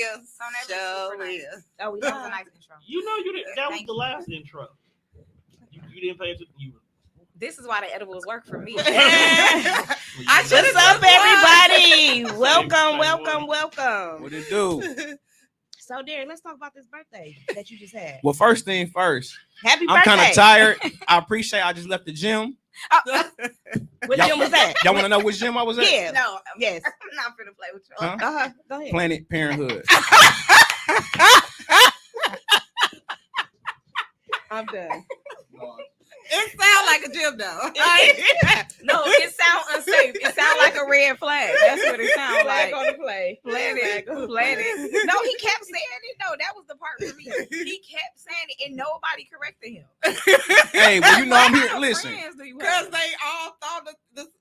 is. Sure is. Oh, we That know. was a nice intro. You know, you didn't. That was Thank the last intro. You didn't pay attention. You. This is why the edibles work for me. I What's should've up, just everybody? Welcome, Same welcome, one. welcome. What it do? So, Darren, let's talk about this birthday that you just had. Well, first thing first, Happy I'm birthday. kind of tired. I appreciate I just left the gym. What gym was that? Y'all want to know which gym I was at? Yeah. No, Yes. I'm not finna play with you. Huh? Go ahead. Planet Parenthood. I'm done. It sounds like a gym though. No, it sounds unsafe. It sounds like a red flag. That's what it sounds Flag like. on the play. Planet. No, he kept saying it. No, that was the part for me. He kept saying it, and nobody corrected him. Hey, well, you know I'm What here. kind of Listen, friends do you Because have? they all thought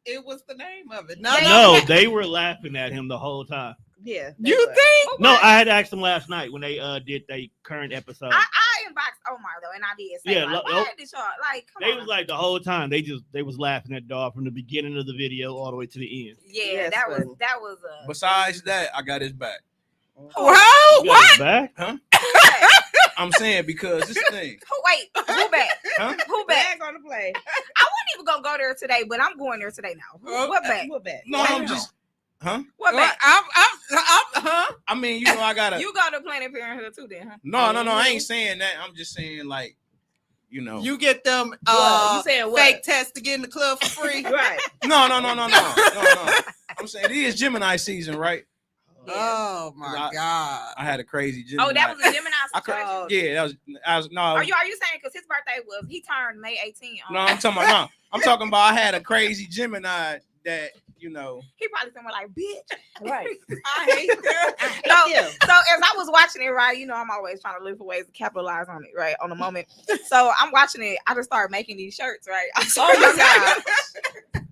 it was the name of it. No, they were laughing at him the whole time. Yeah. You think? No, I had asked them last night when they did their current episode. I inboxed Omar though, and I did say, Yeah, like, lo- why did y'all like? Come They on. was like the whole time they was laughing at dog from the beginning of the video all the way to the end. yeah, Yes, that was buddy. besides that, I got his back. Whoa, You got what? his back? I'm saying because this thing, Wait, who back? huh? Who back? Flag on the play. I wasn't even gonna go there today, but I'm going there today now. What back? What back? No, I'm just, huh? What back? Huh? I mean, you know, I gotta. You go to Planned Parenthood too, then, huh? No, I ain't saying that. I'm just saying, like, you know. You get them What? You saying what? fake tests to get in the club for free. Right. No. I'm saying it is Gemini season, right? Oh my God. I had a crazy Gemini. Oh, that was a Gemini I could, situation. yeah, that was. I was no. Are you saying because his birthday was he turned May 18th? No, I'm talking about. No, I'm talking about. I had a crazy Gemini that you know. He probably somewhere like, bitch. Right. I hate that. No, Yeah. so as I was watching it, right, you know, I'm always trying to look for ways to capitalize on it, right, on the moment. So I'm watching it. I just started making these shirts, right? Oh my God.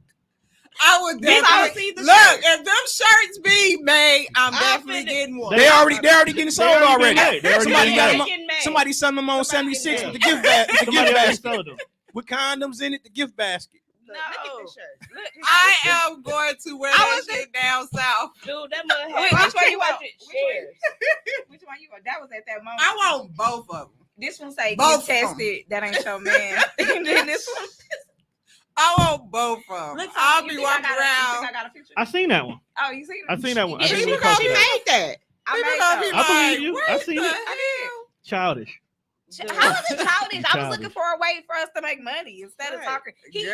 I would These definitely are- see the look shirt. if them shirts be made. I'm I'll definitely fit it. getting one. They already getting sold already. They already Somebody been got made. them. Getting mad. Somebody selling them on Somebody 76 getting with the gift basket. Somebody already sold them. With condoms in it, the gift basket. Look at this shirt. Look, I am going to wear I that was shit down south. Dude, that mother Wait, had which one you want? shares. Which one you want? That was at that moment. I want both of them. This one say Both get of 'em. tested. That ain't your man. And then this one. I want both of them. Look, I'll you be think I walking got a- you think around. I got a picture? I seen that one. Oh, you seen it? I seen that one. I Yeah, think people we gonna posted be that. Made that. I People made gonna be those. I believe like, you. what I seen the it. hell? Childish. How is it childish? I was Childish. looking for a way for us to make money instead of Right. talking. He's Girl.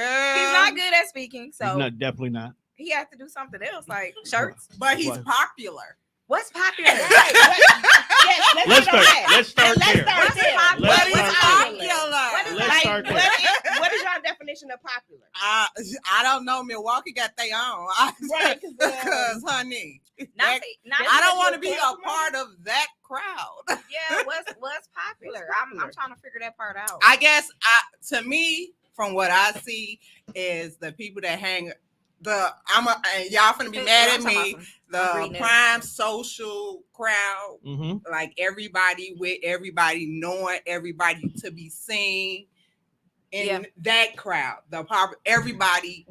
not good at speaking, so No, definitely not. he has to do something else, like shirts. But he's What? popular. What's popular? Yes, Let's get on start. that. Let's start Let's there. start What's there. popular? But Let's he's start popular. Let's Like, start there. what is your definition of popular? I don't know. Milwaukee got their own. Right, 'cause, Because, honey, Not I don't want to be a part of that crowd. Yeah, what's popular? I'm trying to figure that part out. I guess to me, from what I see, is the people that hang y'all finna be mad at me. The prime social crowd, like everybody with everybody knowing everybody to be seen in that crowd. Everybody,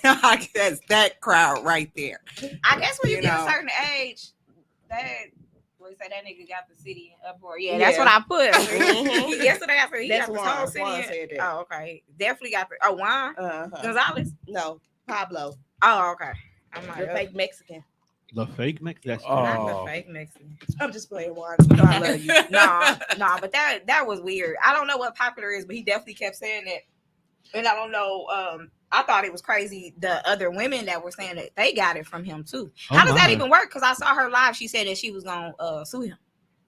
I guess that crowd right there. I guess when you get know. a certain age, that we say that nigga got the city in uproar. Yeah, that's what I put. Mhm. Yesterday I said he That's got the Juan. whole city. Juan in- said that. Oh, okay. Definitely got the Juan Gonzalez. No, Pablo, Oh, okay. I'm not the fake Mexican. The fake mix. That's not Oh. the fake Mexican. I'm just playing Juan. You know I love you. No, but that was weird. I don't know what popular is, but he definitely kept saying that. And I don't know. I thought it was crazy. The other women that were saying that they got it from him too. How does that even work? Because I saw her live. She said that she was gonna sue him.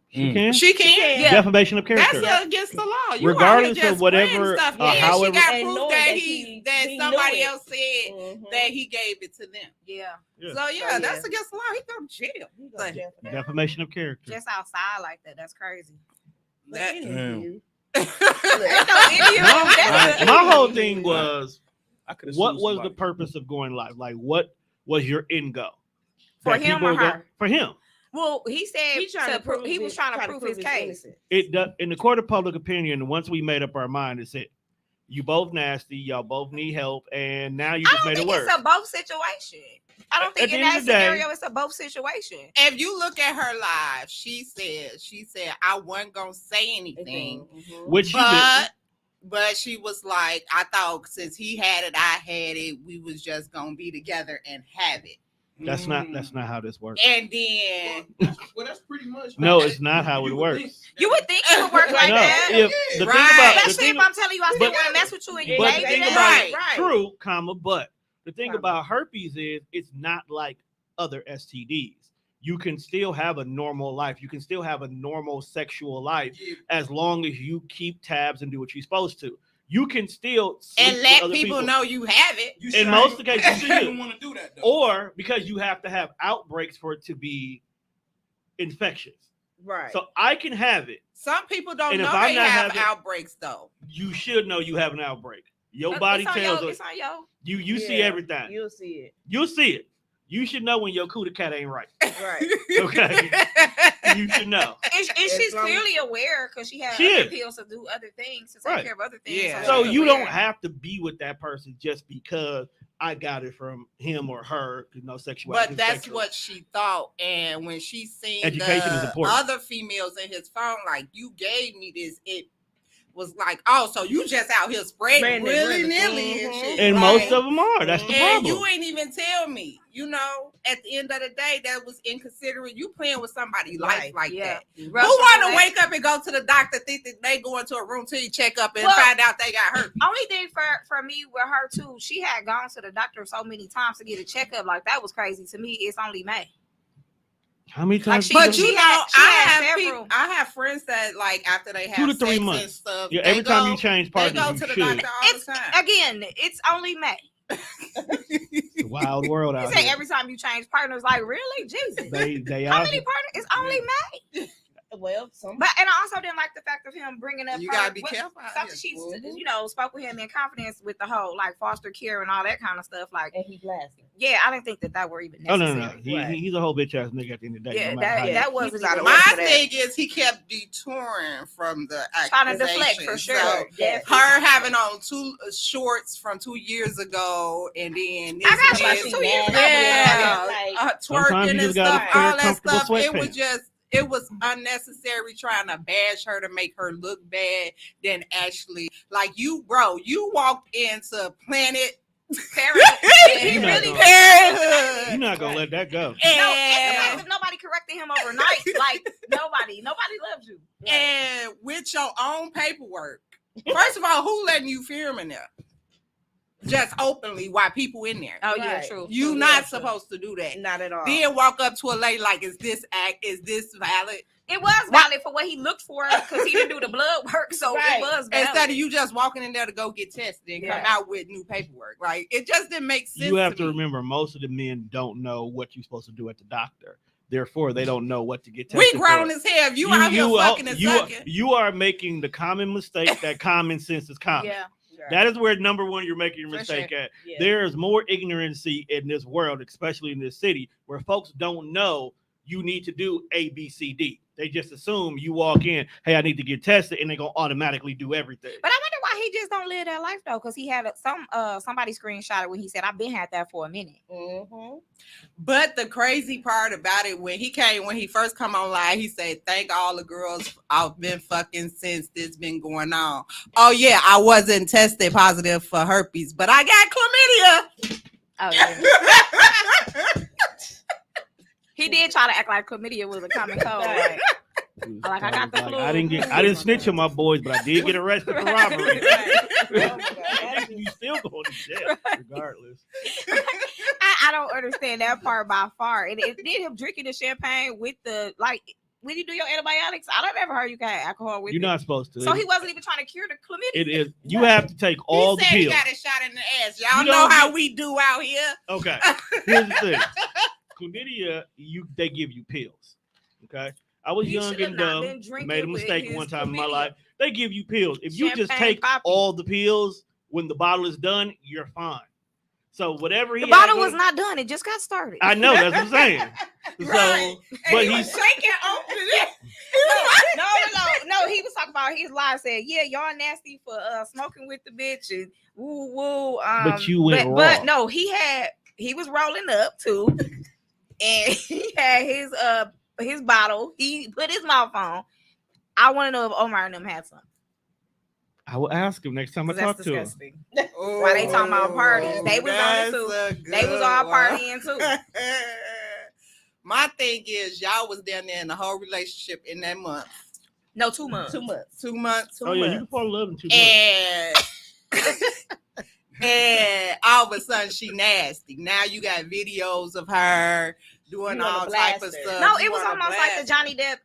She can. She can. Yeah. Defamation of character. That's against the law. You Regardless out here of just whatever, spreading stuff. however- she got And proof knowing that that he he somebody knew it. else said Mhm. that he gave it to them. Yeah, Yeah. So yeah, So, that's against the law. He go to jail. He go to jail for that. Defamation of character. just outside like that. That's crazy. But That- anywho, Ain't no idiot. That's a- My whole thing was, I could have. what was the purpose of going live? Like, what was your end goal? For That him people or go- her? For him. Well, he said he trying to prove he was trying to prove his case. innocence. In the court of public opinion, once we made up our mind, it's it. You both nasty. Y'all both need help, and now you just made it worse. It's a both situation. I don't think in that scenario it's a both situation. If you look at her live, she said I wasn't gonna say anything, Which she didn't. But she was like, I thought since he had it, I had it. We was just gonna be together and have it. That's not how this works. And then, well, that's pretty much. No, it's not how it works. You would think it would work like No, that. if the Right. thing about Especially if I'm telling you I still want to mess with you and you but gave the me thing that. about Right. true, but the thing Comma. about herpes is it's not like other STDs. You can still have a normal life. You can still have a normal sexual life as long as you keep tabs and do what you're supposed to. You can still sleep and with let other people know you have it. In most of the cases, you you should. don't want to do that, though. Or because you have to have outbreaks for it to be infectious. Right. So I can have it. Some people don't And if know I'm they not have having- outbreaks though. You should know you have an outbreak. Your body tells us. It's on yo. You see everything. You'll see it. You'll see it. You should know when your cootie cat ain't right. Right. Okay. You should know. And she's clearly aware because she has She other is. pills to do other things, to take Right. care of other things. Yeah. So she's you aware. don't have to be with that person just because I got it from him or her. Sexuality. But that's what she thought. And when she seen Education is the important. other females in his phone, like, you gave me this, it was like, oh, so you just out here spreading Spreading it, willy-nilly and Mhm. shit. And like, most of them are. That's the and problem. you ain't even tell me, at the end of the day, that was inconsiderate. You playing with somebody's life Right. like Yeah. that. Who Ruffled want to away. wake up and go to the doctor, think that they go into a room till you check up and Well, find out they got hurt? Only thing for me with her too, she had gone to the doctor so many times to get a checkup. Like that was crazy to me. It's only May. How many times? she- But she you know, had several. I have friends that like after they have 2 to 3 sex months. and stuff. Yeah, they every time go- you change they partners, go you to the should. doctor all It's the time. again, it's only May. It's a wild world You out say here. every time you change partners, like really, Jesus. They How out many here. partners? It's only May. Well, some. But and I also didn't like the fact of him bringing up You her- gotta be what- careful out Something here. she, spoke with him in confidence with the whole like foster care and all that kind of stuff. Like, And he blasted. yeah, I didn't think that were even Oh necessary. no. Right. He's a whole bitch ass nigga at the end of the day. Yeah, no matter how you- that wasn't He's even out of worth My for that. thing is he kept detouring from the Trying to deflect accusation. for sure. So, Yeah. her having on 2 shorts from 2 years ago, and then this I got is- you 2 years ago. Yeah, Like, Sometimes twerking you and just gotta stuff, wear all that comfortable stuff. It was sweatpants. it was unnecessary trying to bash her to make her look bad. Then actually, like you walked into Planet He You not really gonna- Parenthood. You're not gonna let that go. And, if nobody corrected him overnight, like nobody loves you. and with your own paperwork. First of all, who letting you film in there? Just openly while people in there. Oh yeah, Right. true. You true, not yeah, true. supposed to do that. not at all. Then walk up to a lady like, is this valid? It was valid for what he looked for because he didn't do the blood work, so Right. it was valid. Instead of you just walking in there to go get tested and come Yeah. out with new paperwork. Like, it just didn't make sense. You have to me. remember, most of the men don't know what you're supposed to do at the doctor. Therefore, they don't know what to get tested. We grown as hell. If you out here fucking and sucking. You are making the common mistake that common sense is common. yeah. That is where number one you're making your For mistake sure. at. Yeah. There is more ignorancy in this world, especially in this city, where folks don't know you need to do A, B, C, D. They just assume you walk in, hey, I need to get tested, and they're gonna automatically do everything. But I wonder why he just don't live that life though, because he had somebody screenshot it when he said, "I've been had that for a minute." Mm-hmm. But the crazy part about it, when he first come online, he said, thank all the girls I've been fucking since this been going on. Oh yeah, I wasn't tested positive for herpes, but I got chlamydia. Oh yeah. He did try to act like chlamydia was a common cold. Right? Like, I got the flu. I didn't snitch on my boys, but I did get arrested for robbery. Oh my God. You still going to jail, regardless. I don't understand that part by far. And it did him drinking the champagne with the when you do your antibiotics. I don't ever heard you can have alcohol with You're it. not supposed to. So he wasn't even trying to cure the chlamydia. It is. You have to take all He the said he pills. got a shot in the ass. Y'all You know don't how get- we do out here. Okay. Here's the thing. Chlamydia, they give you pills. Okay. I was He young should have and not dumb. been drinking Made a with mistake his one time in my chlamydia. life. They give you pills. If you just Champagne take poppy. all the pills when the bottle is done, you're fine. So whatever he The had bottle going- was not done. It just got started. I know, that's what I'm saying. Right. but And he he's was shaking open it. No. He was talking about his live. Said, yeah, y'all nasty for smoking with the bitch and woo woo. But you went raw. But no, he was rolling up too, and he had his bottle. He put his mouth on. I want to know if Omar and them had some. I will ask him next time I talk to him. Why they talking about parties? They was on it too. They was all partying too. My thing is, y'all was down there in the whole relationship in that month. No, 2 months. 2 months. 2 months. Oh yeah, you can fall in love in 2 months. And all of a sudden she nasty. Now you got videos of her doing all type of stuff. No, it was almost like the Johnny Depp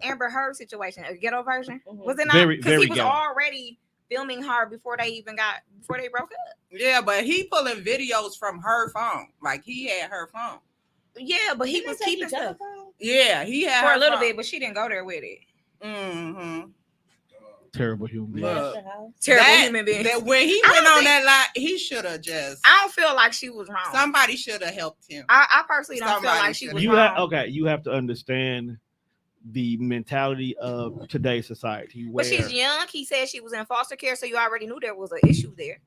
Amber Heard situation, a ghetto version. Was it not? Very, Because very he was ghetto. already filming her before they broke up. Yeah, but he pulling videos from her phone. Like he had her phone. Yeah, but he was keeping stuff Yeah, he had for her a little phone. bit, but she didn't go there with it. Mm-hmm. Terrible human being. Look, Terrible human being. That when he went on that line, he should have just. I don't feel like she was wrong. Somebody should have helped him. I personally don't feel Somebody like she was You wrong. you have to understand the mentality of today's society. Where But she's young. He said she was in foster care, so you already knew there was an issue there.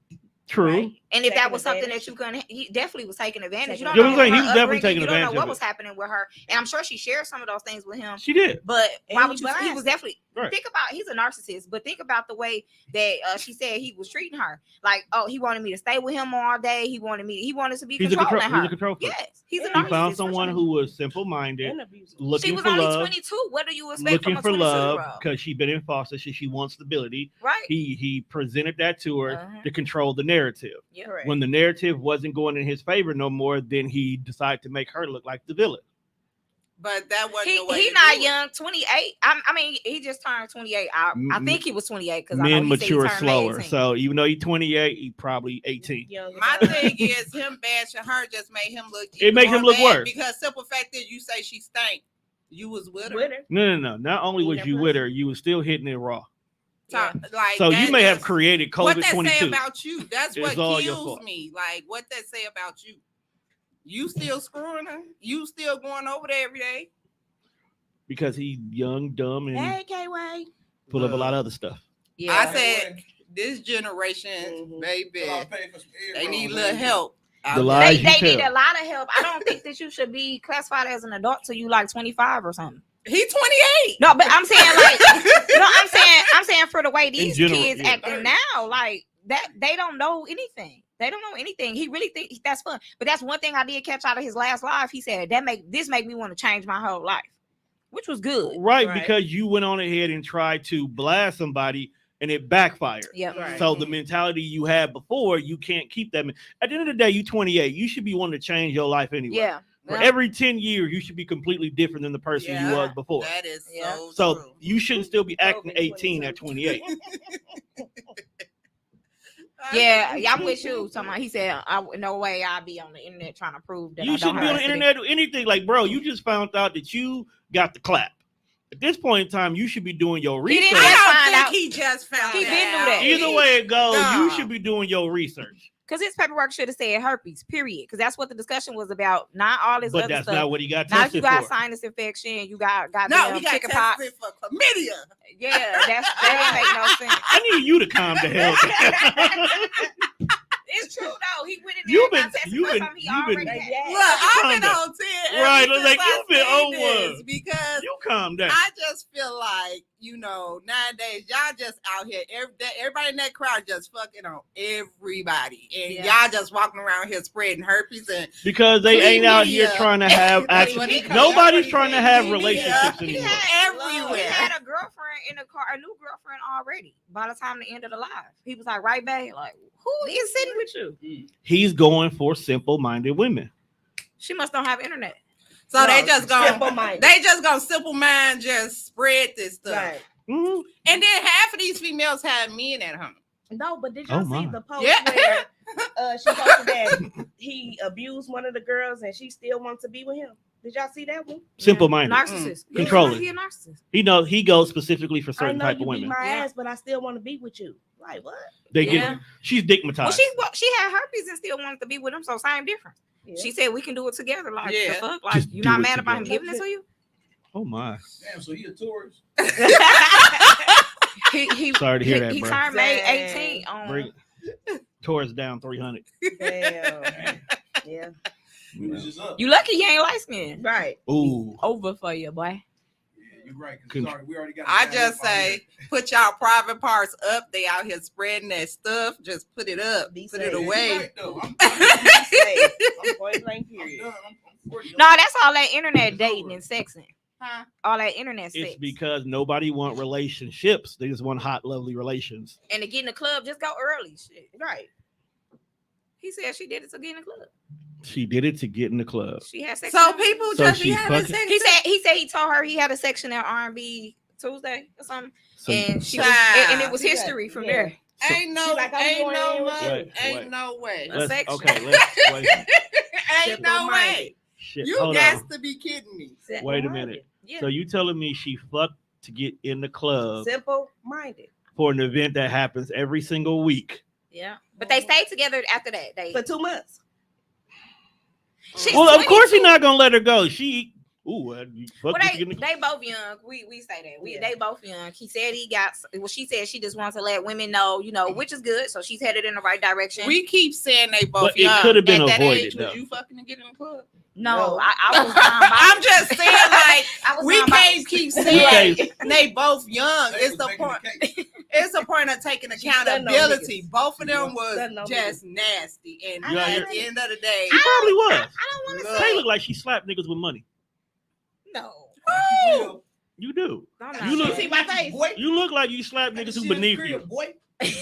true. Right. And if that Taking was something advantage. that you couldn't, he definitely was taking advantage. You don't You know know what I'm saying? her He was definitely upbringing, taking you don't advantage know what of was it. happening with her, and I'm sure she shared some of those things with him. She did. But why And would he you? He blasted. was definitely Right. think about. He's a narcissist, but think about the way that she said he was treating her. Like, oh, he wanted me to stay with him all day. He wanted to be He's a controlling control. her. He's a control freak. Yes, he's a He He narcissist. found for someone sure. who was simple-minded, And abusive. She looking was for only love, 22. What do you expect looking from a for 22 love year old? because she's been in foster, so she wants stability. Right. He presented that to her Uh-huh. to control the narrative. Yeah. Correct. When the narrative wasn't going in his favor no more, then he decided to make her look like the villain. But that wasn't the way He to not do it. young, 28. I mean, he just turned 28. I think he was 28 because Men he said he mature turned slower. 18. So even though he's 28, he probably 18. My thing is him bashing her just made him look. It made more him look bad worse. because simple fact is you say she stank. You was with her. Winner. No. Not only was Never you with her, you was still hitting it raw. So, like, So that you may have just- created what that say COVID-22. about you. That's It's what all your kills fault. me. Like what that say about you. You still screwing her. You still going over there every day. Because he's young, dumb, and Hey, K-Way. full of a lot of other stuff. Yeah. I said this generation, Mhm. baby, So I paid for some they earphones, need a man. little help. out The there. lies They you need tell. a lot of help. I don't think that you should be classified as an adult till you like 25 or something. He 28. No, but I'm saying like no, I'm saying for the way these general, kids yeah. acting now, like that they don't know anything. They don't know anything. He really thinks that's fun. But that's one thing I did catch out of his last live. He said this make me want to change my whole life, which was good. Right, Right. because you went on ahead and tried to blast somebody and it backfired. Yep. Right. So the mentality you had before, you can't keep that. At the end of the day, you 28. You should be wanting to change your life anyway. Yeah. For Yeah. every 10 years, you should be completely different than the person you Yeah. was before. That is Yeah. so So true. you shouldn't still be acting COVID 18 at 28. Yeah, I'm with you. Somebody he said, "No way, I'll be on the internet trying to prove that." You I don't shouldn't be on have the custody." internet or anything. Like, bro, you just found out that you got the clap. At this point in time, you should be doing your He research. didn't I just don't find think out. he just found He that been knew out. that. Either way it goes, you Nah. should be doing your research. Because his paperwork should have said herpes, period. Because that's what the discussion was about. Not all this But other that's stuff. not what he got Now tested you got for. sinus infection, you got No, he got chicken pox. tested for chlamydia. Yeah, that ain't make no sense. I need you to calm the hell down. It's true though. He went in there You've and got been- tested you've for been- something he you've been- already had. Yeah. Look, I've Calm been down. on 10 Right, ever it's like, since you've been I on seen this one. because You calm down. I just feel like, nowadays y'all just out here, everybody in that crowd just fucking on everybody, and Yeah. y'all just walking around here spreading herpes and Because they ain't out here Chlamydia. trying to have actual. Chlamydia. Nobody's trying to have Chlamydia. relationships He anymore. had, Everywhere. he had a girlfriend in the car, a new girlfriend already. By the time the end of the live, he was like, right back, like, who is sitting with you? He's going for simple-minded women. She must don't have internet. so they just gonna Simple-minded. they just gonna simple mind just spread this stuff, Right. Mhm. and then half of these females have men at home. No, but did Oh, y'all my. see the post Yeah. where she posted that he abused one of the girls and she still wants to be with him? Did y'all see that one? Simple-minded. Narcissist. Yeah, Controlling. He a narcissist. He knows he goes specifically for I certain know type you of beat women. my Yeah. ass, but I still want to be with you. Like what? They Yeah. get she's Well, digmatized. she had herpes and still wanted to be with him, so same difference. Yeah. She said we can do it together. Like, Yeah. the fuck? Like, Just you do not it mad about him together. giving it to you? Oh my. Damn, so he a tourist. he Sorry to hear that, he bro. turned May Dang. 18 on. Bring towards down 300. Damn. Yeah. We was just up. You lucky you ain't light skinned. Right. Ooh. Over for you, boy. Yeah, you're right. 'Cause Couldn't- sorry, we already got. I just say, put y'all private parts up. They out here spreading that stuff. Just put it up. Be Put safe. it away. Right, though. I'm Say, I'm point blank I'm period. done. I'm 40. No, that's all that internet dating and sexing. Huh? All that internet sex. It's because nobody want relationships. They just want hot, lovely relations. And to get in the club, just go early. Shit. Right. He said she did it to get in the club. She did it to get in the club. She had sex. So with him. people So just be she having fucking- sex. He said he told her he had a section at R&B Tuesday or something, So, and she Child. was, and it was history from Yeah. there. Ain't no, She like, I'm ain't going no in with way. you. Wait. Ain't no way. Let's- section. okay, let's wait. Ain't no way. Shit, You hold got on. to be kidding me. Wait a minute. Yeah. So you telling me she fucked to get in the club Simple minded. for an event that happens every single week? Yeah. But they stayed together after that. They For 2 months. She's Well, of course 22. he's not gonna let her go. She, you Well, fucked to get in the they both young. We say that. Yeah. They both young. He said he got. Well, she said she just wants to let women know, which is good. So she's headed in the right direction. We keep saying they both But it young. could have been At that avoided, age, though. Was you fucking to get in the club? no, No. I was talking about. I'm just saying, like, I was we talking about- can't keep saying Okay. they both young. They It's was the making point. the cake. It's a point of taking She done no accountability. niggas. Both of them She was done no just nasty, and You out at here- the end of the day, She probably was. I don't want to Look. say They look like she slapped niggas with money. no. Woo! You do. I'm You not look- saying- See my face? Boy. You look like you slapped niggas who beneath you. Boy. Like,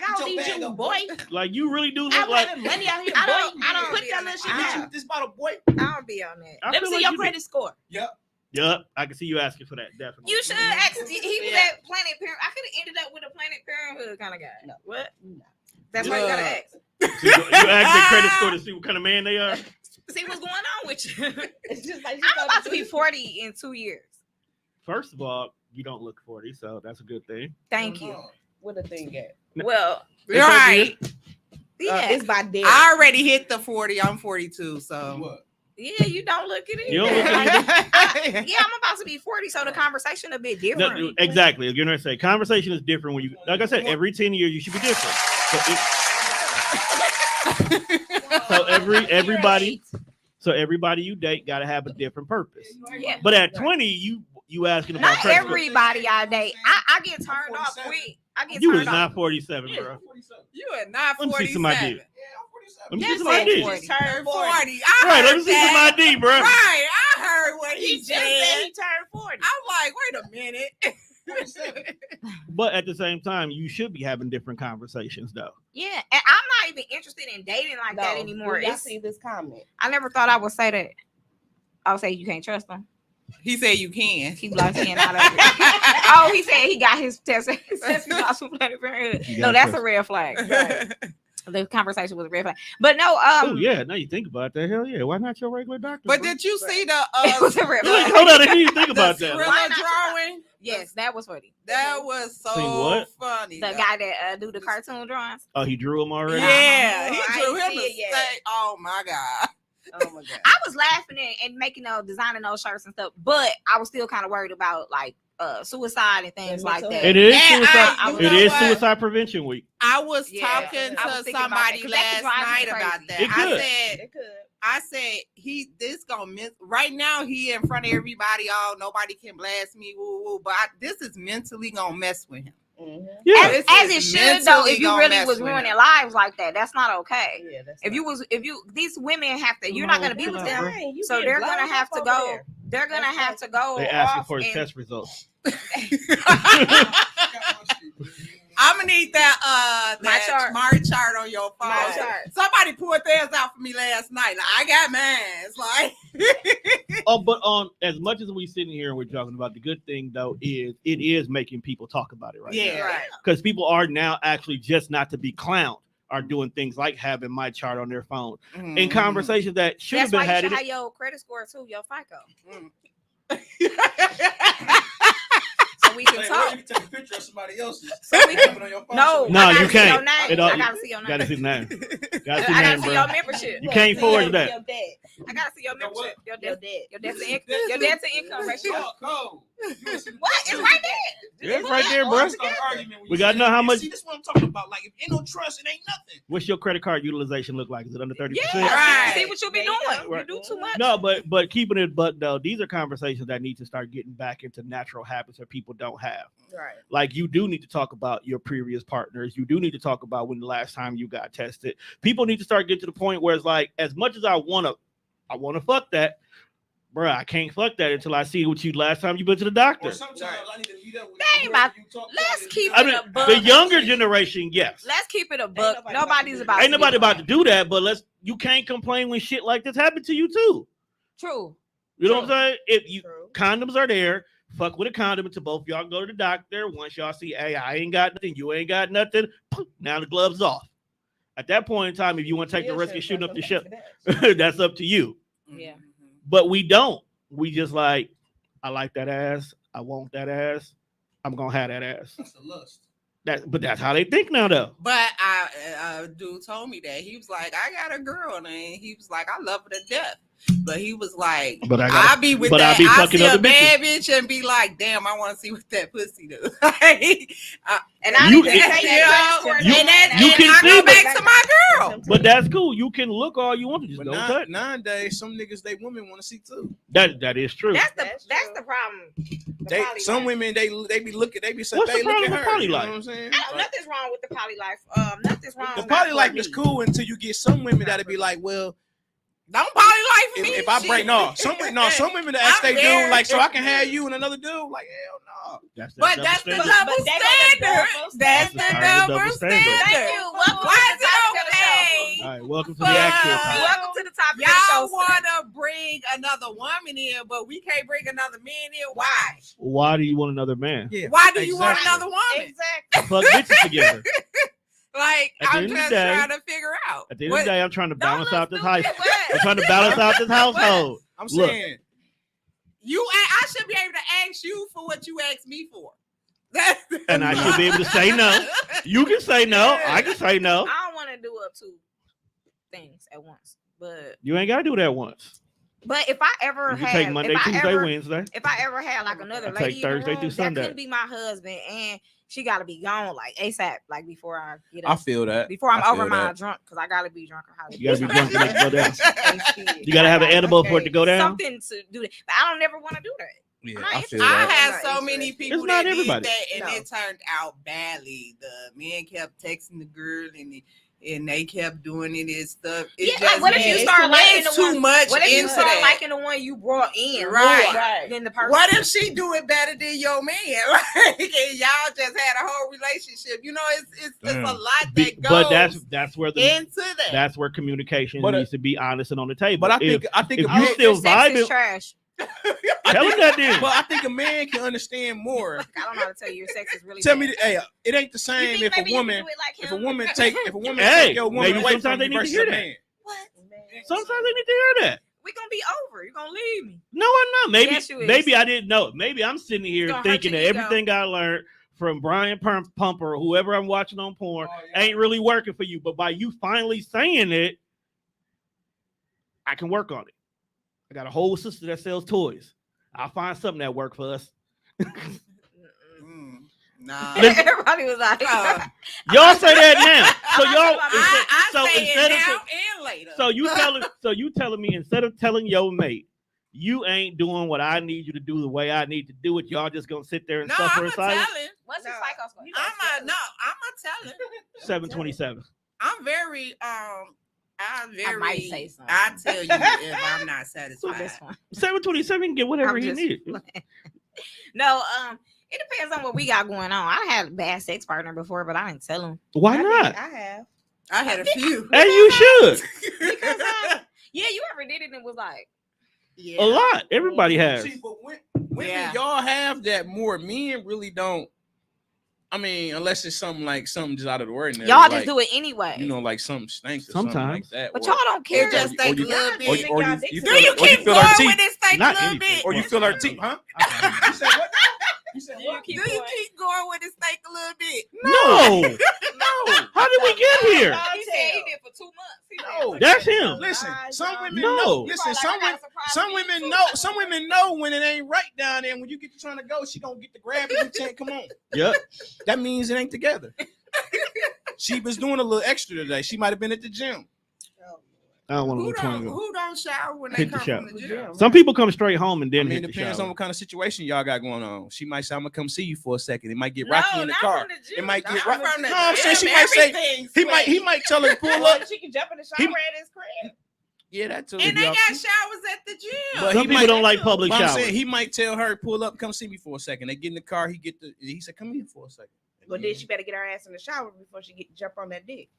I don't Your need bag you, up, boy. Like you really do I'm look like. having money out here, I boy. don't- I don't put be that on little that. shit I- down. This bottle, boy. I don't be on that. I Let feel me see like your you do. credit score. Yep. Yup, I can see you asking for that. Definitely. You should ask. He was Yeah. at Planet Parenthood. I could have ended up with a Planned Parenthood kind of guy. No. What? No. That's why you gotta ask. So you ask their credit score to see what kind of man they are. See what's going on with you. It's just like I'm about to be 40 in 2 years. First of all, you don't look 40, so that's a good thing. Thank you. What the thing at? Well, Right. yeah, It's by day. I already hit the 40. I'm 42, so. What? yeah, you don't look at it. You don't look at it. Yeah, I'm about to be 40, so the conversation a bit different. No, exactly. You're gonna say conversation is different when you, like I said, every 10 years you should be different. So everybody you date got to have a different purpose. Yeah. But at 20, you asking about Not credit score. everybody I date. I get turned off 47. quick. I get You turned is off. not 47, bro. 47. You are not Let me 47. see some ID. Yeah, I'm 47. Let me Yes, see some ID. forty. Just turned 40. 40. I Right, let heard me see some that. ID, bro. Right, I heard what He he just said said. he turned 40. I'm like, wait a minute. 47. But at the same time, you should be having different conversations, though. Yeah, and I'm not even interested in dating like that No, anymore. do y'all It's, see this comment? I never thought I would say that. I would say you can't trust them. He said you can. Keep light skin out of it. Oh, he said he got his test. He said he lost from Planned Parenthood. He No, got that's test. a red flag. The conversation was a red flag. But no, Oh yeah, now you think about that. Hell yeah, why not your regular doctor? But bro? did you see the it was a red Like, flag. hold on, I didn't even think the about that. Why Skrilla not? drawing? Yes, that was funny. That was Seen so what? funny. The though. guy that do the cartoon drawings. Oh, he drew him already. Yeah, Oh, he I drew ain't him see a it yet. stay. Oh my god. Oh my god. I was laughing and making designing those shirts and stuff, but I was still kind of worried about like suicide and things Yeah, like mental that. It is And suicide. I- you It know is what? suicide prevention week. I was Yeah, talking I was to thinking about somebody that, 'cause that last could drive night me about crazy. that. It could. It could. I said this gonna miss right now. He in front of everybody. Oh, nobody can blast me. Woo woo. But this is mentally gonna mess with him. Mm-hmm. Yeah. This As is it should though. mentally If you gonna really mess was with ruining him. lives like that, that's not okay. Yeah, that's If you these women have to, you're not gonna be with them, Right, you so getting they're gonna blown have up to over go. there. They're gonna That's have to go. They asking off for his and- test results. I'm gonna need that My chart. smart chart on your phone. My chart. Somebody pulled theirs out for me last night. Like, I got mine. It's like Oh, but as much as we sitting here and we're talking about, the good thing though is it is making people talk about it right now. Yeah. Right. Because people are now actually, just not to be clowned, are doing things like having my chart on their phone Mm-hmm. in conversations that should have That's been why you had. should in- have your credit score too, your FICO. so we can talk. You take a picture of somebody else's. So we can, No, I you can't. I gotta see your name. Gotta see the name. I Gotta see gotta name, see bro. your membership. You can't forge that. I gotta see your membership. Your debt to Your income ratio. No. What? It's right there. Yeah, it's right there, bro. We gotta know how much. See, this is what I'm talking about. Like, if ain't no trust, it ain't nothing. What's your credit card utilization look like? Is it under 30%? Yeah, Right. see what you be doing. Right. You do too much. No, but keeping it, but though, these are conversations that need to start getting back into natural habits that people don't have. Right. Like, you do need to talk about your previous partners. You do need to talk about when the last time you got tested. People need to start getting to the point where it's like, as much as I wanna fuck that, bro, I can't fuck that until I see what you last time you been to the doctor. Sometimes I need to meet up with They ain't about- Let's keep I it mean, a buck. the younger generation, yes. Let's keep it a buck. nobody Nobody's about about. Ain't to nobody be about to playing. do that, but you can't complain when shit like this happened to you too. True. You know what I'm saying? If you True. condoms are there, fuck with a condom until both y'all go to the doctor. Once y'all see, hey, I ain't got nothing, you ain't got nothing, now the gloves off. At that point in time, if you want to take the risk of shooting up the ship, that's up to you. Yeah. But we don't. We just like, I like that ass. I want that ass. I'm gonna have that ass. That's the lust. But that's how they think now, though. But a dude told me that he was like, I got a girl, and he was like, I love her to death. But he was like, But I be with but I that. be I fucking see a other bad bitch and be like, damn, I want to see what that pussy do. And I You- need to say that. you can I see, go but- back to my girl. But that's cool. You can look all you want to, just But don't touch. nowadays, some niggas they women want to see too. That is true. That's That's the problem. They poly some life. women they be looking, they be saying, What's the they look problem at with her. poly You know life? what I'm saying? I don't, nothing's wrong with the poly life. Nothing's wrong. The with poly life me. is cool until you get some women that'll be like, well, Don't poly life for me. if I break some women that ask I'm they very- do like, so I can have you and another dude, like hell no. But that's the standard. double But they got the standard. double That's the standard. double Double standard. standard. Thank you. Welcome Why to the is top of it the show. okay? All right, welcome to the actual Fuck. time. Welcome to the top of the show. Y'all want to bring another woman in, but we can't bring another man in. Why? Why do you want another man? Yeah. Why do you want Exactly. another woman? Exactly. Fuck bitches together. Like, At the I'm end of the just day- trying to figure out. At the end of the day, I'm trying to Don't balance look out this stupid. house. What? I'm trying to balance out this household. I'm Look. saying I should be able to ask you for what you asked me for. And I should be able to say no. You can say no. I can say no. I don't want to do up two things at once, but You ain't gotta do that once. if I ever You can had, take Monday, if I Tuesday, ever, Wednesday. if I ever had like another I lady take in the Thursday room, through that Sunday. couldn't be my husband, and she got to be gone like ASAP, like before I get I up, feel that. before I'm I over feel my that. drunk, because I gotta be drunk or how You gotta be drunk to make it go down. You gotta have an edible for it to go down. Something to do that. But I don't never want to do that. Yeah, I'm I not feel I that. had I'm so not many interested. people It's not that everybody. did that, and No. it turned out badly. The men kept texting the girl, and they kept doing it and stuff. It Yeah, like what if you it's start too- liking it's the too one? much What if you into start that? liking the one you brought in, Right. more Right. than the person? What if she do it better than your man? Like, and y'all just had a whole relationship. You know, it's Damn. a lot Be- that goes but that's where into that. that's where communication But, needs to be honest and on the table. But I If- think if a you man, still Your sex is vibing, trash. tell him that then. but I think a man can understand more. I don't know how to tell you. Your sex is really Tell bad. me, hey, it ain't the You same think if maybe a you can woman, do it like if a him? woman Hey, take your woman maybe away sometimes from they you need to versus hear a that. man. What? Sometimes they need to hear that. We gonna be over. You're gonna leave me. No, I'm not. Maybe Yes, you is. maybe I didn't know. Maybe I'm sitting here It's gonna thinking hurt that your ego. everything I learned from Brian Pumper or whoever I'm watching on porn ain't really working for you. But by you finally saying it, I can work on it. I got a whole sister that sells toys. I'll find something that work for us. Nah. Everybody was like, Y'all say that now. So y'all I so say instead it of now and later. so you telling me instead of telling your mate you ain't doing what I need you to do the way I need to do it, y'all just gonna sit there and no, suffer I'm in a silence? telling. what's the No. psycho squad? I'm a telling. 727. I'm very I might say something. I tell you if I'm not So satisfied. this one. 727 can get whatever I'm he just needs. playing. No, it depends on what we got going on. I had a bad sex partner before, but I didn't tell him. Why not? I have. I had a few. As you should. Because yeah, you ever did it and was like, Yeah. A lot. Everybody has. See, but women, Yeah. y'all have that more. Men really don't. I mean, unless it's something just out of the ordinary. y'all like, just do it anyway. You know, like something stinks or something like Sometimes. that. But or- y'all don't care. It just or take a you- little or bit. you Y'all feel dicks Do you or keep feel her going teeth. with this thing a Not little anything. bit? Or you feel her teeth, huh? You said what? You said Do you what? keep Do you keep going with the snake a little bit? No. No. How did we get here? He said he did for 2 months. He No. did. That's him. Listen, some women No. know. He Listen, probably like, I got a surprise some for you, women too. know. Some women know when it ain't right down there. When you get to trying to go, she gonna get the grab and you come on. Yep. That means it ain't together. She was doing a little extra today. She might have been at the gym. I don't want to look funny. Who don't shower when they Hit the come shower. from the gym? Some people come straight home and I then mean, hit it the depends shower. on what kind of situation y'all got going on. She might say, "I'm gonna come see you for a second." It might get No, rocky in the not car. from the gym. It might Not get from rocky. the No, I'm saying gym, she might say everything's he might tell her to pull Well, up. she can jump in the shower He- at his crib. Yeah, that too. And they got showers at the gym. But Some he people might- don't like public But I'm showers. saying he might tell her, "Pull up, come see me for a second." They get in the car. He said, "Come here for a second." But then she better get her ass in the shower before she jump on that dick.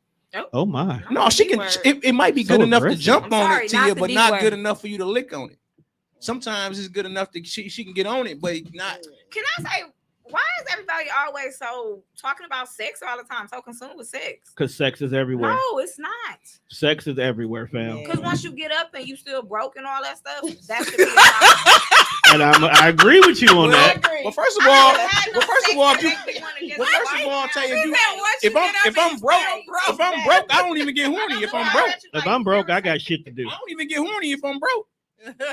Oh my. No, she can. It might be So good enough to aggressive. jump I'm on sorry, it to not you, the but D not word. good enough for you to lick on it. Sometimes it's good enough that she can get on it, but not. Can I say, why is everybody always so talking about sex all the time, so consumed with sex? Because sex is everywhere. No, it's not. Sex is everywhere, fam. Yeah. Because once you get up and you still broke and all that stuff, that should be a problem. And I agree with you on that. Well, first of I all, never had no well, first sex of all, that if you, make me wanna just well, first wipe of all, I'll tell you, if out. you, She Once if you I'm get broke, up, if I'm broke, I don't even get horny if I'm broke. If I'm broke, I got shit to do. I don't even get horny if I'm broke.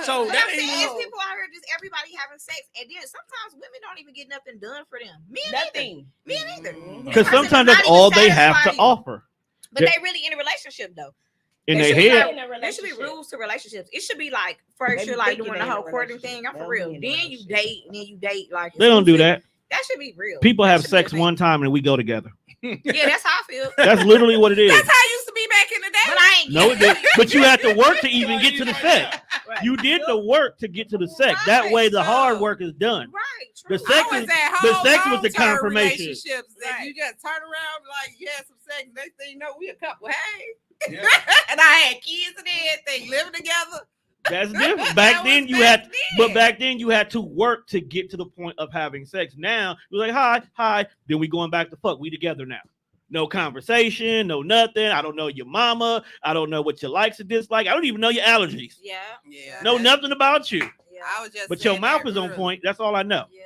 So But that I'm saying, ain't. it's people out here just everybody having sex, and then sometimes women don't even get nothing done for them. Men either. Nothing. Men either. Because This person sometimes is that's not even all they have to satisfying you. offer But they really in a relationship though. in They their should head. have- There should be rules to relationships. It should be like first They you're be like thinking doing they the in a whole courting relationship. thing. I'm They for don't real. be in a Then you relationship. date, and then you date like They don't do exclusive. that. That should be real. People That have should be a sex thing. one time and we go together. Yeah, that's how I feel. That's literally what it is. That's how it used to be back in the day. But I ain't. No, it did. But you had to work to even get to the sex. Right. You did the work to get to the sex. That way, the hard work is done. Right. The True. sex I was is at the whole sex was the long-term confirmation. relationships that Right. you just turn around like you had some sex. Next thing you know, we a couple. Hey, Yeah. and I had kids and everything, living together. That's different. That Back was then, you back had, then. but back then you had to work to get to the point of having sex. Now you're like, hi. Then we going back to fuck. We together now. No conversation, no nothing. I don't know your mama. I don't know what you likes and dislikes. I don't even know your allergies. Yeah. Yeah, Know that's- nothing about you. Yeah. I was just. But your saying mouth that is on earlier. point. That's all I know. Yeah.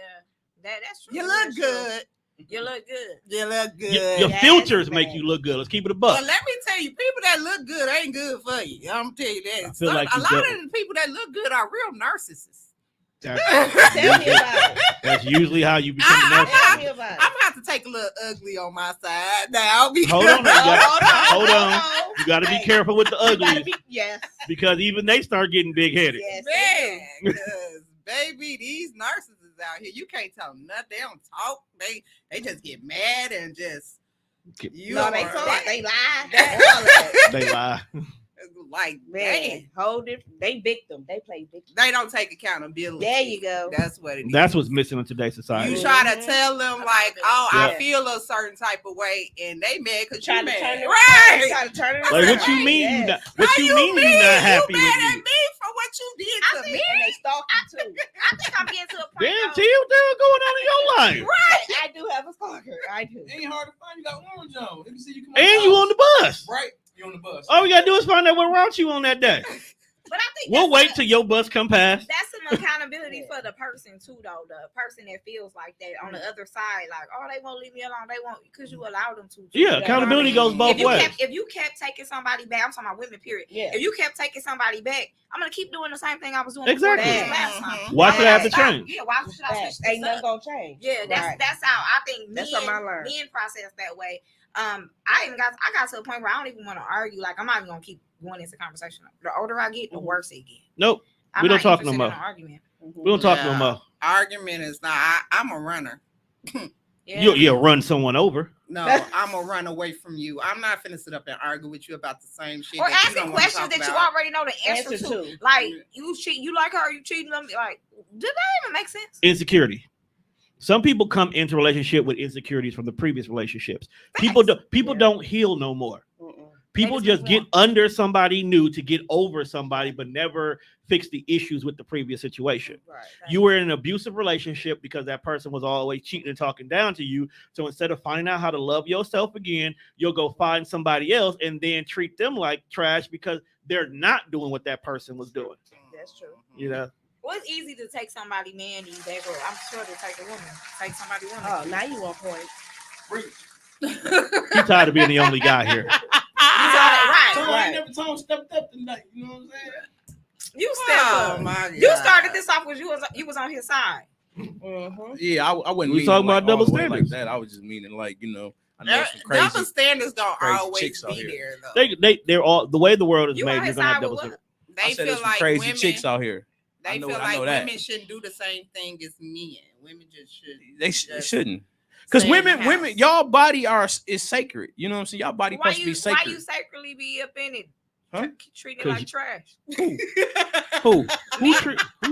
That's true. You That's look true. good. You look good. You look good. Your Yes, filters man. make you look good. Let's keep it a But buck. let me tell you, people that look good ain't good for you. I'm tell you that. I feel like a you lot dealt- of the people that look good are real narcissists. Tell me about it. That's usually how you become a I- narcissist. Tell me about it. I'm gonna have to take a little ugly on my side now. Hold on, now, hold on. Hold You got to be Hey, careful with the You gotta uglies be, yes. because even they start getting big headed. Yes. Man, 'cause, baby, these narcissists out here, you can't tell them nothing. They don't talk. They just get mad and just you No, they are- talk. They lie. that- All of that. They lie. like Man, man, hold it. They victim. They play victim. they don't take accountability. There you go. That's what it is. That's what's missing in today's society. You try to tell them like, oh, Yeah. I feel a certain type of way, and they mad because you Trying to mad, turn it right? Trying to turn it Like, around. what you mean? Yes. You not, what How you mean? You not happy you mad with at me? me for what you did I to think- me? And they stalk you too. I think I'm getting to a point. Damn, though- T, what the hell going on in your life? I do have a stalker. I do. It ain't hard to find. You got orange on. Let me see you come And you on the bus. right. You on the bus. All we gotta do is find out what route you on that day. But I think We'll that's wait a- till your bus come past. That's some accountability for the person too, though. The person that feels like that on the other side, like, oh, they won't leave me alone. They won't because you allow them to. Yeah, accountability goes both ways. If you kept taking somebody back, I'm talking about women, period. Yeah. If you kept taking somebody back, I'm gonna keep doing the same thing I was doing Exactly. before this last time. Why should I have to Stop. change? Yeah, why should I switch Facts. this Ain't nothing up? gonna change. Yeah, Right. that's how I think That's men, something I learned. men process that way. I got to a point where I don't even want to argue. Like, I'm not even gonna keep going into conversation. The older I get, the Mhm. worse it get. Nope. I'm We don't not talk no interested more. in an argument. We don't talk no Yeah. more. Argument is not. I'm a runner. Yeah. You'll run someone over. No, I'm gonna run away from you. I'm not finna sit up and argue with you about the same shit. Or that you asking don't wanna questions talk that you about. already know the answer Answer to. to. Like, you cheat, you like her, you cheating on me. Like, did that even make sense? Insecurity. Some people come into relationship with insecurities from the previous relationships. People Yeah. don't heal no more. Mm-mm. People just just move get on. under somebody new to get over somebody, but never fix the issues with the previous situation. Right. You were in an abusive relationship because that person was always cheating and talking down to you. So instead of finding out how to love yourself again, you'll go find somebody else and then treat them like trash because they're not doing what that person was doing. That's true. You know, Well, Well, it's easy to take somebody man these days, but I'm sure to take a woman. Take somebody woman. Oh, now you on point. He's tired of being the only guy here. Right. So I ain't never told him stepped up tonight. You know what I'm saying? You stepped up. My God. You started this off because you was on his side. Mm-hmm. Yeah, I wasn't. We meaning talking about all double the way standards. like that. I was just meaning like I know some crazy. Double standards don't crazy always chicks out be here. there though. They're all the way the world is You made. on You're his gonna have side double with standards. what? They I said feel there's some like crazy women, chicks out here. I They know- feel I know like that. women shouldn't do the same thing as men. Women just should. They just shouldn't. Because stay in the women, house. y'all body is sacred. You know what I'm saying? Y'all body Why supposed to be you sacred. sacredly be up in it? Huh? Treat it 'Cause like trash. Who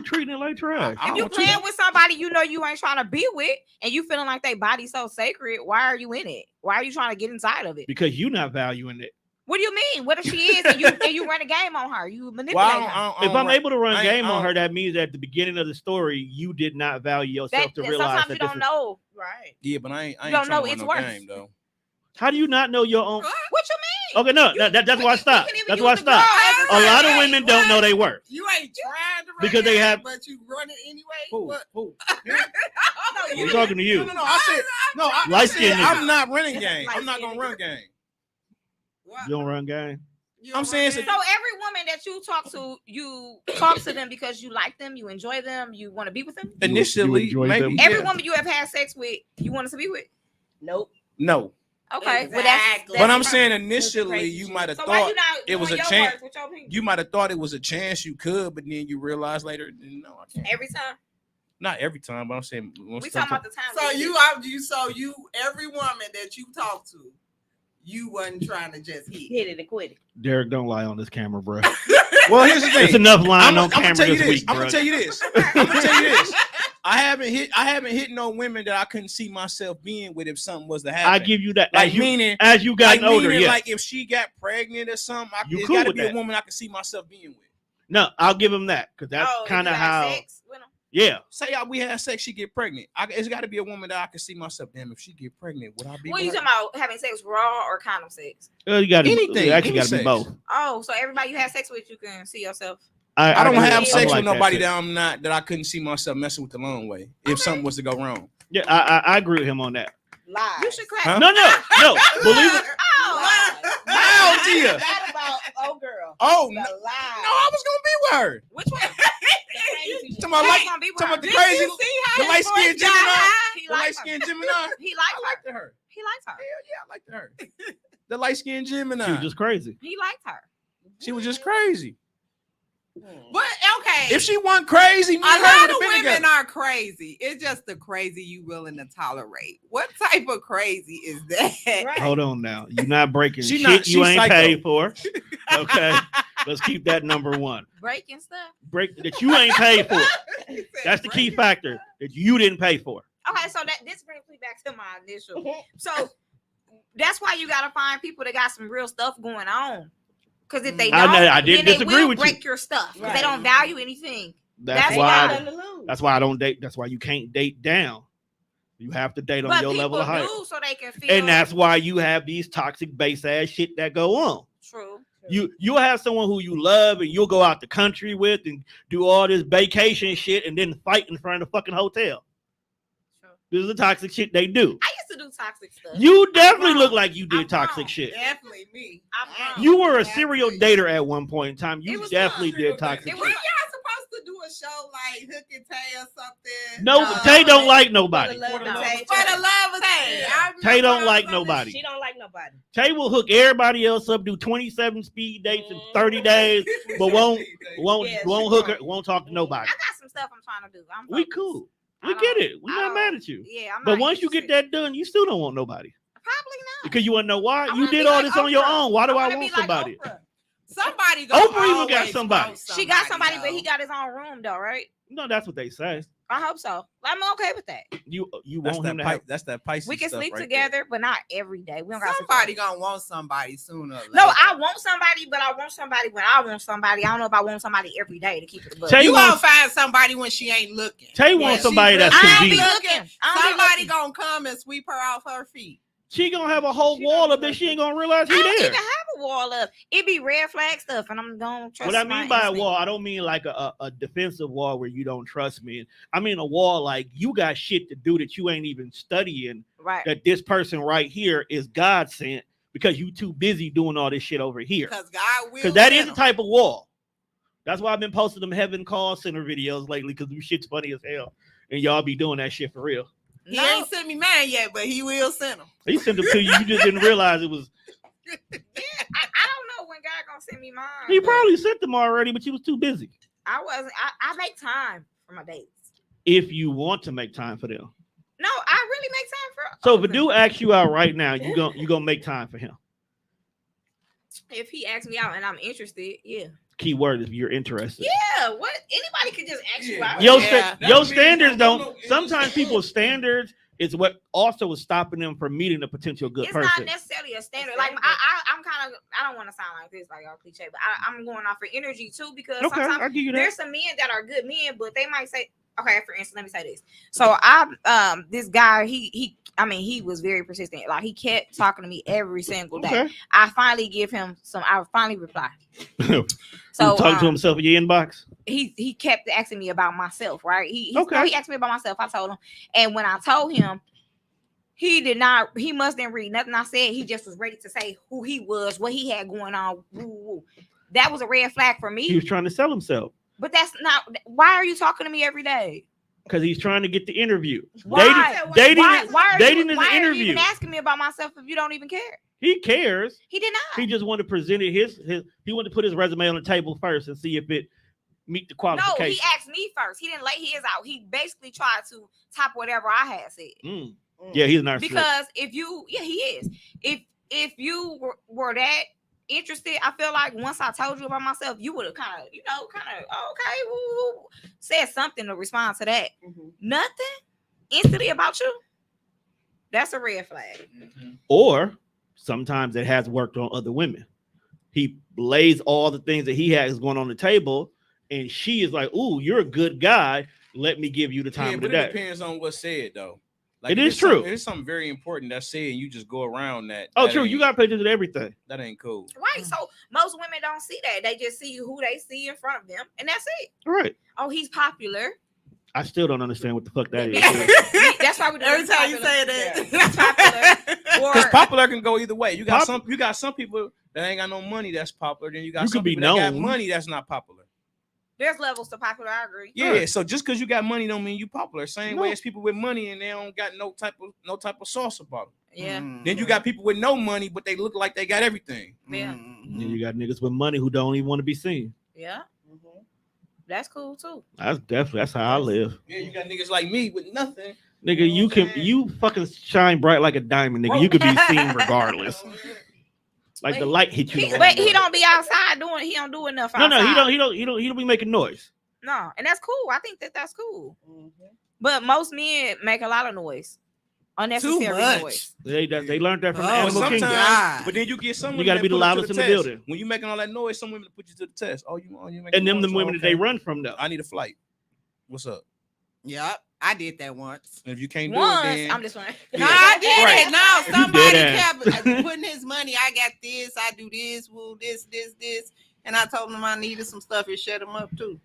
treating it like trash? I If you don't playing treat- with somebody you know you ain't trying to be with, and you feeling like they body so sacred, why are you in it? Why are you trying to get inside of it? Because you're not valuing it. What do you mean? What if she is and you run a game on her? You manipulate Well, her. If I'm able to run I ain't- game I on her, don't- that means at the beginning of the story you did not value yourself to realize Sometimes that you this don't is. know. Right. Yeah, but I ain't You trying don't to know run it's no worse. game though. How do you not know your own? What you mean? Okay, no, that's why I stopped. That's why I stopped. A lot of women don't know they worth. You ain't trying to run Because they it, have- but you run it anyway. Who? What? Who? I'm talking to you. No. I said no. I Light-skinned said nigga. I'm not running game. I'm not gonna Light-skinned run game. What? You don't run game. You I'm don't saying run So it? every woman that you talk to them because you like them, you enjoy them, you want to be with them. Initially, enjoy maybe them? Every yeah. woman you have had sex with, you want us to be with. Nope. No, Okay, well Exactly. but I'm that's saying That's initially crazy you shit. might have so why thought you not it was doing a your chance. work with your opinion? You might have thought it was a chance you could, but then you realize later, no, I can't. Every time. Not every time, but I'm saying We talking about the time. So you every woman that you talk to, you wasn't trying to just hit. Hit it and quit it. Derek, don't lie on this camera, bro. Well, here's the thing. It's enough lying on I'm camera gonna tell you this this. week, I'm bro. gonna tell you this. I'm gonna tell you this. I haven't hit no women that I couldn't see myself being with if something was to happen. I give you that. like meaning As you got older, meaning, yeah. like if she got pregnant or something, You it's cool got to with be that. a woman I can see myself being with. No, I'll give him that because that's Oh, if kind of you had how. sex with 'em? Yeah. Say we had sex, she get pregnant. It's got to be a woman that I can see myself. Damn, if she get pregnant, would I be? What with you her? talking about? Having sex raw or condom sex? You got to. Anything, You actually any got to be sex. both. Oh, so everybody you have sex with, you can see yourself. I don't agree. have I'm sex like with nobody too. that I couldn't see myself messing with the long way if something was to go wrong. Yeah, I agree with him on that. Lies. You should clap. Huh? No. Believe it. Oh, How dear? That about girl. Oh The no, lie. I was gonna be with her. which one? Talking about Who's like, gonna be with talking her? about the Did crazy, you see how the his light skinned voice got Gemini, high? He the light likes her. skinned Gemini. He I likes her. liked her. He likes her. Hell yeah, I liked her. The light skinned Gemini. She was just crazy. He likes her. She was just crazy. But okay, If she wasn't crazy, me a and her lot would of have been women together. are crazy. It's just the crazy you willing to tolerate. What type of crazy is that? Right. Hold on now. You're not breaking She shit not- you she's ain't psycho. paid for. Okay. Let's keep that number one. Breaking stuff. Break that you ain't paid for. He said, That's the key "Break it." factor that you didn't pay for. Okay, so this brings me back to my initial. So that's why you gotta find people that got some real stuff going on. Because if they I don't, know, I didn't then they disagree will with you. break your stuff. 'Cause Right. they don't value anything. That's That's why. why- Nothing to lose. That's why I don't date. That's why you can't date down. You have to date on But your people level of height. do so they can feel. And that's why you have these toxic base ass shit that go on. true. You'll have someone who you love and you'll go out the country with and do all this vacation shit and then fight in front of the fucking hotel. True. This is the toxic shit they do. I used to do toxic stuff. You definitely wrong. look like you did I'm toxic wrong. shit. Definitely me. I'm wrong. You were a serial dater at one point in time. It You was definitely fun. did toxic It shit. was- Y'all supposed to do a show like Hook and Tay or something. No, Tay don't like nobody. For the love of No. Tay. For the love of Tay. Yeah. Tay don't like nobody. She don't like nobody. Tay will hook everybody else up, do 27 speed dates in 30 days, but won't Yeah, hook she her, won't talk to nobody. I got some stuff I'm trying to do. I'm We focused. cool. I We don't- get it. We're I not don't- mad at you. Yeah, I'm But not once you get interested. that done, you still don't want nobody. Probably not. Because you want to know why? I You wanna did be all like this on your Oprah. own. Why do I wanna want be like somebody? Oprah. Somebody gonna Oprah even got always somebody. want She got somebody, but though. he got his own room though, right? No, that's what they say. I hope so. I'm okay with that. You That's want him that to have. That's that Pisces. We can stuff sleep right together, but not every day. We don't got Somebody gonna want somebody sooner. Or later. No, I want somebody, but I want somebody when I want somebody. I don't know if I want somebody every day to keep it above. Tay You wants- gonna find somebody when she ain't looking. Tay When wants she somebody that's really I don't be convenient. looking. I don't be Somebody looking. gonna come and sweep her off her feet. She gonna have a whole wall up there. She ain't gonna realize I he don't there. even have a wall up. It be red flag stuff, and I'm gonna trust. What I mean by a instinct. wall, I don't mean like a defensive wall where you don't trust me. I mean a wall like you got shit to do that you ain't even studying. Right. That this person right here is God sent because you too busy doing all this shit over here. Because God will. Because that is the type of wall. That's why I've been posting them heaven call center videos lately because them shit's funny as hell. And y'all be doing that shit for real. He ain't sent me mine yet, but he will send them. He sent them to you. You just didn't realize it was. Yeah, I don't know when God gonna send me mine. He but probably sent them already, but you was too busy. I wasn't. I make time for my dates. If you want to make time for them. No, I really make time for. So if a dude asks you out right now, you gonna make time for him. If he asks me out and I'm interested, yeah. Key word is you're interested. Yeah, what? Anybody could just ask you out. Your standards don't. Sometimes people's standards is what also is stopping them from meeting a potential good It's person. not necessarily a standard. Like I'm kind of. I don't want to sound like this, like y'all cliche, but I'm going off for energy too because Okay, sometimes I'll give you that. there's some men that are good men, but they might say, okay, for instance, let me say this. So this guy, he was very persistent. Like he kept talking to me every single day. Okay. I finally replied. So talking to himself in your inbox. He kept asking me about myself, right? He asked me about myself. I told him, and when I told him, he must didn't read nothing I said. He just was ready to say who he was, what he had going on. Woo. That was a red flag for me. He was trying to sell himself. But that's not. Why are you talking to me every day? Because he's trying to get the interview. Why? Dating Why is are an you interview. even asking me about myself if you don't even care? He cares. He did not. He just wanted to present it he wanted to put his resume on the table first and see if it meet the No, qualifications. he asked me first. He didn't lay his out. He basically tried to top whatever I had said. Yeah, he's not because if you, he is. If you were that interested, I feel like once I told you about myself, you would have kind of, okay, woo, said something to respond to that. Nothing instantly about you. That's a red flag. Or sometimes it has worked on other women. He lays all the things that he has going on the table, and she is like, "Ooh, you're a good guy. Let me give you the time of the day." It depends on what's said, though. Like, it is true. It's something very important that's said, and you just go around that. Oh, true. You got to pay attention to everything. That ain't cool. Right. So most women don't see that. They just see who they see in front of them, and that's it. Right. Oh, he's popular. I still don't understand what the fuck that is. That's why we do every time you say that. He's popular. Because popular can go either way. You got some people that ain't got no money that's popular. Then you got some people that got money that's not popular. There's levels to popular. I agree. Yeah. So just because you got money don't mean you popular. Same way as people with money and they don't got no type of sauce about them. Yeah. Then you got people with no money but they look like they got everything. Yeah. Then you got niggas with money who don't even want to be seen. Yeah. That's cool too. That's how I live. Yeah, you got niggas like me with nothing. Nigga, you fucking shine bright like a diamond, nigga. You could be seen regardless. Like the light hit you. But he don't be outside doing. He don't do enough. No, outside. he don't be making noise. No, and that's cool. I think that's cool. But most men make a lot of noise, unnecessary noise. They learned that from the animal kingdom. But then you get someone. You got to be the loudest in the building. When you making all that noise, some women put you to the test. Oh, you making and them noise? the women that they run from though. I need a flight. What's up? Yep, I did that once. If you can't do it, then I'm just playing. No, I did it. No, somebody did kept putting his money. I got this. I do this. Woo, this, and I told him I needed some stuff. It shut him up too.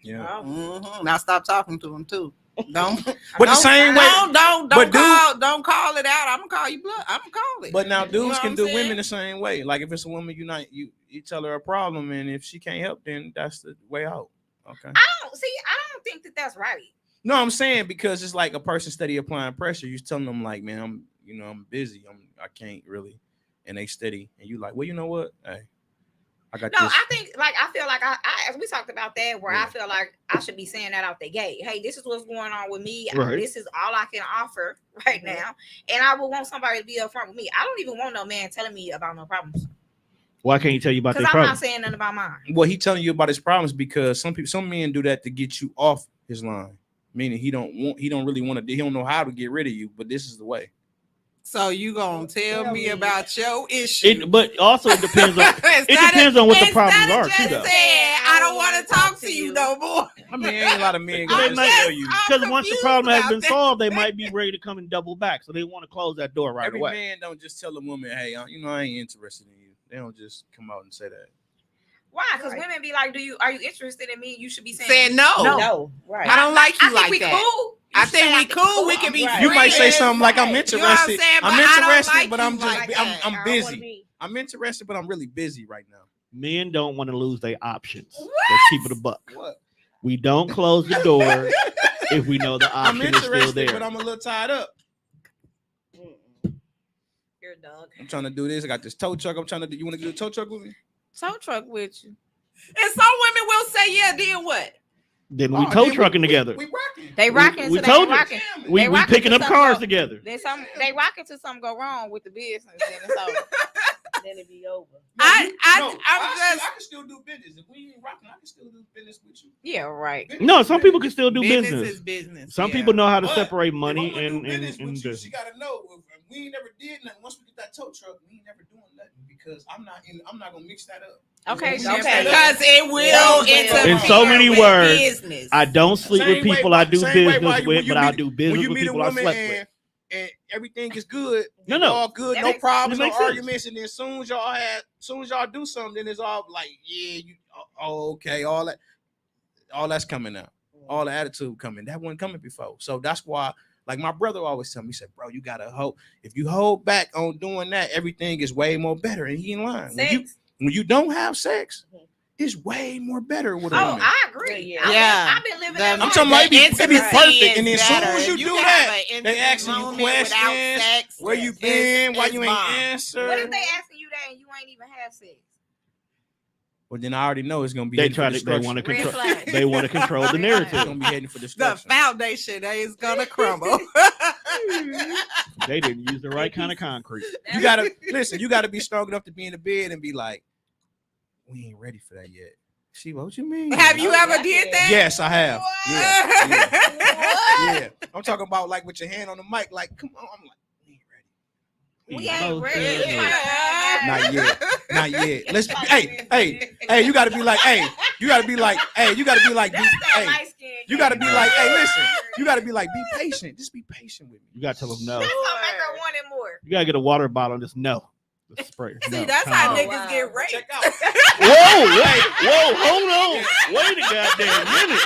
Yeah. And I stopped talking to him too. Don't. But the same way. Don't call it out. I'm gonna call you blood. I'm gonna call it. But now dudes can do women the same way. Like if it's a woman, you tell her a problem, and if she can't help, then that's the way out. Okay. I don't think that that's right. No, I'm saying because it's like a person steady applying pressure. You telling them like, man, I'm busy. I can't really, and they steady, and you like, well, you know what? Hey, I got this. I feel like I as we talked about that, where I feel like I should be saying that out the gate. Hey, this is what's going on with me. Right. This is all I can offer right now, and I would want somebody to be upfront with me. I don't even want no man telling me about no problems. Why can't you tell you about their Because I'm problems? not saying nothing about mine. Well, he telling you about his problems because some men do that to get you off his line. Meaning he don't really want to. He don't know how to get rid of you, but this is the way. So you gonna tell me about your issue? But also it depends on what the problems are too. Though. I don't want to talk to you no more. I mean, ain't a lot of men They gonna might- tell you. Because once the problem has been about that. solved, they might be ready to come and double back. So they want to close that door right Every away. man don't just tell a woman, "Hey, I ain't interested in you." They don't just come out and say that. Why? Because Right. women be like, "Are you interested in me?" You should be saying, Said no. No, right. I don't like you I think like we that. cool. You I should think say, we cool. We I'm can be Right. You might say friends. something like, "I'm Right. interested. You know what I'm saying? I'm But I don't interested, like but you I'm just like that. I'm I don't wanna busy. be- I'm interested, but I'm really busy right now." Men don't want to lose their options. What? Let's keep it a buck. What? We don't close the door if we know the I'm option is still interested, there. but I'm a little tied up. You're a dog. I'm trying to do this. I got this tow truck. I'm trying to do. You want to do a tow truck with me? Tow truck with you. And some women will say, yeah, then what? Then we Oh, tow then trucking together. We rocking. They rocking. we so told they you. rocking. We They rocking picking to up some cars go- together. Then they rocking till something go wrong with the business. Then it's over. Then it be over. I I can still do business. If we ain't rocking, I can still do business with you. Yeah, right. No, some people can still do business business. is business. Some yeah. people know how to But separate money if I'm gonna and do business with you, business. she gotta know if we ain't never did nothing. Once we get that tow truck, we ain't never doing nothing because I'm not gonna mix that up. Okay, If we mix okay. that up- Because it will Yeah. interfere In so many with words, business. I don't sleep Same with way people why- I do same way business why you- with, when you but I meet- do when business you with meet a people I woman slept with. and everything is good, No, it's no. all good, That no makes- problems, that no makes sense. arguments, and then as soon as y'all do something, then it's all like, yeah, you, okay, all that's coming out, all the attitude coming. That wasn't coming before, so that's why. Like my brother always tell me, he said, "Bro, you gotta hold. If you hold back on doing that, everything is way more better." And he in line. Sex. When you don't have sex, it's way more better with a Oh, woman. I agree. Yeah. I've been living The- that I'm life. talking about it be intimacy perfect, and then is as soon better. as you If do can that, have an they intimate asking you moment without questions. sex, Where you it's- been? Why it's you ain't bomb. answer? What if they asking you that and you ain't even had sex? Well, then I already know it's gonna be. They heading for try to. They destruction. want to Red control. flag. They want to control the Red flag. It's narrative. gonna be heading for The destruction. foundation is gonna crumble. They didn't use the right kind of concrete. You gotta listen. You gotta be strong enough to be in the bed and be like, "We ain't ready for that yet." She, what you mean? Have you Oh, ever yeah. did that? Yes, I have. What? Yeah. I'm talking about like with your hand on the mic, like, come on. I'm like, we ain't ready. We ain't ready. Yeah. Not yet. Not yet. Let's be, hey, you gotta be like, hey, you gotta be like, hey, you gotta be like, That's that hey, light skin. you gotta be like, hey, listen, you gotta be like, be patient. Just be patient with me. You gotta tell them no. That's gonna make her want it more. You gotta get a water bottle and just no. The spray. See, No. that's Come how on. niggas wow. get raped. Check out. Whoa, whoa, hold on. Wait a goddamn minute.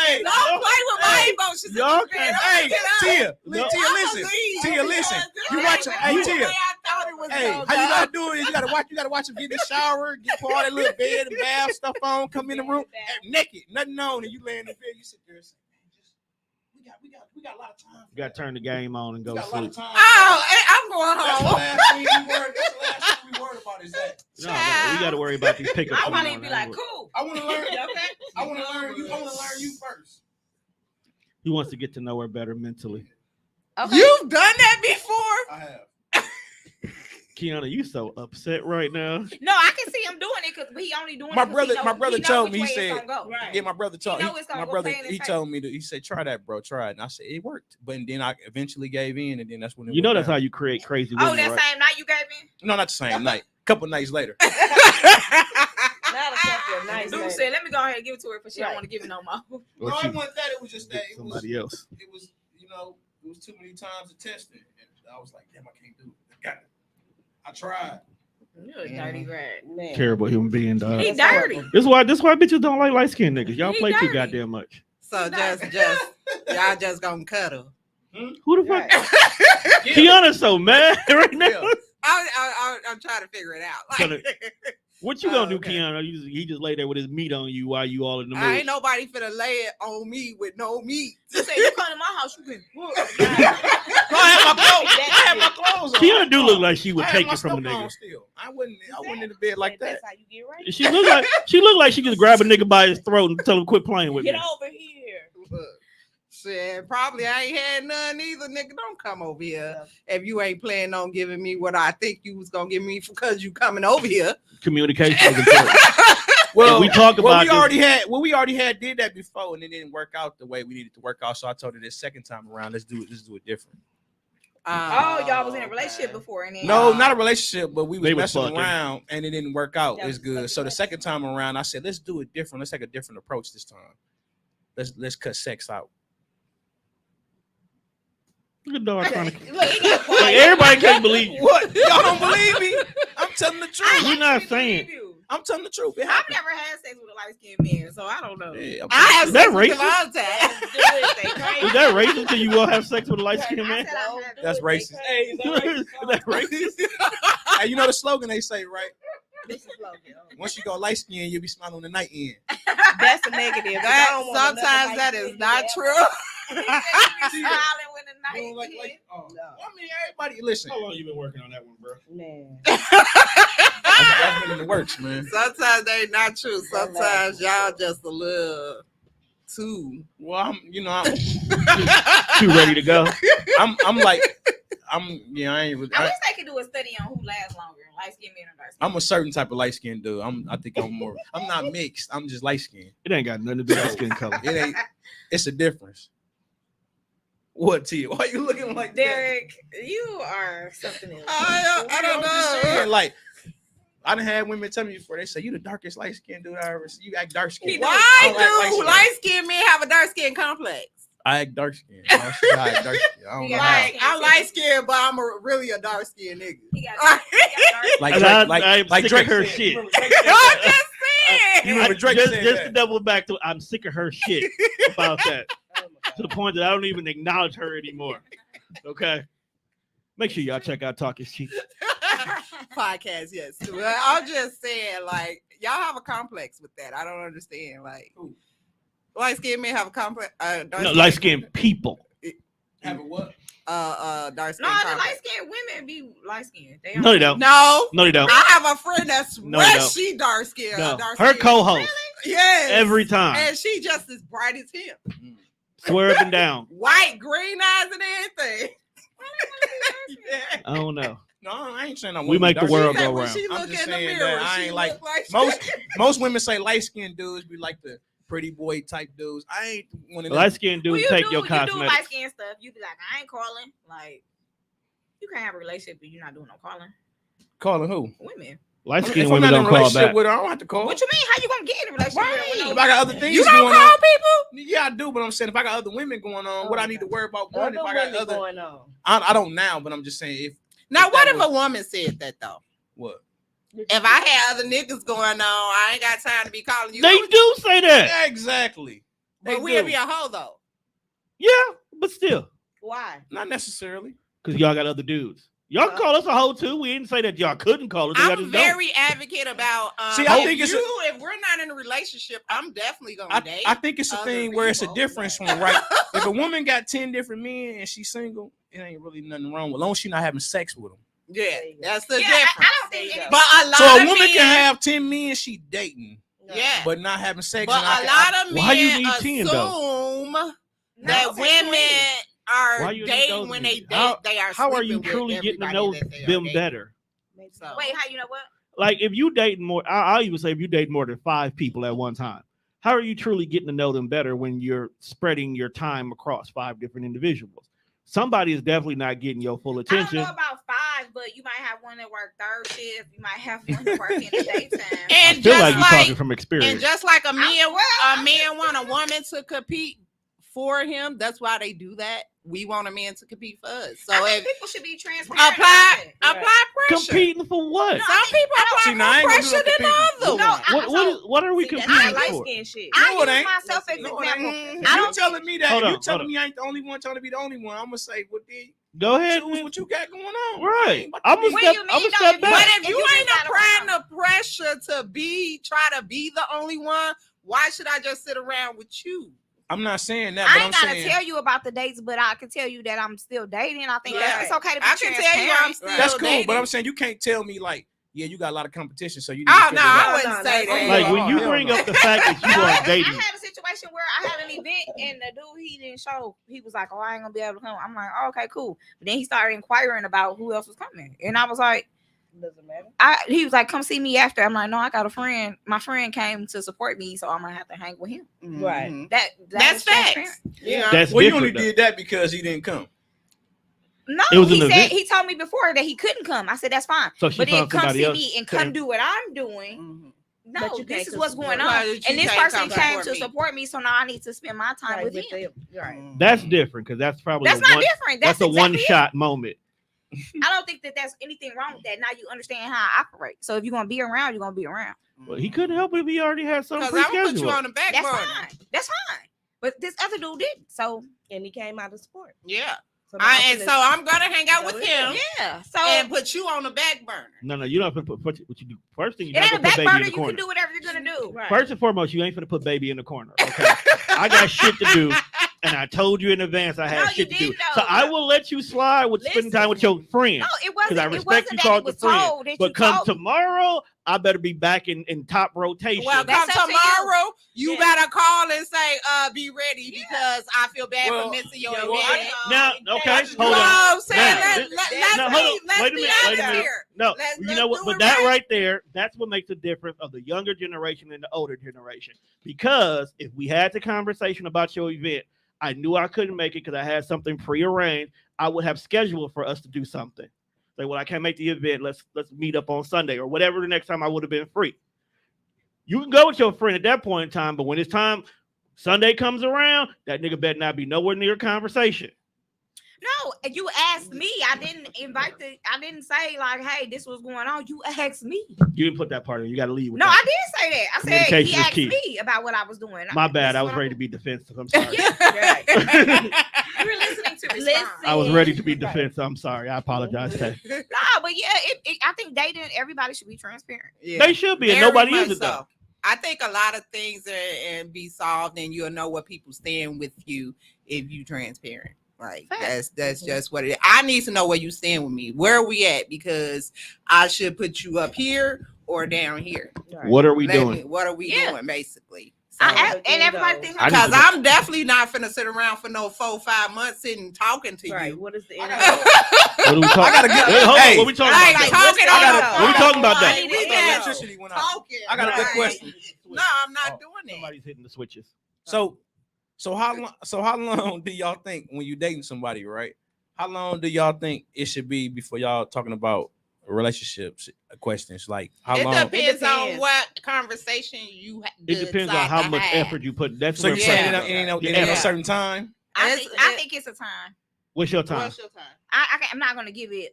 Hey, Don't play with my emotions. Y'all in this can't- bed. hey, Get up. Tia, No. Tia, listen. Tia, listen. You watch him. Hey, Tia. Hey, how you gotta do it is you gotta watch him get in the shower, get pour all that little bed and bath stuff on, come in the room, naked, nothing on, and you lay in the bed, you sit there and say, man, just we got a lot of time. You gotta turn the game on and We go got a lot sleep. of time. Oh, I'm going That's the home. last thing we worried about is that. No, we gotta worry about these pickups. I want going to be on. like, cool. I want to learn. Okay. I want to learn you first. He wants to get to know her better mentally. Okay. You've done that before? I have. Kiana, you so upset right now. No, I can see him doing it because he only doing My it. 'cause brother- he know, my brother he know told which me, he way it's said- gonna go. Right. Yeah, my brother told know it's gonna my go brother. play in his He face. told me he said, "Try that, bro. Try it." And I said, "It worked," but then I eventually gave in, and then that's when it You know went that's down. how you create crazy Oh, women, that right? same night you gave in? No, not the same night. A couple nights later. Not a couple of nights. Dude later. said, let me go ahead and give it to her because she don't Right. want to give it no more. Or No, she it wasn't that. It was just that get it was. somebody else. It was, it was too many times to test it. And I was like, damn, I can't do it. I got it. I tried. You're a dirty rat. Man. Terrible human being, dog. He That's dirty. horrible. This why bitches don't like light skinned niggas. Y'all He play too dirty. goddamn much. So just y'all just gonna cuddle. Who the fuck? Right. Kiana's so mad right now. Yeah. I'm trying to figure it out. Gonna- What you gonna do, Okay. Kiana? He just lay there with his meat on you while you all in the mood. I ain't nobody finna lay it on me with no meat. You said you come to my house, you can. No, I had my clothes. I had my clothes on. Kiana do look like she would I had take my it from a stuff on nigga. still. I wouldn't in the bed like that. That's how you get right. She look like she just grab a nigga by his throat and tell him quit playing with Get me. over here. Look, shit, probably I ain't had none either, nigga. Don't come over here if you ain't planning on giving me what I think you was gonna give me because you coming over here. Communication is important. Well, we talked about we this. already had did that before, and it didn't work out the way we needed to work out. So I told her this second time around, let's do it different. Oh, y'all was in a relationship before, and then No, not a relationship, but we They was was messing fucking. around, and it didn't work out That as was good. fucking So the right. second time around, I said, let's do it different. Let's take a different approach this time. let's cut sex out. Look at dog trying to. Look, Like, everybody can't believe you. What? Y'all don't believe me? I'm telling the truth. We're not saying. I'm telling the truth. It I've happened. never had sex with a light skinned man, so I don't know. Yeah, I'm I have Is that sex with racist? them all the time. Is that racist? That you will have sex with a light skinned I man? said I had That's racist. Hey, Is that racist? hey, you know the slogan they say, right? This is slogan. Once you go light skin, you'll be smiling on the night end. That's a negative. That sometimes that is not true. He said he be smiling when the You don't night like, hit. oh. No. I mean, everybody, listen. How long you been working on that one, bro? Man. That's been in the works, man. Sometimes they not true. Sometimes y'all just a little too. Well, I'm Too ready to go. I ain't really. I wish they could do a study on who lasts longer, light skinned men or dark skinned. I'm a certain type of light skinned dude. I think I'm more. I'm not mixed. I'm just light skinned. It ain't got nothing to do with skin color. It ain't. It's a difference. What, Tia? Why you looking like that? Derek, you are something else. I don't I'm just know. saying, like, I done had women tell me before. They say you the darkest light skinned dude I ever see. You act dark skinned. Why do light skinned men have a dark skin complex? I act dark skinned. I act dark skinned. I don't know how. Like I'm light skinned, but I'm really a dark skinned nigga. He got dark. Like And Drake, I'm like sick Drake of her said. shit. Remember Drake said I'm that? just You saying. remember Drake just said to that? double back to, I'm sick of her shit about that. Oh my To the God. point that I don't even acknowledge her anymore. Okay. Make sure y'all check out Talk Is Cheap. Podcast, yes. Well, I'm just saying, like, y'all have a complex with that. I don't understand. Like, light skinned men have a complex. No, light skinned people. Have a what? Dark No, skin the complex. light skinned women be light skinned. No, they don't. No, No, they don't. I have a friend that's No, they don't. she dark skinned. No. Dark Her skinned. co-host Yes. every time. And she just as bright as him. Swear up and down. White, green eyes, and everything. Yeah. I don't know. No, I ain't saying I'm. We make the world She said go when round. she I'm look just in the saying mirror, that I she ain't look like- like most women say light skinned dudes be like the pretty boy type dudes. I ain't one of them. Light skinned dudes you take do, your you do cosmetics. light skinned stuff. You be like, I ain't calling. Like, you can't have a relationship, but you're not doing no calling. Calling who? Women. Light If skinned I'm women not in don't a call relationship back. with her, I don't have to call. What you mean? How you gonna get in a relationship with her? If I got other things You don't going call on, people? yeah, I do. But I'm saying if I got other women going on, what I need to worry about? One, if I got Other other, going on. I don't now, but I'm just saying if Now, If what that if was- a woman said that though? what? If I had other niggas going on, I ain't got time to be calling you. They do say that. Yeah, exactly. But They we'll do. be a hoe though. Yeah, but still. Why? Not necessarily. Because y'all got other dudes. Y'all can call us a hoe too. We didn't say that y'all couldn't call us. Y'all I'm just very advocate about. See, I if think it's if we're not in a relationship, I'm definitely gonna date. I think it's a other thing where it's a people. difference from right. If a woman got 10 different men and she's single, it ain't really nothing wrong with, as long as she's not having sex with them. Yeah, that's the Yeah, difference. I don't think There you any- go. But a lot So a of woman men, can have 10 men she dating, yeah, but not having sex. but and I a can- lot of Why you men need 10 though? assume No, that it's women Why are you need dating those when men? they date. How- They are. How are you sleeping with truly getting to everybody know that they are them dating. better? So, Wait, how you know what? Like if you dating more, I'll even say if you date more than 5 people at one time, how are you truly getting to know them better when you're spreading your time across 5 different individuals? Somebody is definitely not getting your full I don't attention. know about 5, but you might have one that work third shift. You might have one that work in the daytime. I and feel just like you're like, talking from and experience. just like a man well, want a woman to compete for him. That's why they do that. We want a man to compete for us. So I think if people should be transparent. apply about pressure. Competing for what? No, Some people See, apply now I more ain't gonna do pressure no than competing. others. No, What are we See, that's competing light for? skin shit. I No, it use ain't. myself as an No, it example. Mhm. If I you don't telling me that, Hold if on, you telling hold me I ain't the only one trying to be the only one, I'm gonna say, well, then Go ahead. choose what you got going on. I Right. ain't about to I'm be- gonna What step, you mean, I'm gonna though, step if But back. if If you you ain't just applying gotta the pressure to try to be the only one, why should I just sit around with you? I'm not saying that, I but ain't I'm gotta saying tell you about the dates, but I can tell you that I'm still dating. I think Right. it's okay to be I can tell you transparent. I'm still that's cool. dating. But I'm saying you can't tell me like, yeah, you got a lot of competition, so you need Oh to no, figure it I out. wouldn't No, say no, that. no. Like when you hell bring no. up the fact that you No, are I dating, had a situation where I had an event and the dude he didn't show. He was like, "Oh, I ain't gonna be able to come." I'm like, "Oh, okay, cool." But then he started inquiring about who else was coming, and I was like, Doesn't matter. He was like, "Come see me after." I'm like, "No, I got a friend. My friend came to support me, so I'm gonna have to hang with him." Right. Mhm. was That's transparent. facts. Yeah. that's Well, you different. only though. did that because he didn't come. No, It was he an said event. he told me before that he couldn't come. I said that's fine, So she but then found come somebody see else. me and come came. do what I'm doing. Mhm. But no, you this can't is what's going support on. me. And this You can't person come came support to me. support me, so now I need to spend my time with him. Right. That's different because that's probably That's a not one, different. That's a exactly it. one-shot moment. I don't think that that's anything wrong with that. Now you understand how I operate. So if you're gonna be around, you're gonna be around. Well, he couldn't help it if he already had something Because I'm gonna put you pre-scheduled. on the back That's burner. fine. That's fine. But this other dude didn't. So And he came out of sport. Yeah. So now And so I'm gonna hang out with him yeah. So and put you on the back burner. No, you don't have to put what you do. First thing, you it ain't a put back baby in burner. the You can corner. do whatever you're gonna do. Right. First and foremost, you ain't finna put baby in the corner. Okay, I got shit to do, and I told you in advance I had No, shit you to do. didn't, So though. I will let you slide with spending time with your friends. No, it Because wasn't. I It respect wasn't you that called it was the friend. told that But you come told. tomorrow, I better be back in top rotation. Well, come That's up to you. tomorrow, you Yeah. better call and say, be ready because I feel bad Well, for missing your yeah, event. well, Now, okay, You hold know on. what I'm saying? Now, Let's wait a be minute, honest here. No, Let's you know what? do But it that right. right there, that's what makes the difference of the younger generation and the older generation. Because if we had the conversation about your event, I knew I couldn't make it because I had something prearranged. I would have scheduled for us to do something. Like, well, I can't make the event. Let's meet up on Sunday or whatever the next time I would have been free. You can go with your friend at that point in time, but when it's time, Sunday comes around, that nigga better not be nowhere near a conversation. No, you asked me. I didn't I didn't say like, hey, this was going on. You asked me. You didn't put that part in. You got to leave with No, that. I did say that. I said Communication he is asked key. me about what I was doing. My bad. This I is was what ready I'm- to be defensive. I'm sorry. You were listening to respond. I was ready to be defensive. I'm sorry. I apologize. Tay. No, but yeah, I think dating, everybody should be transparent. Yeah. They should be, and Very nobody much is it though. so. I think a lot of things and be solved, and you'll know what people stand with you if you transparent. Like Facts. that's just what it is. I need to know where you stand with me. Where are we at? Because I should put you up here or down here. Right. What are we doing? What are we Yeah. doing, basically? So, And everybody thinks I need because to- I'm definitely not finna sit around for no 4-5 months sitting talking to Right. you. What is the I end? gotta- What are we talking? I gotta get- Wait, hold on. Hey. What we talking Like, about? talking I on gotta- the what we phone. talking about, though? Like, we The got electricity went out. talking. I got a good Right. question. No, I'm not doing that. Somebody's hitting the switches. So how long do y'all think when you dating somebody, right? How long do y'all think it should be before y'all talking about relationships questions? Like how It long? depends on depends. what conversation you. It depends on how much effort you put. That's So what you're I'm saying saying. it ain't no Yeah. certain time? I It's- think it's a time. What's your time? What's your time? I'm not gonna give it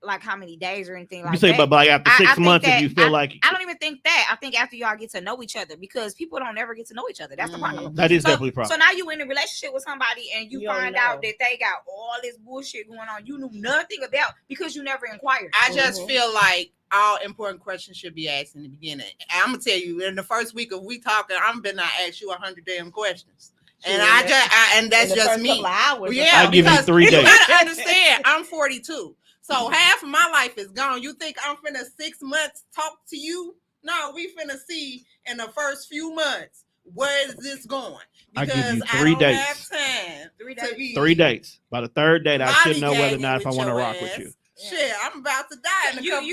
like how many days or anything like You say, that. but like after I 6 think months, if that- you feel like I don't even think that. I think after y'all get to know each other, because people don't ever get to know each other. That's the problem. that is So, definitely a problem. so now you in a relationship with somebody and you You don't find know. out that they got all this bullshit going on you knew nothing about because you never inquired. I just Mhm. feel like all important questions should be asked in the beginning. And I'm gonna tell you, in the first week of we talking, I'm been not ask you 100 damn questions, and and that's In the just first me. couple of hours, Yeah, I'll give you because 3 you days. gotta understand, I'm 42, so half of my life is gone. You think I'm finna 6 months talk to you? No, we finna see in the first few months where is this going? I give you Because 3 don't days. have time 3 to days. be 3 days. By the third date, I should know whether or lollygagging not if I with want to your rock with ass. you. Shit, I'm about to die in a You couple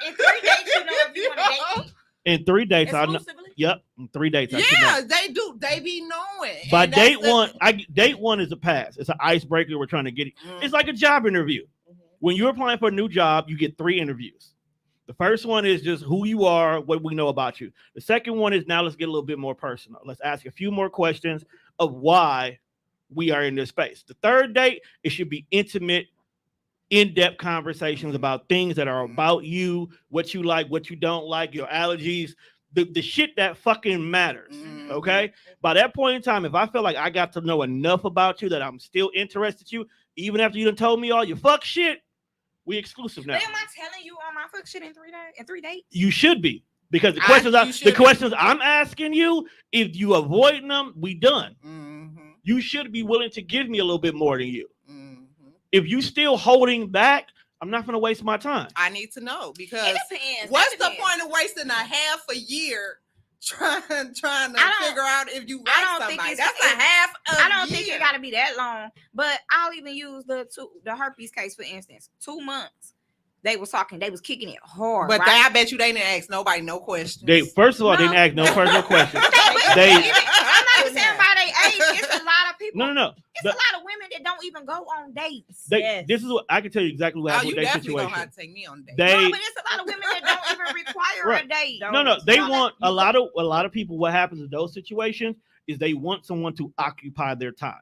in 3 days you know if you want to date me In 3 dates, I know. exclusively. Yep, in 3 dates, I should know. Yeah, they do. They be knowing. By And that's date the- one, date one is a pass. It's an icebreaker. We're trying to get it. Mm. It's like a job interview. Mhm. When you're applying for a new job, you get 3 interviews. The first one is just who you are, what we know about you. The second one is now let's get a little bit more personal. Let's ask a few more questions of why we are in this space. The third date, it should be intimate, in-depth conversations about things that are about you, what you like, what you don't like, your allergies, the shit that fucking matters. Mhm. Okay. By that point in time, if I feel like I got to know enough about you that I'm still interested in you, even after you done told me all your fuck shit, we exclusive now. But am I telling you all my fuck shit in 3 days? In 3 dates? You should be, because the You questions should be. I'm asking you, if you avoiding them, we done. Mhm, You should be willing to give me a little bit more than you. mhm. If you still holding back, I'm not gonna waste my time. I need to know It because depends. what's It the depends. point of wasting a half a year trying to I don't- figure out if you I like don't think somebody? it's- That's a half a I don't think year. it got to be that long, but I'll even use the herpes case for instance. 2 months, they was talking, they was kicking it hard. But right? I bet you they didn't ask nobody no questions. They first of all No. didn't ask no personal questions. I'm They- not even saying by their age. It's a lot of people. No. It's The- a lot of women that don't even go on dates. This is what I can tell you exactly what Oh, happened you with that definitely situation. gonna have to take me on dates. No, but it's a lot of women that don't even require Right. a date. No, they want a lot of people. What happens in those situations is they want someone to occupy their time.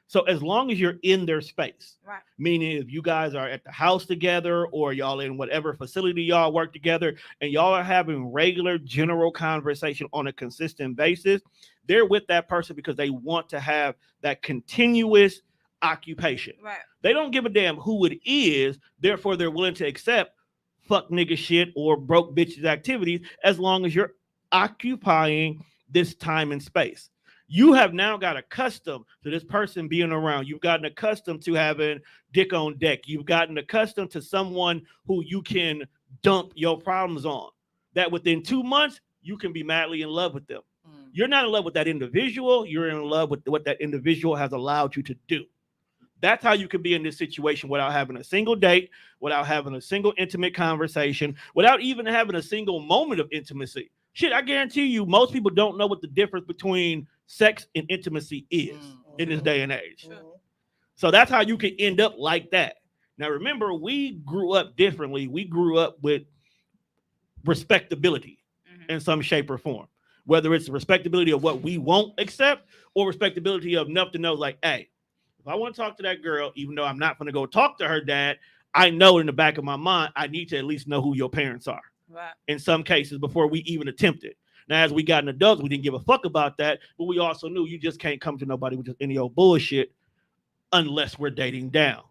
So as long as you're in their space, Right. meaning if you guys are at the house together or y'all in whatever facility y'all work together and y'all are having regular general conversation on a consistent basis, they're with that person because they want to have that continuous occupation. Right. They don't give a damn who it is, therefore they're willing to accept fuck nigga shit or broke bitches activities as long as you're occupying this time and space. You have now got accustomed to this person being around. You've gotten accustomed to having dick on deck. You've gotten accustomed to someone who you can dump your problems on. That within 2 months, you can be madly in love with them. You're not in love with that individual. You're in love with what that individual has allowed you to do. That's how you can be in this situation without having a single date, without having a single intimate conversation, without even having a single moment of intimacy. Shit, I guarantee you, most people don't know what the difference between sex and intimacy is in this day and age. So that's how you can end up like that. Now, remember, we grew up differently. We grew up with respectability in some shape or form, whether it's the respectability of what we won't accept or respectability of enough to know, like, hey, if I want to talk to that girl, even though I'm not going to go talk to her dad, I know in the back of my mind, I need to at least know who your parents are. Right. In some cases, before we even attempt it. Now, as we got an adults, we didn't give a fuck about that, but we also knew you just can't come to nobody with just any old bullshit unless we're dating down.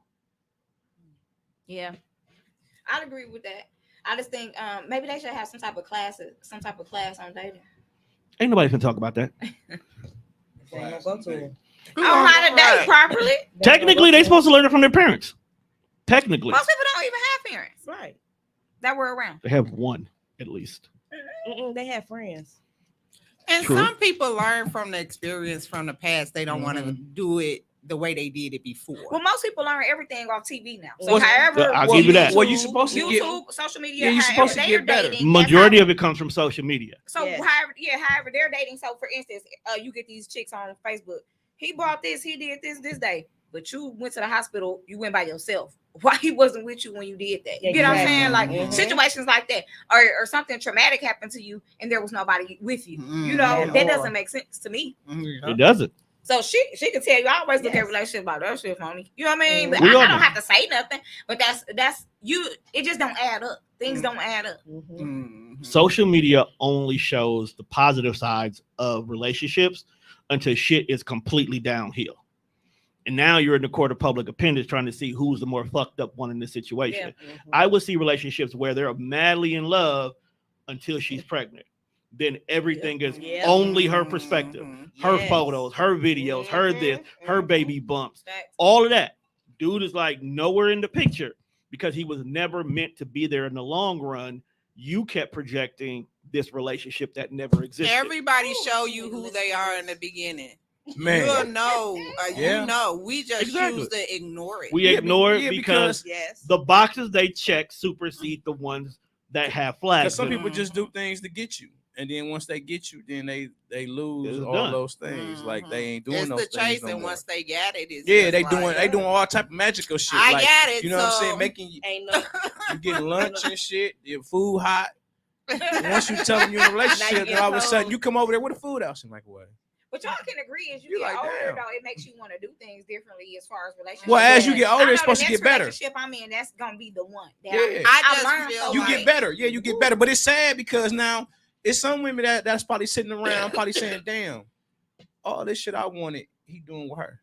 Yeah, I'd agree with that. I just think maybe they should have some type of class on dating. Ain't nobody can talk about that. Go to it. On how to date properly. Technically, they're supposed to learn it from their parents. Technically, Most people don't even have parents Right. that were around. they have one at least. They have friends. And True. some people learn from the experience from the past. They don't want to do it the way they did it before. Well, most people learn everything off TV now. So Well, however, I'll give you that. Well, you supposed to YouTube, get social media, Yeah, you're however supposed to they're get better. dating, Majority of it comes from social media. So Yes. however they're dating. So for instance, you get these chicks on Facebook. He bought this, he did this day, but you went to the hospital, you went by yourself. Why he wasn't with you when you did that? You get what I'm saying? Like situations like that, or something traumatic happened to you and there was nobody with you. You know, that doesn't make sense to me. It doesn't. So she can tell you. I always look at relationships like that shit, phony. You know what I mean? But We I all don't do. have to say nothing. But that's you. It just don't add up. Things don't add up. Social media only shows the positive sides of relationships until shit is completely downhill. And now you're in the court of public opinion trying to see who's the more fucked up one in this situation. Yeah. I would see relationships where they're madly in love until she's pregnant. Then everything is only her perspective, her photos, her videos, her this, her baby bumps, all of that. Dude is like nowhere in the picture because he was never meant to be there in the long run. You kept projecting this relationship that never existed. Everybody show you who they are in the beginning. Man. You'll know. Yeah. You know. We just Exactly. choose to ignore it. We ignore it because yes. the boxes they check supersede the ones that have flags. Because some in them. people just do things to get you, and then once they get you, then they lose It's all done. those things. Like they ain't doing It's those the things chase, no and more. once they got it, it's Yeah, just they doing all type of magical shit. I like, got it. You know what I'm saying? so- Making you, Ain't no. you getting lunch and shit, your food hot. And once you tell them you're in a Now you relationship, get then all of a sudden told. you come over there with the food out. I'm like, what? But y'all can agree as you You get like, older, damn. though, it makes you want to do things differently as far as relationships. Well, as you get I older, know it's supposed the to next get better. relationship I'm in, that's gonna be the one. That Yeah. I I just learned feel so You much. get better. Yeah, you get better. But it's sad because now it's some women that's probably sitting around, probably saying, damn, all this shit I wanted, he doing with her.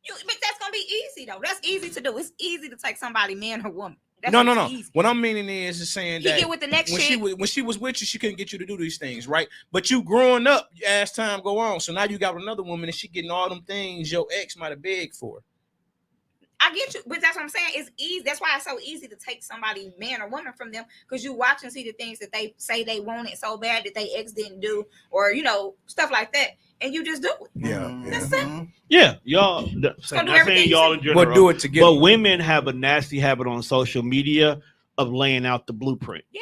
But that's gonna be easy though. That's easy to do. It's easy to take somebody, man or woman. That's No. easy. What I'm meaning is saying He that get with the next when shit. she was with you, she couldn't get you to do these things, right? But you growing up as time go on, so now you got another woman and she getting all them things your ex might have begged for. I get you, but that's what I'm saying. It's easy. That's why it's so easy to take somebody, man or woman, from them, because you watch and see the things that they say they wanted so bad that they ex didn't do, or stuff like that, and you just do it. That's it. Yeah, y'all. do Not saying everything y'all you in general, But do it together. but women have a nasty habit on social media of laying out the blueprint. Yeah.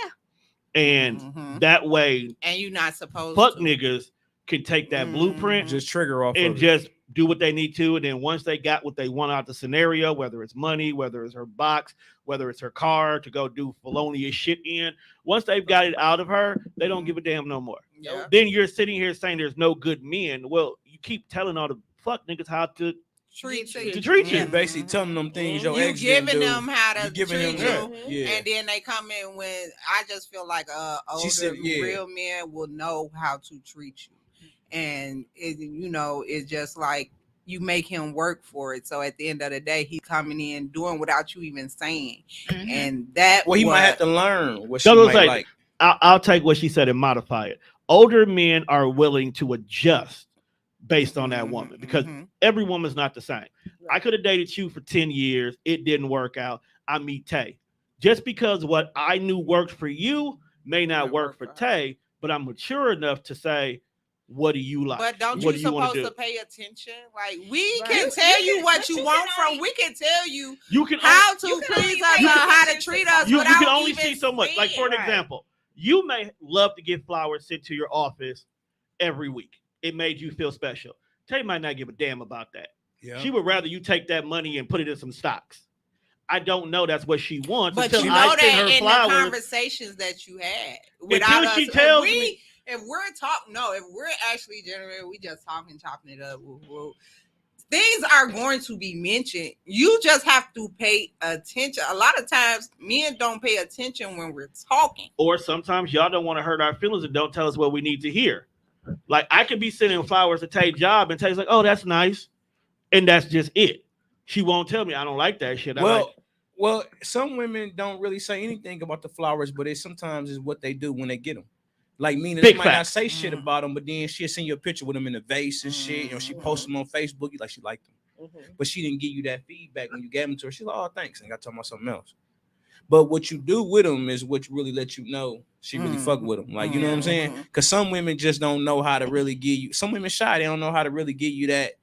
And that way, and you're not supposed fuck to. niggas can take that blueprint Just trigger off and of it. just do what they need to, and then once they got what they want out the scenario, whether it's money, whether it's her box, whether it's her car to go do felonious shit in, once they've got it out of her, they don't give a damn no more. Yeah. Then you're sitting here saying there's no good men. Well, you keep telling all the fuck niggas how to treat you. You're basically telling them things your You ex didn't giving do. them how to You giving treat them you. that. Yeah. And then they come in when I just feel like older real men will know how to treat you. And it's just like you make him work for it. So at the end of the day, he's coming in doing without you even saying. Mm-hmm. And that he might have to learn what she might like. I'll take what she said and modify it. Older men are willing to adjust based on that woman because every woman's not the same. Right. I could have dated you for 10 years. It didn't work out. I meet Tay. Just because what I knew worked for you may not work for Tay, but I'm mature enough to say, what do you like? But don't you supposed to pay attention? Like we can tell you what you want from. We can tell you how to please us or how to treat us. You can only see so much. Like for an example, you may love to get flowers sent to your office every week. It made you feel special. Tay might not give a damn about that. Yeah. She would rather you take that money and put it in some stocks. I don't know that's what she wants. But you know that in the conversations that you had. Until she tells me. If we're actually genuine, we just chopping it up. Things are going to be mentioned. You just have to pay attention. A lot of times, men don't pay attention when we're talking. Or sometimes y'all don't want to hurt our feelings and don't tell us what we need to hear. Like I could be sending flowers to Tay's job and Tay's like, "Oh, that's nice," and that's just it. She won't tell me I don't like that shit. Well, some women don't really say anything about the flowers, but it sometimes is what they do when they get them. Like meaning they might not say shit about them, but then she'll send you a picture with them in a vase and shit. She posts them on Facebook. You like she liked them, but she didn't give you that feedback when you gave them to her. She's like, "Oh, thanks," and got talking about something else. But what you do with them is what really lets you know she really fuck with them. Like you know what I'm saying? Because some women just don't know how to really give you. Some women shy. They don't know how to really give you that.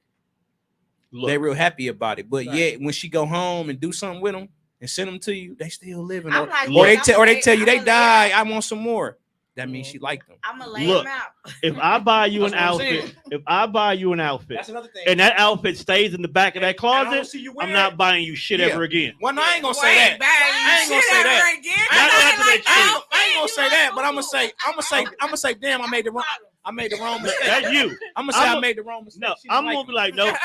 They're real happy about it, but yet when she go home and do something with them and send them to you, they still living. Or they tell you they died. I want some more. That means she liked them. I'm gonna lay them out. If I buy you an outfit, that's another thing. And that outfit stays in the back of that closet, I'm not buying you shit ever again. Well, no, I ain't gonna say that. I ain't gonna say that. I ain't gonna say that, but I'm gonna say, damn, I made the wrong mistake. That's you. I'm gonna say I made the wrong mistake. No, I'm gonna be like, nope,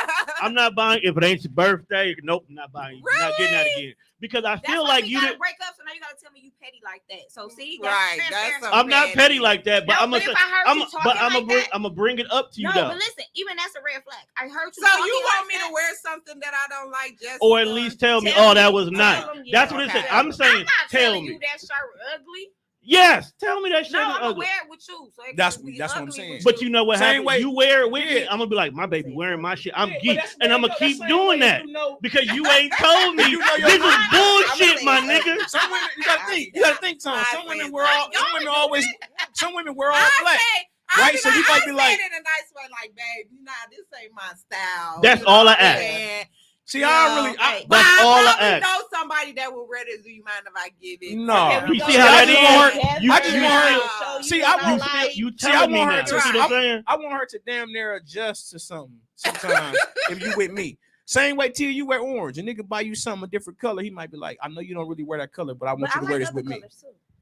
I'm not buying. If it ain't your birthday, nope, I'm not buying you. Really? Not getting that again. Because I feel like you didn't break up, so now you gotta tell me you petty like that. So see, I'm not petty like that, but I'm gonna bring it up to you. No, though. but listen, even that's a red flag. I heard you. So you want me to wear something that I don't like, just or at least tell me, oh, that was nice. That's what it said. I'm saying, tell me. You that shirt ugly. Yes, tell me that shit. No, I'm ugly. gonna wear it with you. So that's what I'm saying. But you know what happens? You wear it with me. I'm gonna be like, my baby wearing my shit. I'm geek, and I'm gonna keep doing that because you ain't told me. This is bullshit, my nigga. Some women, you gotta think, Tom. Some women wear all black. Right, so you might be like, in a nice way, like, babe, this ain't my style. That's all I ask. See, that's all I ask. know somebody that will wear this. Do you mind if I give it? No. You see how that is? I just want her. See, I want her to damn near adjust to something sometimes if you with me. Same way till you wear orange. A nigga buy you something a different color. He might be like, I know you don't really wear that color, but I want you to wear this with me.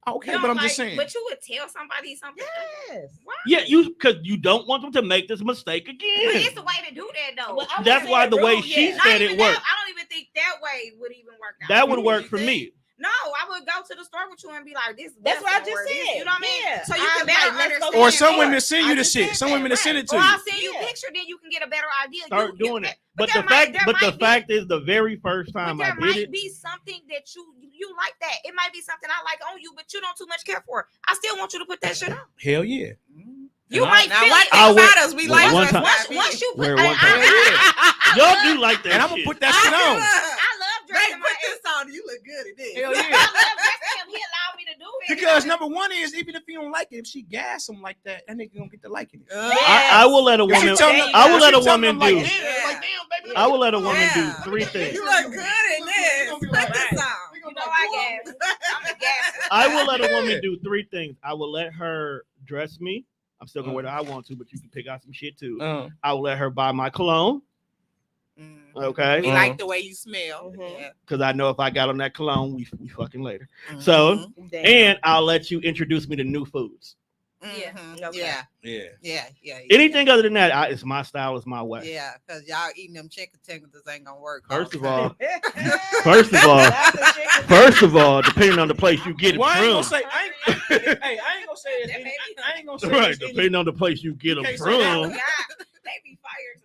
Okay, but I'm just saying. But you would tell somebody something. Yes. Why? Yeah, because you don't want them to make this mistake again. But it's the way to do that, though. Well, that's why the way she said it worked. I don't even think that way would even work out. That would work for me. No, I would go to the store with you and be like, "This." That's what I just said. You know what I mean? Yeah. So you can better understand. Or some women send you the shit. Some women send it to you. Or I'll send you a picture, then you can get a better idea. Start doing it. But the fact is, the very first time I did it, there might be something that you like that. It might be something I like on you, but you don't too much care for. I still want you to put that shit on. Hell yeah. You might feel one thing about us, we like once you put y'all do like that. And I'm gonna put that shit on. I love dressing put this on. You look good at this. Hell yeah. I love dressing him. He allowed me to do it. Because number one is, even if you don't like it, if she gas him like that nigga gonna get to liking it. I will let a woman. I will let a woman do. I will let a woman do 3 things. You look good in this. Put this on. You know I guess. I'm a gas. I will let a woman do 3 things. I will let her dress me. I'm still gonna wear what I want to, but you can pick out some shit too. I will let her buy my cologne. Okay. We like the way you smell. Mhm. Yeah. Because I know if I got on that cologne, we fucking later. So, Damn. and I'll let you introduce me to new foods. Okay. Yeah. Anything other than that, it's my style, it's my way. Yeah, because y'all eating them chicken tenders ain't gonna work. First of all all, first of all, depending on the place you get it Well, I ain't gonna from. say. I ain't gonna say it's I ain't gonna say Right, it's depending on the place you get them can't say from. that. They be fired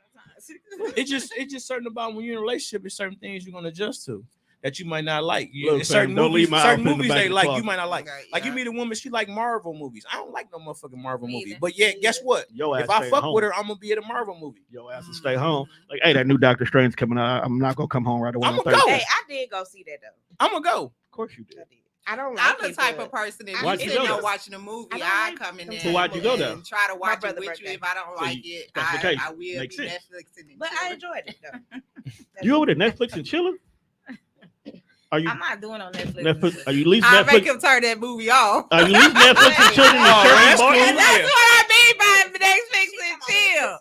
sometimes. It's just certain about when you're in a relationship. There's certain things you're gonna adjust to that you might not like. Look, Certain fam, don't movies, leave my certain outfit in the movies back they of the like closet. you might not like. Okay, Like you yeah. meet a woman, she like Marvel movies. I don't like no motherfucking Marvel Me movie. either. But yeah, guess what? Your ass If I stay fuck home. with her, I'm gonna be at a Marvel movie. Your ass will stay home. Like, hey, that new Doctor Strange coming out. I'm not gonna come home right away. I'ma on go. Thursday. Hey, I did go see that though. I'm gonna go. Of course you did. I did. I don't like I'm the it, type but of person that Why'd you you sitting go there there? watching a movie, I don't I like come in them. there. So why'd you go there? and try to watch it brother with birthday. you. If I don't So like you- it, specification. I will Makes be sense. Netflixing and but I chilling. enjoyed it though. You over there Netflix and chilling? Are you I'm not doing on Netflix. Netflix? Are you at least I make Netflix? him turn that movie off. Are you at least Netflix and chilling in the Oh, church that's and bar? cool. And that's Yeah. what I mean by Netflix and chill.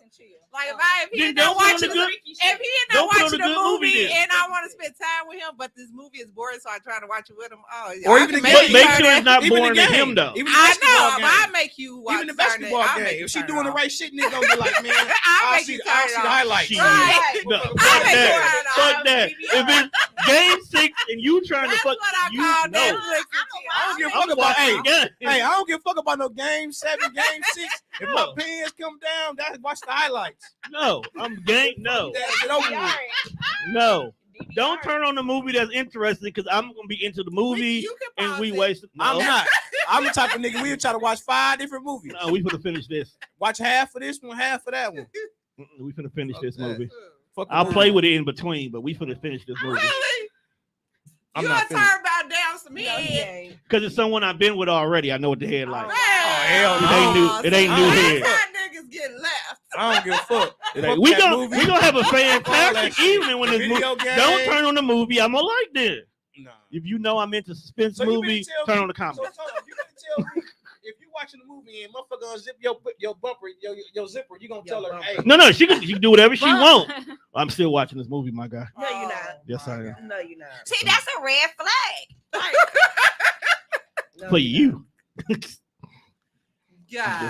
Like if he Then end up don't put on watching, the good- if he end up don't put on watching the a good movie movie then. and I want to spend time with him, but this movie is boring, so I'm trying to watch it with him. Oh, Or I even can the make game. you Make turn sure that- it's not Even the boring to game. him though. Even the I basketball know, but I game. make you watch. Even the basketball I'll game. make you If she turn doing it the off. right shit, nigga gonna be like, man, I'll I'll make see you the turn it off. highlights. Shit. Right. No, I fuck make you that. turn it Fuck off. that. If it's game 6 and you trying That's to fuck, what I you call know. Netflix and I don't give a chill. fuck about. Hey, Yeah. hey, I don't give a fuck about no game 7, game 6. If my pants come down, that's watch the highlights. No, I'm game. No, That shit over with. no. Don't turn on the movie that's interesting because I'm gonna be into the movie You can and pause we it. waste. No, I'm not. I'm the type of nigga we'll try to watch 5 different movies. No, we finna finish this. Watch half of this one, half of that one. We finna finish this Fuck that. movie. Fuck the I'll movie. play with it in between, but we finna finish this movie Really? I'm You not are finished. talking about down some No, head. he ain't. because it's someone I've been with already. I know what the head like. Man, hell no. It ain't new- it ain't new that's head. how niggas get left. I don't give a fuck. It ain't- Fuck we that gonna movie. we gonna have a All that fantastic shit. evening when this movie. Video game. Don't turn on the movie. I'm gonna like this. Nah. If you know I'm into suspense So you mean movie, to tell turn me- on the comedy. So hold on, you gonna tell me if you watching the movie and motherfucker unzip your bumper, your zipper, you gonna tell her, hey, No, she can do whatever she But- want. I'm still watching this movie, my guy. No, you're not. Yes, I am. No, you're not. See, that's a red flag. Like, No, For you're you. just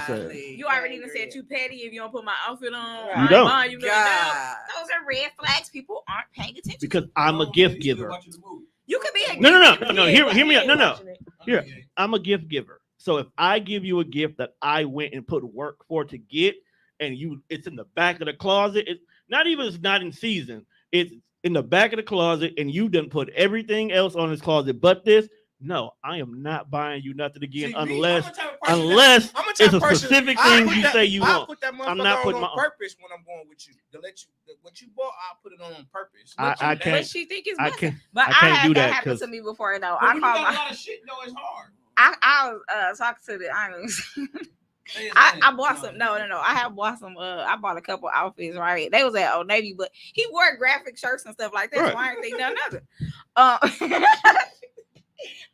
saying. Golly. you already even said you petty if you don't put my outfit on. You I ain't don't. buying you nothing else. God. Those are red flags. People aren't paying attention. Because I'm a gift giver. You could be a No. Hear me out. He ain't No. watching it. Here. I'm a gift giver. So if I give you a gift that I went and put work for to get, and it's in the back of the closet, it's not in season. It's in the back of the closet, and you done put everything else on this closet but this. No, I am not buying you nothing again unless it's a specific thing you say you I'll want. put that I'm not motherfucker putting on my- purpose when I'm going with you. To let you what you bought, I'll put it on purpose. I But can't. she think it's I busting. can't. But I can't had do that that happen 'cause- to me before though. But I when you called got a my. lot of shit though, it's hard. I was talking to the honest. I bought some. No. I have bought some. I bought a couple outfits. Right, they was at Old Navy, but he wore graphic shirts and stuff like that. So I ain't think none of it.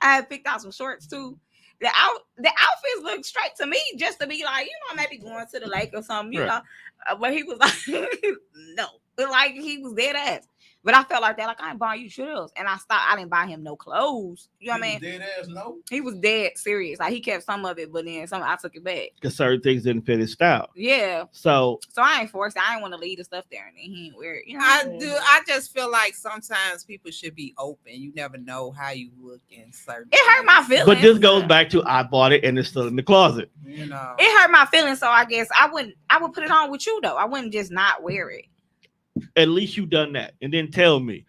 I had picked out some shorts too. The outfits look straight to me, just to be like, maybe going to the lake or something, you know. But he was like, no, but like he was dead ass. But I felt like that, like I ain't buying you shoes, and I stopped. I didn't buy him no clothes. You know what I mean? Dead ass no. He was dead serious. Like he kept some of it, but then some I took it back. Because certain things didn't fit his style. Yeah. So So I ain't forced it. I ain't want to leave the stuff there and then he ain't wear it. You know I what do. I just feel like sometimes people should be open. You never know how you look in certain. It hurt my feelings. but this goes back to I bought it and it's still in the closet. You know. It hurt my feelings, so I guess I would put it on with you though. I wouldn't just not wear it. At least you done that. And then tell me,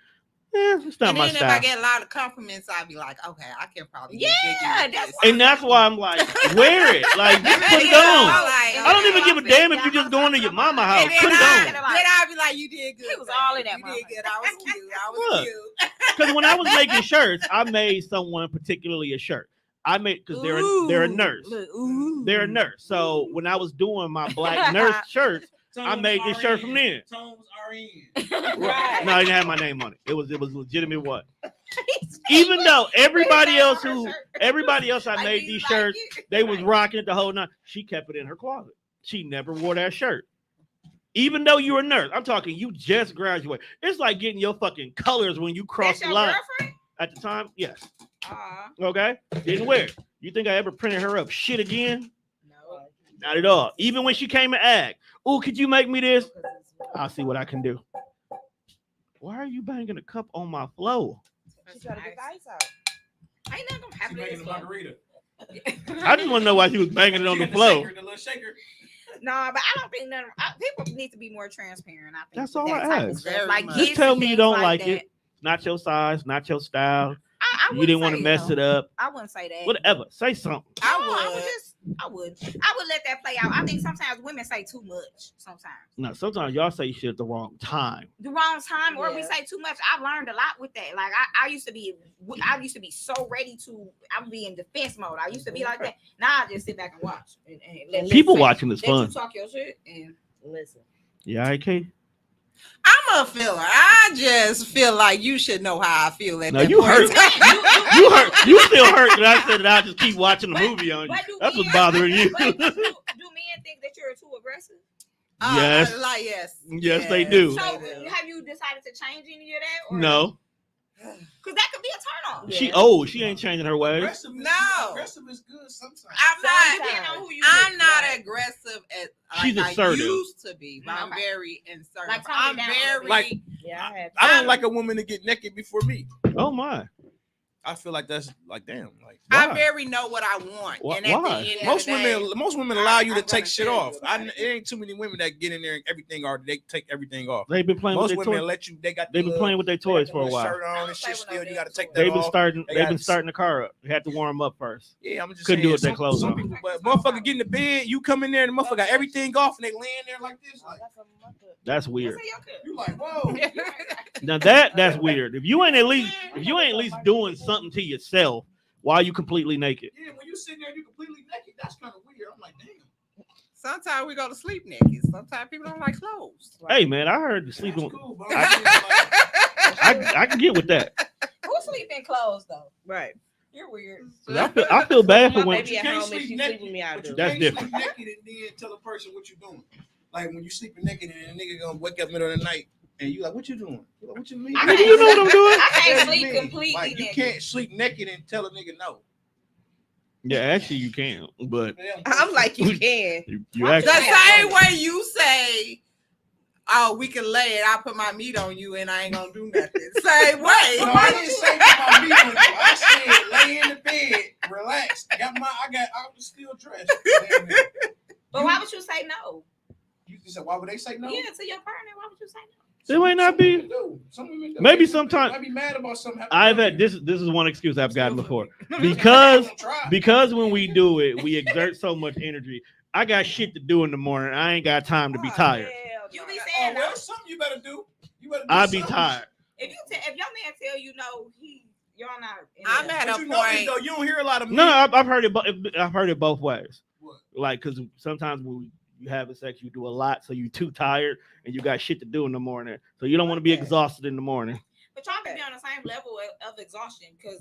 it's not And my then if style. I get a lot of compliments, I'd be like, okay, I can probably get jiggy Yeah, with that's this. And that's why I'm like, wear it. Like, just put it You know, on. like, I don't even give a damn if you just going to your mama house. And then Put it on. I'd be like, you did good. He was baby. all in that You motherfucker. did good. I was cute. I was Look. cute. Because when I was making shirts, I made someone particularly a shirt. I made because they're a nurse. They're a nurse. So when I was doing my black nurse shirts, I made this shirt from then. Tones are in. Right. No, I didn't have my name on it. It was legitimate what? Even though everybody else I made these shirts, they was rocking it the whole night. She kept it in her closet. She never wore that shirt. Even though you're a nurse, I'm talking you just graduated. It's like getting your fucking colors when you cross That's the your line. girlfriend? At the time, yes. Uh-huh. Okay. Didn't wear it. You think I ever printed her up shit again? No. Not at all. Even when she came and asked, "Oh, could you make me this?" I'll see what I can do. Why are you banging a cup on my floor? She's trying to get the ice out. Ain't nothing gonna happen to this margarita. I just want to know why she was banging it on the floor. The little shaker. No, but I don't think none. People need to be more transparent. I think That's with all that I type of ask. stuff. Like, Just gifts tell and me you things don't like that. it. Not your size, not your style. I You didn't want to say mess no. it up. I wouldn't say that. Whatever. Say something. I would let that play out. I think sometimes women say too much. Sometimes No, sometimes y'all say shit at the wrong time. the wrong time, or we Yeah. say too much. I've learned a lot with that. Like I used to be so ready to. I would be in defense mode. I used to be like that. Now I just sit back and watch. And let People you watching is let you fun. talk your shit. And Listen. Yeah, okay. I'm a feeler. I just feel like you should know how I feel at No, that you point. hurt. You hurt. You still hurt that I said that I'll just keep watching the movie on you. but do That's what's men- bothering you. but do men think that you're too aggressive? Yes. Like yes. Yes, they do. So they do. have you decided to change any of that? Or No. because that could be a turn on. She old. She ain't changing her ways. Aggressive is good sometimes. I'm Depending not. on who you I'm with, not right? aggressive as She's like I assertive. used to be, but I'm Okay. very assertive. Like, tone it I'm down a little very bit. Like- Yeah, I had. I don't like a woman to get naked before me. Oh my. I feel like that's like damn. Like I Why? very know what I want. Why- And at why? the end most of the day, women, most women allow you to I'm take gonna shit tell you off. about It ain't too many women that get in there and everything or they take everything off. They've been playing Most with their women toys. let you. They got. They've been playing with their toys for a while. Shirt on I and don't shit. play with Still, no you got to damn take that They've been off. starting. They They've got- been starting the car up. You had to warm them up first. Yeah, I'm just Couldn't saying, do it with their clothes some on. people, but motherfucker get in the bed, you come in there and the motherfucker got everything off and they laying there like this. Like, That's weird. you like, whoa. Now that's weird. If you ain't at least doing something to yourself while you completely naked. Yeah, when you sitting there, you completely naked. That's kind of weird. I'm like, damn. sometimes we go to sleep naked. Sometimes people don't like clothes. Hey man, I heard the sleeping. That's cool, but I'm just like, I can get with that. Who sleep in clothes though? Right. You're weird. I feel bad for My when baby at home and she sleep with me. I but do. you That's can't different. sleep naked and then tell a person what you doing. Like when you sleeping naked and a nigga gonna wake up middle of the night and you like, what you doing? You like, what you mean? I Nigga, you know what I'm doing? I can't What you sleep mean? completely Like you naked. can't sleep naked and tell a nigga no. Yeah, actually you can, but I'm like, you can. you The actually. same way you say, "Oh, we can lay it. I'll put my meat on you, and I ain't gonna do nothing." Same No, way. I didn't say put my meat on you. I said lay in the bed, relax. I was still dressed. But why would you say no? You said why would they say no? Yeah, to your partner, why would you say no? It might not be. Some women do. Maybe They sometime- might be mad about something. I've had this is one excuse I've gotten before. Because when we do it, we exert so much energy. I got shit to do in the morning. I ain't got time to be tired. You be Oh, saying no. well, something you better do. You better do I'll be something. tired. If your man tell you no, y'all not. In I'm there. at But a you know this, point. though, you don't hear a lot of No, men. I've heard it. I've heard it both ways. What? Like, because sometimes when you having sex, you do a lot, so you too tired and you got shit to do in the morning, so you don't want to be exhausted in the morning. But y'all can be on the same level of exhaustion because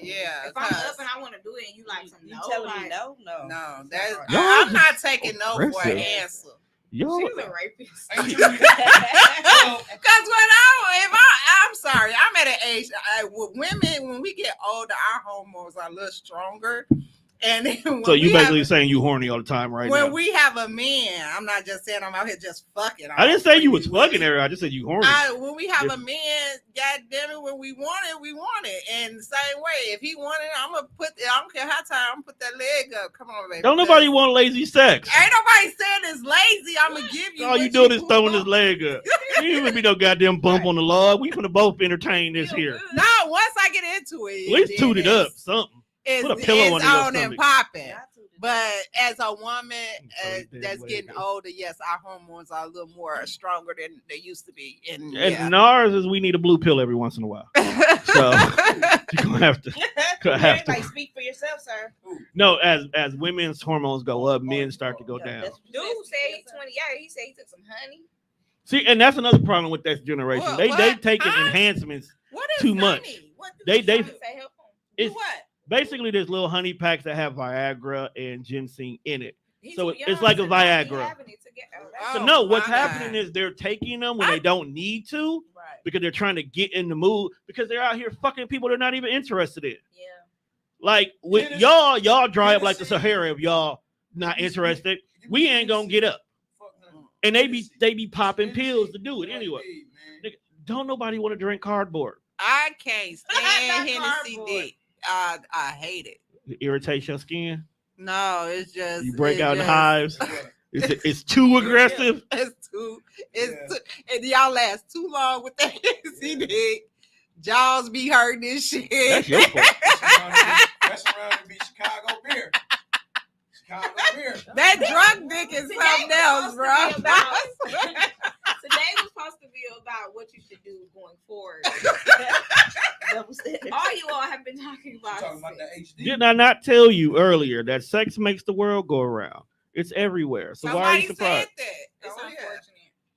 Yeah, if I'm cause- up and I want to do it and you like some You no, telling like, me no? No. No, that's, Y'all I'm just not taking no for an aggressive. answer. Yo, she's a rapist. Ain't you- Because when I'm sorry, I'm at an age with women. When we get older, our hormones are a little stronger, and then when so you we basically have, saying you horny all the time right when now. we have a man, I'm not just saying I'm out here just fucking. I didn't say you was fucking her. I just said you horny. When we have a man, God damn it, when we want it, we want it. And the same way, if he want it, I'm gonna put. I don't care how time. I'm gonna put that leg up. Come on, baby. Don't nobody want lazy sex. Ain't nobody saying it's lazy. I'm gonna give you. All you what doing is throwing want. his leg up. You ain't gonna be no goddamn bump on the log. We gonna both entertain this here. No, once I get into it, At least then toot it up, something. It's, Put a pillow it's under your on and stomach. popping. But as a woman Sorry, damn that's leg getting up. older, yes, our hormones are a little more stronger than they used to be. And And ours is we need a blue pill every once in a while. So you're gonna have to. You have ain't to. like speak for yourself, sir. No, as women's hormones go up, men start to go Yeah, down. that's what you Dude speak said he's for yourself. 20. Yeah, he said he took some honey. See, and that's another problem with that generation. What? They taking Huh? enhancements. what is too much. honey? What do They- you they- do? Say help him. Do It's what? basically there's little honey packs that have Viagra and ginseng in it. So it's like a Viagra. So no, what's happening is they're taking them when they don't need to, because they're trying to get in the mood, because they're out here fucking people they're not even interested in. Yeah. Like with y'all dry up like the Sahara if y'all not interested. We ain't gonna get up. And they be popping pills to do it anyway. Don't nobody want to drink cardboard. I can't stand Hennessy dick. I hate it. It irritates your skin. No, it's just you break out in hives. It's too aggressive. It's too, and y'all last too long with that Hennessy dick. Jaws be hurting and shit. That's your fault. That's around to be Chicago beer. Chicago beer. That drunk dick is something else, bro. Today was supposed to be about what you should do going forward. All you all have been talking about. The HD. Didn't I not tell you earlier that sex makes the world go around? It's everywhere. So why are you surprised? Said that. It's unfortunate.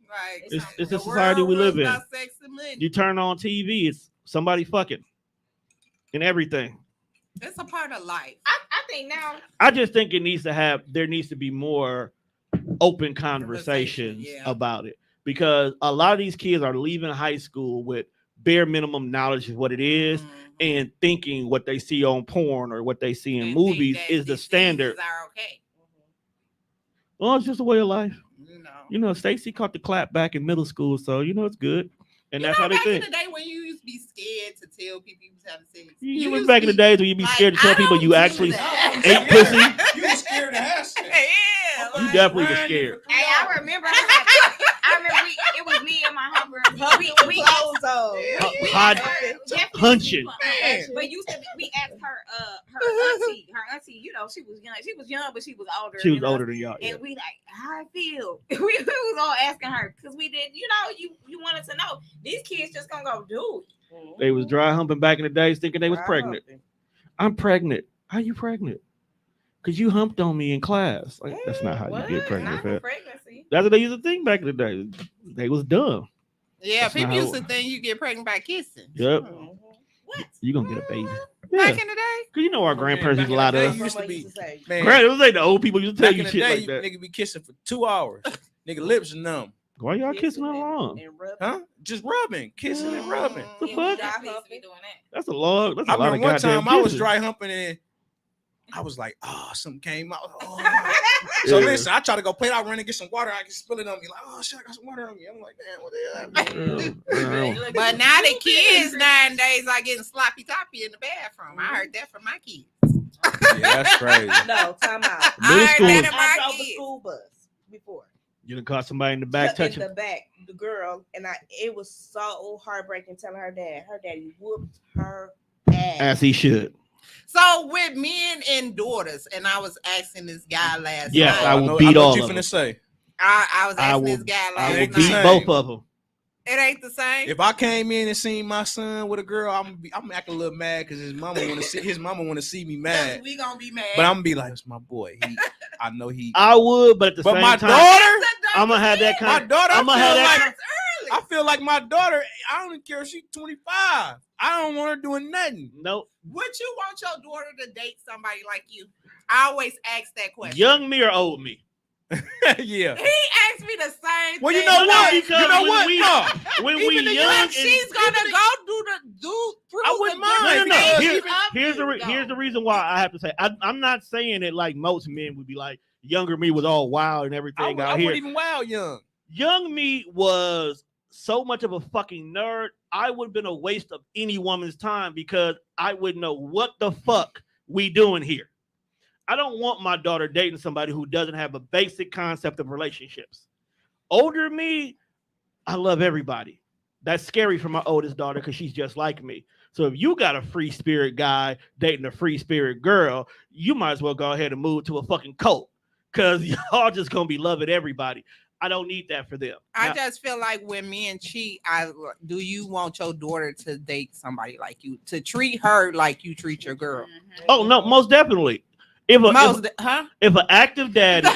Like it's a society we live in. Sex and money. You turn on TV, it's somebody fucking and everything. It's a part of life. I think now. I just think there needs to be more open conversations about it, because a lot of these kids are leaving high school with bare minimum knowledge of what it is, and thinking what they see on porn or what they see in movies is the standard. Are okay. Well, it's just a way of life. You know, Stacy caught the clap back in middle school, so it's good. And that's how they think. Back in the day when you used to be scared to tell people you was having sex. You was back in the days when you be scared to tell people you actually ate pussy. You were scared to have sex. Yeah. You definitely were scared. Hey, I remember it was me and my homegirl. We hunching. But used to we asked her auntie, she was young, but she was older. She was older than y'all. And we like, how I feel. we was all asking her because we did, you wanted to know. These kids just gonna go do it. They was dry humping back in the days thinking they was pregnant. I'm pregnant. How you pregnant? Because you humped on me in class. Like, that's not how you get pregnant. That's what they used to think back in the day. They was dumb. Yeah, that's people used to think you get pregnant by kissing. Yep. What? You gonna get a baby. Back in the day? Because our grandparents used to lie to us. Used to be, Those ain't the old people used to tell you shit like that. Nigga be kissing for 2 hours. Nigga lips are numb. Why y'all kissing that long? Huh? Just rubbing, kissing and rubbing. The fuck? That's a lot of one goddamn time I was kisses. dry humping and I was like, something came out. So listen, I try to go play it. I run and get some water. I can spill it on me. Like, oh shit, I got some water on me. I'm like, man, what the hell? But now the kids nowadays are getting sloppy toppy in the bathroom. I heard that from my kids. Yeah, that's crazy. No, time out. I drove the school bus before. You done caught somebody in the back touching the back, the girl, and it was so heartbreaking telling her daddy whooped her ass. As he should. So with men and daughters, and I was asking this guy last night. Yes, I will beat all of them. What you finna say? I was asking this guy last night. I will beat both of them. It ain't the same. If I came in and seen my son with a girl, I'm acting a little mad because his mama want to see me mad. We gonna be mad. But I'm gonna be like, it's my boy. I know he. I would, but at the same time, my daughter, I'm gonna have that kind. My daughter, I'm gonna have that. I feel like my daughter. I don't care if she's 25. I don't want her doing nothing. Nope. Would you want your daughter to date somebody like you? I always ask that question. Young me or old me? Yeah. He asked me the same well, thing. you know what? Because you know what? When we young, she's gonna go through. I wouldn't mind. No. Here's the reason why I have to say I'm not saying it like most men would be like younger me was all wild and everything out here. I wasn't even wild young. Young me was so much of a fucking nerd. I would have been a waste of any woman's time because I wouldn't know what the fuck we doing here. I don't want my daughter dating somebody who doesn't have a basic concept of relationships. Older me, I love everybody. That's scary for my oldest daughter because she's just like me. So if you got a free spirit guy dating a free spirit girl, you might as well go ahead and move to a fucking cult because y'all just going to be loving everybody. I don't need that for them. I just feel like when men cheat, do you want your daughter to date somebody like you, to treat her like you treat your girl? Oh, no, most definitely. If an active dad is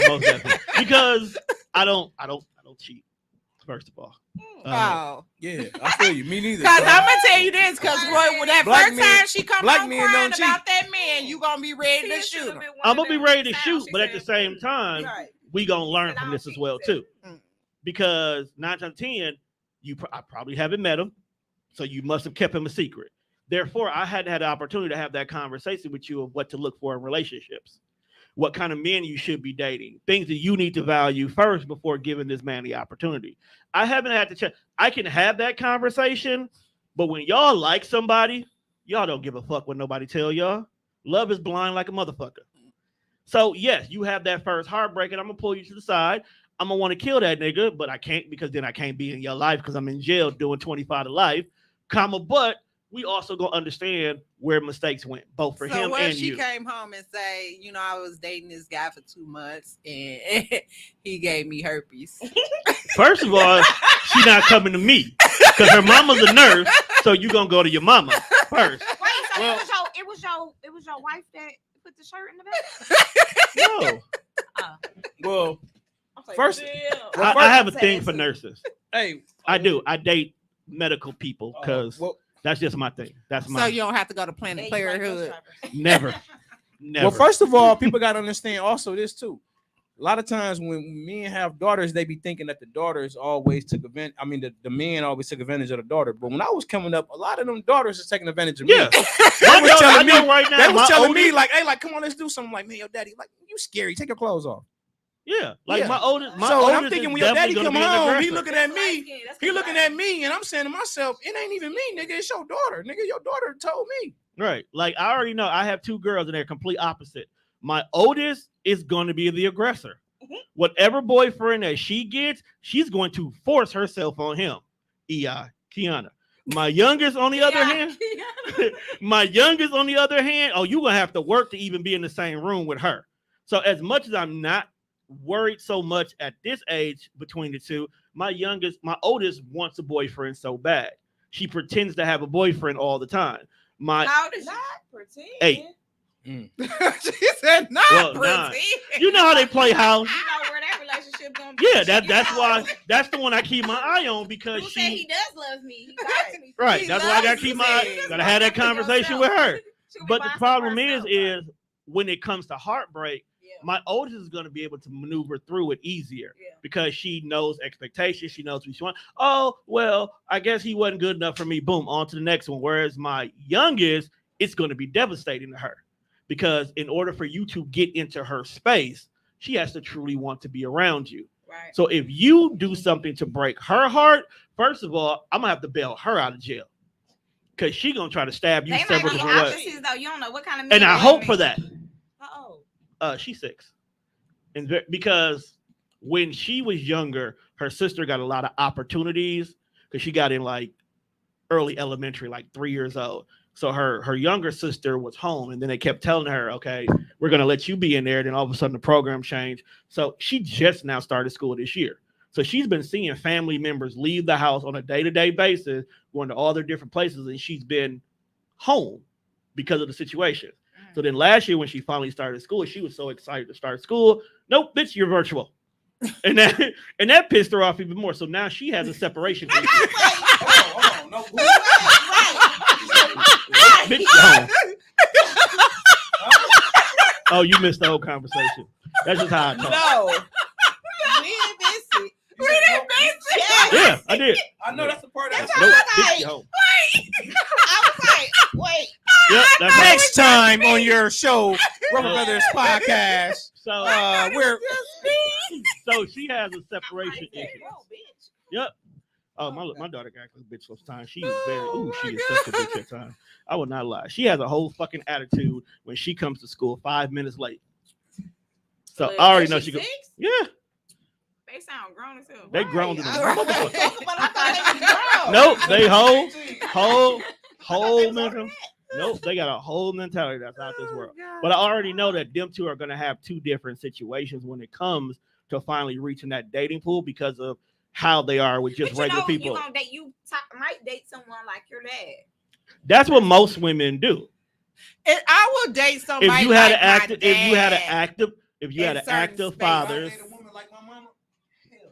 most definitely. Because I don't cheat. first of all. Oh, Yeah, I feel you. Me neither. because son. I'm gonna tell you this, because Roy, when that Black first men- time she come black home men crying don't about that man, you gonna be ready to shoot him. I'm gonna be ready to shoot, but at the same time, Right. we gonna learn from this as well too. Mm. Because 9 times out of 10, I probably haven't met him, so you must have kept him a secret. Therefore, I had the opportunity to have that conversation with you of what to look for in relationships, what kind of men you should be dating, things that you need to value first before giving this man the opportunity. I haven't had to check. I can have that conversation, but when y'all like somebody, y'all don't give a fuck what nobody tell y'all. Love is blind like a motherfucker. So yes, you have that first heartbreak, and I'm gonna pull you to the side. I'm gonna want to kill that nigga, but I can't, because then I can't be in your life because I'm in jail doing 25 to life, but we also gonna understand where mistakes went, both for So him what and if she you. came home and say, you know, I was dating this guy for 2 months and he gave me herpes? First of all, she not coming to me because her mama's a nurse, so you gonna go to your mama first. Wait, so Well- it was your wife that put the shirt in the back? No, Well, I'm like, First- damn. I have a thing for nurses. hey, I do. I date medical people because well, that's just my thing. That's So my you don't have to go to Planned Parenthood. never. well, first of all, people got to understand also this too. A lot of times when men have daughters, they be thinking that the daughters always took advantage. I mean, the men always took advantage of the daughter. But when I was coming up, a lot of them daughters is taking advantage of me. Yeah. They was telling me right now. They was telling me oldest- like, hey, like, come on, let's do something. Like, man, your daddy, like, you scary. Take your clothes off. yeah, like Yeah. my oldest. So oldest I'm thinking is when your daddy definitely come gonna be an home, he aggressor. looking at me. He looking at me, and I'm saying to myself, it ain't even me, nigga. It's your daughter, nigga. Your daughter told me. Right. Like I already know I have 2 girls and they're complete opposite. My oldest is going to be the aggressor. Whatever boyfriend that she gets, she's going to force herself on him. Kiana. My youngest, on the other hand, oh, you're gonna have to work to even be in the same room with her. So as much as I'm not worried so much at this age between the two, my oldest wants a boyfriend so bad. She pretends to have a boyfriend all the time. How old is she? Not pretend. 8. She said, not Well, pretend. You know how they play house. You know where that relationship gonna be. Yeah, that's why. That's the one I keep my eye on because Who said he does love me? He got to me. right. He That's why I gotta loves keep you, my man. gotta have that conversation with her. She'll be But the buying problem stuff for is herself, when it comes to heartbreak, Yeah. my oldest is gonna be able to maneuver through it easier Yeah. because she knows expectations. She knows what she wants. Oh well, I guess he wasn't good enough for me. Boom, on to the next one. Whereas my youngest, it's gonna be devastating to her. Because in order for you to get into her space, she has to truly want to be around you. Right. So if you do something to break her heart, first of all, I'm gonna have to bail her out of jail. Because she's gonna try to stab you They might several be different ways. opposites though. You don't know what kind of men And I they hope make. for that. Oh, She's 6. And because when she was younger, her sister got a lot of opportunities because she got in like early elementary, like 3 years old. So her younger sister was home, and then they kept telling her, okay, we're going to let you be in there. Then all of a sudden the program changed. So she just now started school this year. So she's been seeing family members leave the house on a day-to-day basis, going to all their different places, and she's been home because of the situation. So then last year when she finally started school, she was so excited to start school. Nope, bitch, you're virtual. And that pissed her off even more. So now she has a separation issue. Hold on, no. Bitch, home. Oh, you missed the whole conversation. That's just how I talk. no. We didn't miss it. We didn't miss it. Yeah, I did. I know that's the part. That's That's how Nope, I bitch, like- you home. I was like, wait. Yep, that's how. next time on your show, Rubber Brothers podcast. So, We're so she has a separation issue. Oh, bitch. Yep. Oh, my daughter got a bitch those times. She is very, she is such a bitch at times. I would not lie. She has a whole fucking attitude when she comes to school 5 minutes late. So I already know she goes. 6? Yeah, They sound grown as hell. they grown to them. But I thought they was grown. Nope, they whole mental. Nope, they got a whole mentality that's out this world. But I already know that them two are going to have 2 different situations when it comes to finally reaching that dating pool because of how they are with just But regular people. You gonna date, might date someone like your dad. That's what most women do. And I will date somebody. If you had like an active, my if you had an dad. active, if you In had an certain active spaces. father, a woman like my mama.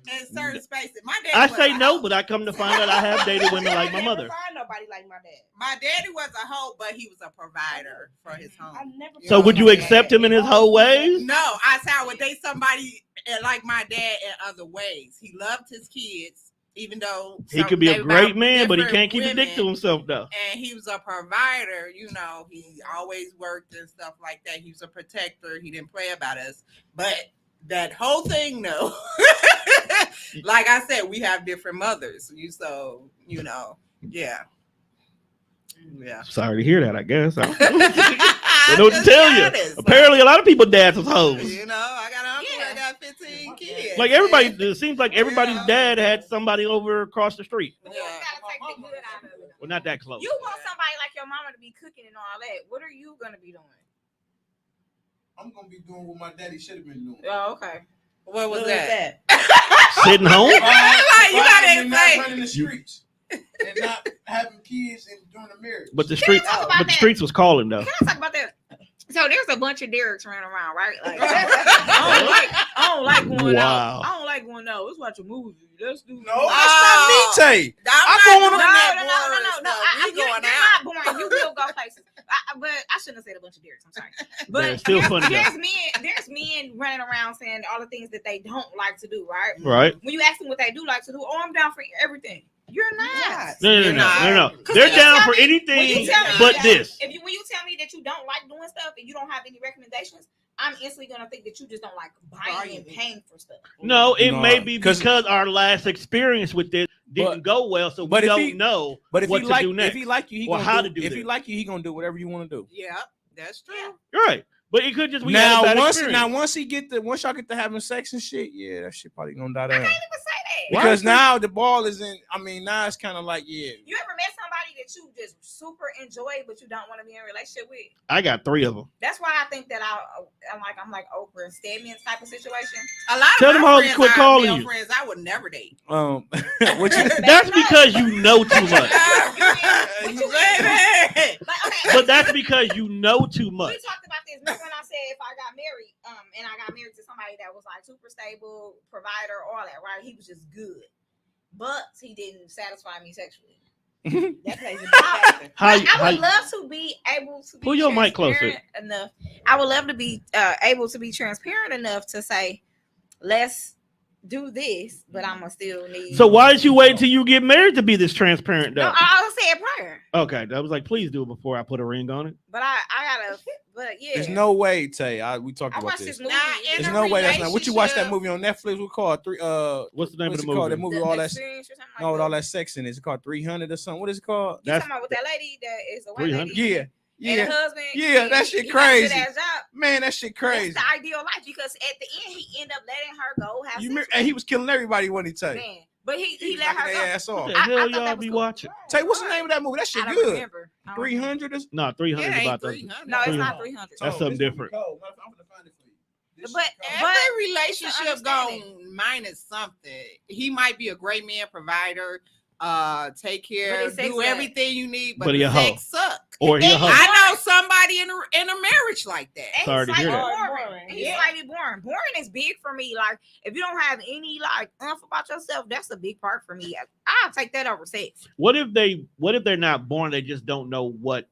in certain spaces. My daddy I was say a no, hoe. but I come to find out I have dated women like my I never mother. find nobody like my dad. My daddy was a hoe, but he was a provider for his I home. never. So would you accept him in his whole ways? No, I said I would date somebody like my dad in other ways. He loved his kids, even though He could be a they great about man, but he different can't keep a dick to women, himself though. and he was a provider. You know, he always worked and stuff like that. He was a protector. He didn't play about us. But that whole thing, no. Like I said, we have different mothers. Yeah. Sorry to hear that, I guess. I I don't know what to tell you. Apparently, a lot of people dads was hoes. You know, I got an uncle that got 15 kids. Like everybody, it seems like everybody's dad had somebody over across the street. You gotta take the good out of it. Well, not that close. You want somebody like your mama to be cooking and all that. What are you gonna be doing? I'm gonna be doing what my daddy should have been doing. Oh, okay. What was that? Sitting home? Like, you gotta not explain. running the streets and not having kids and doing the marriage. But the streets was calling though. Can I talk about that? So there's a bunch of Derricks running around, right? Like, I don't like going out. I don't like going out. Let's watch a movie. Let's do. No, that's not me, Tay. I'm going going No. You're You're not not boring. You will go places. But I shouldn't have said a bunch of Derricks. I'm sorry. But Yeah, it's still funny, there's men running around saying all the things that they don't like to do, right? Right. When you ask them what they do like to do, oh, I'm down for everything. You're not. No. They're down for anything but this. When you tell me that you don't like doing stuff and you don't have any recommendations, I'm instantly gonna think that you just don't like buying and paying for stuff. No, it may be because our last experience with this didn't go well, so we don't know what to do next. If he like you, he or gonna how do, to do If this. he like you, he gonna do whatever you want to do. Yeah, that's true. Yeah. Right. But it could just we had a bad experience. once y'all get to having sex and shit, yeah, that shit probably gonna die I down. can't even say that. Because now the ball is in. I mean, now it's kind of like You ever met somebody that you just super enjoy, but you don't want to be in a relationship with? I got 3 of them. That's why I think that I'm like Oprah and Stedman type of situation. A lot Tell of them my how to friends quit are calling male you. friends I would never date. That's because you know too much. But that's because you know too much. We talked about this. Remember when I said if I got married, and I got married to somebody that was like super stable, provider, all that, right? He was just good, but he didn't satisfy me sexually. That plays a big factor. I would love to be able to be pull your mic closer enough. I would love to be able to be transparent enough to say, let's do this, but I'm gonna still need. So why did you wait till you get married to be this transparent though? No, I said prior. Okay, I was like, please do it before I put a ring on it. But I gotta. But yeah, There's no way, Tay. We talked I about watched this. this movie. There's no way that's not. What you watch that movie on Netflix? We call it What's the name of the movie? Called? That movie, all that. Experience or something like No, with that. all that sex in it. It's called 300 or something. What is it called? You talking about with that lady that is a white 300? lady? Yeah. And Yeah. the husband. Yeah, that shit he got a crazy. good-ass job. Man, that shit crazy. That's the ideal life because at the end he ended up letting her go have sex with And he was killing everybody when he Tay. man. But he let knocking her their go. ass off. What the I hell thought y'all that was be cool. watching? Tay, what's the name of that movie? That shit I don't good. remember. I don't 300 is. No, 300 It is ain't about 300. No, it's 300. not 300. That's something different. I'm gonna find it for you. But Every relationship understanding. gonna minus something. He might be a great man, provider, take care, But his sex do suck. everything you need, but But he the a hoe. sex suck. Or he a hoe. I know somebody in a marriage like that. And Sorry to he's hear slightly that. boring. He's Yeah. slightly boring. Boring is big for me. Like if you don't have any like oomph about yourself, that's a big part for me. I'll take that over sex. What if they're not born? They just don't know what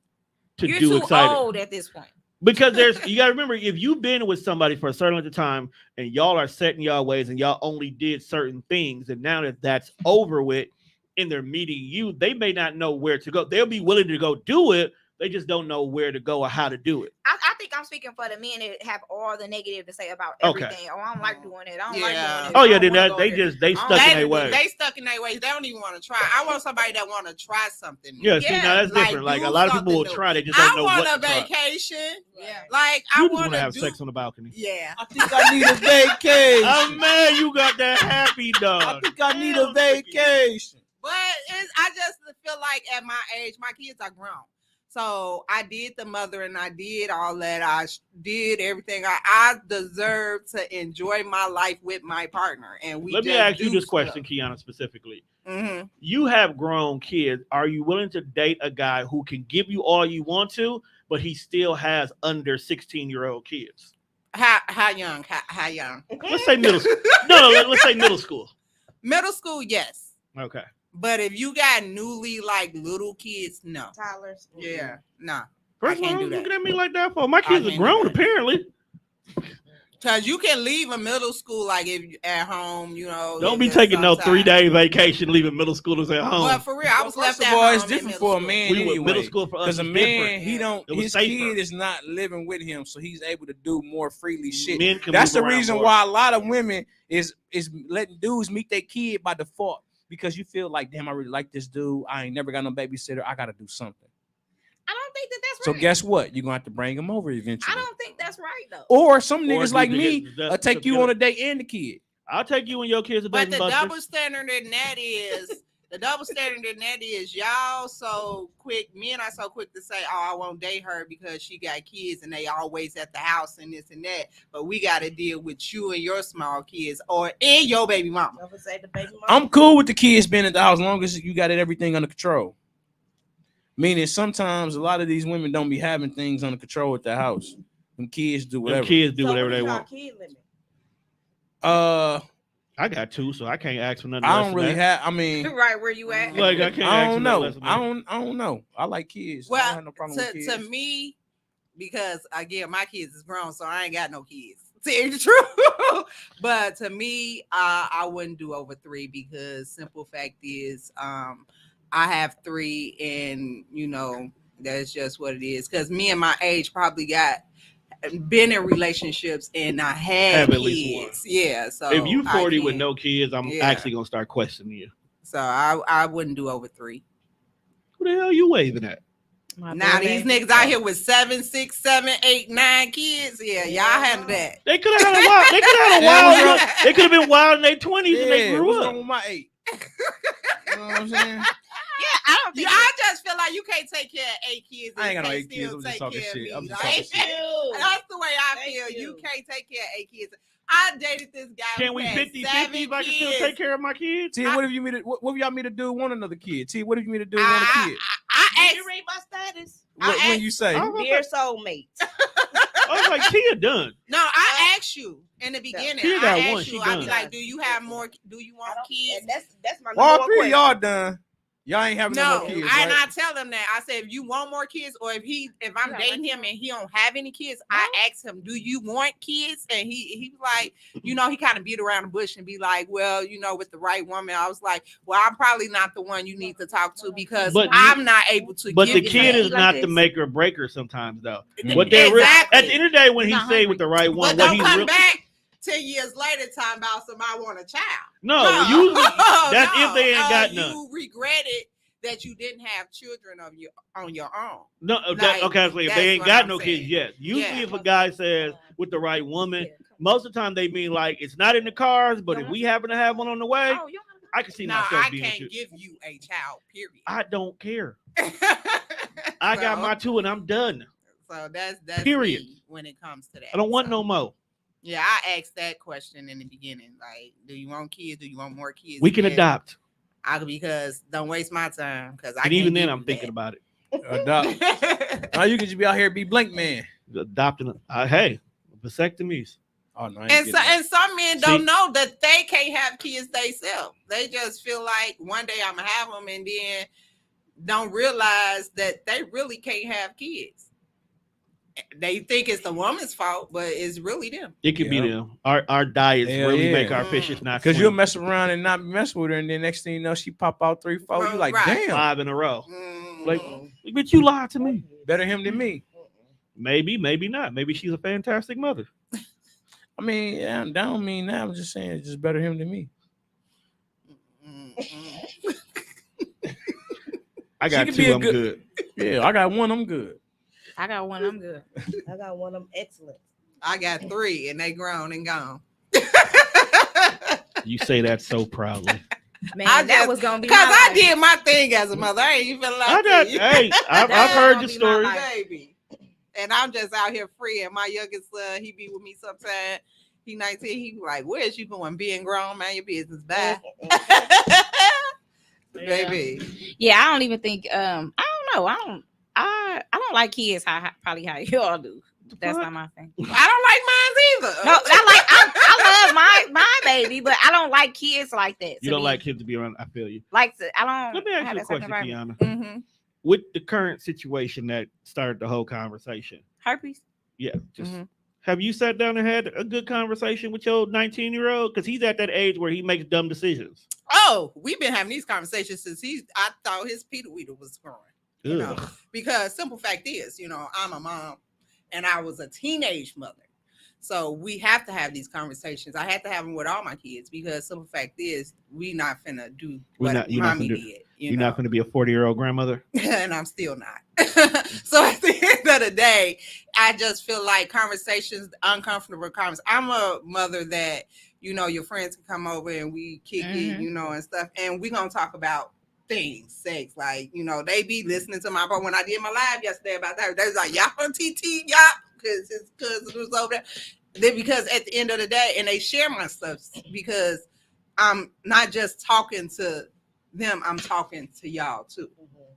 to You're do. too Excited old at this point. because you got to remember if you've been with somebody for a certain length of time and y'all are set in y'all ways and y'all only did certain things, and now that that's over with and they're meeting you, they may not know where to go. They'll be willing to go do it. They just don't know where to go or how to do it. I think I'm speaking for the men that have all the negative to say about Okay. everything. Oh, I don't like doing it. I don't Yeah. like doing it. Oh I yeah, don't then wanna that go they there. just they Oh, stuck in They their ways. they stuck in their ways. They don't even want to try. I want somebody that want to try something. Yeah, see, Yeah, now that's like, different. Like do a lot of people will something try, new. they just don't I know want what a to try. vacation. Yeah. Like You I just want want to to have do. sex on the balcony. Yeah. I think I need a vacation. Oh man, you got that happy dog. I think I need a vacation. But I just feel like at my age, my kids are grown. So I did the mother and I did all that. I did everything. I deserve to enjoy my life with my partner. And we Let me just ask you do this stuff. question, Kiana, specifically. Mm-hmm. You have grown kids. Are you willing to date a guy who can give you all you want to, but he still has under 16-year-old kids? How young? How young? Let's say middle school. No, let's say middle school. Middle school, yes. Okay. But if you got newly like little kids, no. Toddlers. Yeah, no. First I can't of all, do that. looking at me like that for my kids are can't do grown that. apparently. Cause you can leave a middle school like if you at home, you know. Don't be just taking no sometimes. 3-day vacation leaving middle schoolers at home. But for real, I was First left of at all, home. it's in different middle for a school. man We were anyway. middle school for us. Because a is man, different. It was his safer. kid is not living with him, so he's able to do more freely shit. Men can That's move the around reason more. why a lot of women is letting dudes meet their kid by default, because you feel like, damn, I really like this dude. I ain't never got no babysitter. I got to do something. I don't think that's So right. guess what? You're gonna have to bring him over eventually. I don't think that's right though. Or some niggas do like the- me the- take you on a date and the kid. I'll take you and your kids to But Dave the and double Buster's. standard in that is y'all so quick. Men are so quick to say, "Oh, I won't date her because she got kids and they always at the house and this and that." But we got to deal with you and your small kids and your baby mama. Don't say the baby mama. I'm cool with the kids being at the house as long as you got everything under control. Meaning sometimes a lot of these women don't be having things under control at the house. Them kids do whatever. Them kids do So whatever what they is y'all want. kid limit? I got 2, so I can't ask for nothing. I less don't than really that. have. I mean, Right where you at? Like I can't. I ask for don't nothing know. less than that. I don't know. I like kids. I Well, don't have no problem with kids. to me, because again, my kids is grown, so I ain't got no kids. To tell you the truth, but to me, I wouldn't do over 3 because simple fact is, I have 3, and you know that's just what it is. Because me and my age probably been in relationships and I had Have at least kids. Yeah, so if you 40 with can't- no kids, I'm actually gonna start questioning you. so I wouldn't do over 3. Who the hell you waving at? Now these niggas out here with 7, 6, 7, 8, 9 kids. Yeah, y'all handle that. They could have had a wild. They could have had a wild. They could have been wild in their 20s and they grew what's up. wrong with my 8? You know what I'm saying? Yeah, I don't think. I just feel like you can't take care of 8 kids. I ain't got no and 8 kids. still I'm just take talking care of shit. me. I'm just Like, talking shit. That's the way I Thank feel. you. You can't take care of 8 kids. I dated this guy. Can who we had 50-50 7 if I can still kids. take care of my kids? T, what if you me to what if y'all me to do one another kid? T, what if you me to do one I kid? Did asked, you read my status? When you say I was Dear soulmates. like, Tia done. no, I asked you in the beginning. She I got asked one, you. she I be done. like, do you have more? Do you want kids? And that's my number all one 3 of question. y'all done. Y'all ain't having no No, more kids, and right? I tell him that. I said, if you want more kids, or if I'm Yeah, dating like him and he don't have any kids, I ask him, do you want kids? And he was like, you know, he kind of beat around the bush and be like, well, you know, with the right woman. I was like, well, I'm probably not the one you need to talk to because But I'm not able to. But give the you kid that. is like not this. the make or breaker sometimes, though. Mhm. What they Exactly. at the end of the day, when he Not say hungry. with the right one, But what don't he's come really back 10 years later talking about somebody want a child. no, usually that's No. if they ain't got none. You regretted that you didn't have children on your own. No, Like, okay, so if that's they ain't what got I'm no saying. kids yet. Usually, Yeah. if a guy says with the right woman, most of the time they mean like it's not in the cards, but if we happen to have one on the way, Oh, you I can see No, myself I being with can't you. give you a child, period. I don't care. I got my 2 and I'm done. So that's Period. me when it comes to that. I don't want So, no more. Yeah, I asked that question in the beginning. Like, do you want kids? Do you want more kids? We can And adopt, because don't waste my time. Because I and can't even then, give I'm you thinking about it. Adopt. that. Now you can just be out here and be blank man. Adopting, hey, vasectomies. Oh no, I ain't And getting so, that. and some men don't See? know that they can't have kids themselves. They just feel like one day I'm gonna have them, and then don't realize that they really can't have kids. They think it's the woman's fault, but it's really them. It could be Yeah. them. Our diets Hell really yeah. make our fishes not Because you'll swim. mess around and not mess with her, and then next thing you know, she pop out 3, 4. You like, Right. damn, 5 in a row. Mm. Like, but you lied to me. better him than me. Maybe, maybe not. Maybe she's a fantastic mother. I mean, yeah, that don't mean that. I'm just saying, it's just better him than me. I got could be 2. a I'm good- good. Yeah, I got 1. I'm good. I got one. I'm good. I got one of them excellent. I got 3, and they grown and gone. You say that so proudly. Man, I that just- was gonna be Because my I life. did my thing as a mother. I ain't even I like got, you. hey, I've That heard gonna your be my story. life. Baby. And I'm just out here free. And my youngest son, he be with me sometimes. He 19. He be like, "Where's you going? Being grown, man. Your business bad." Baby. Yeah, I don't even think. I don't know. I don't like kids. How y'all do. That's not my thing. I don't like mine either. No, I love my baby, but I don't like kids like that. You don't like kids to be around. I feel you. I don't. Let me ask have you a that second question, environment. Kiana. With the current situation that started the whole conversation, Herpes. yeah, just have you sat down and had a good conversation with your 19-year-old? Because he's at that age where he makes dumb decisions. Oh, we've been having these conversations since I thought his Peter Weeder was growing. You know, because simple fact is, you know, I'm a mom and I was a teenage mother. So we have to have these conversations. I had to have them with all my kids because simple fact is we not finna do what mommy did. You're not going to be a 40-year-old grandmother? And I'm still not. So at the end of the day, I just feel like conversations, uncomfortable conversations. I'm a mother that, you know, your friends can come over and we kick it, you know, and stuff. And we're going to talk about things, sex. Like, you know, they be listening to my, but when I did my live yesterday about that, they was like, y'all on TT, y'all, because his cousin was over there. Then because at the end of the day, and they share my stuff because I'm not just talking to them, I'm talking to y'all too.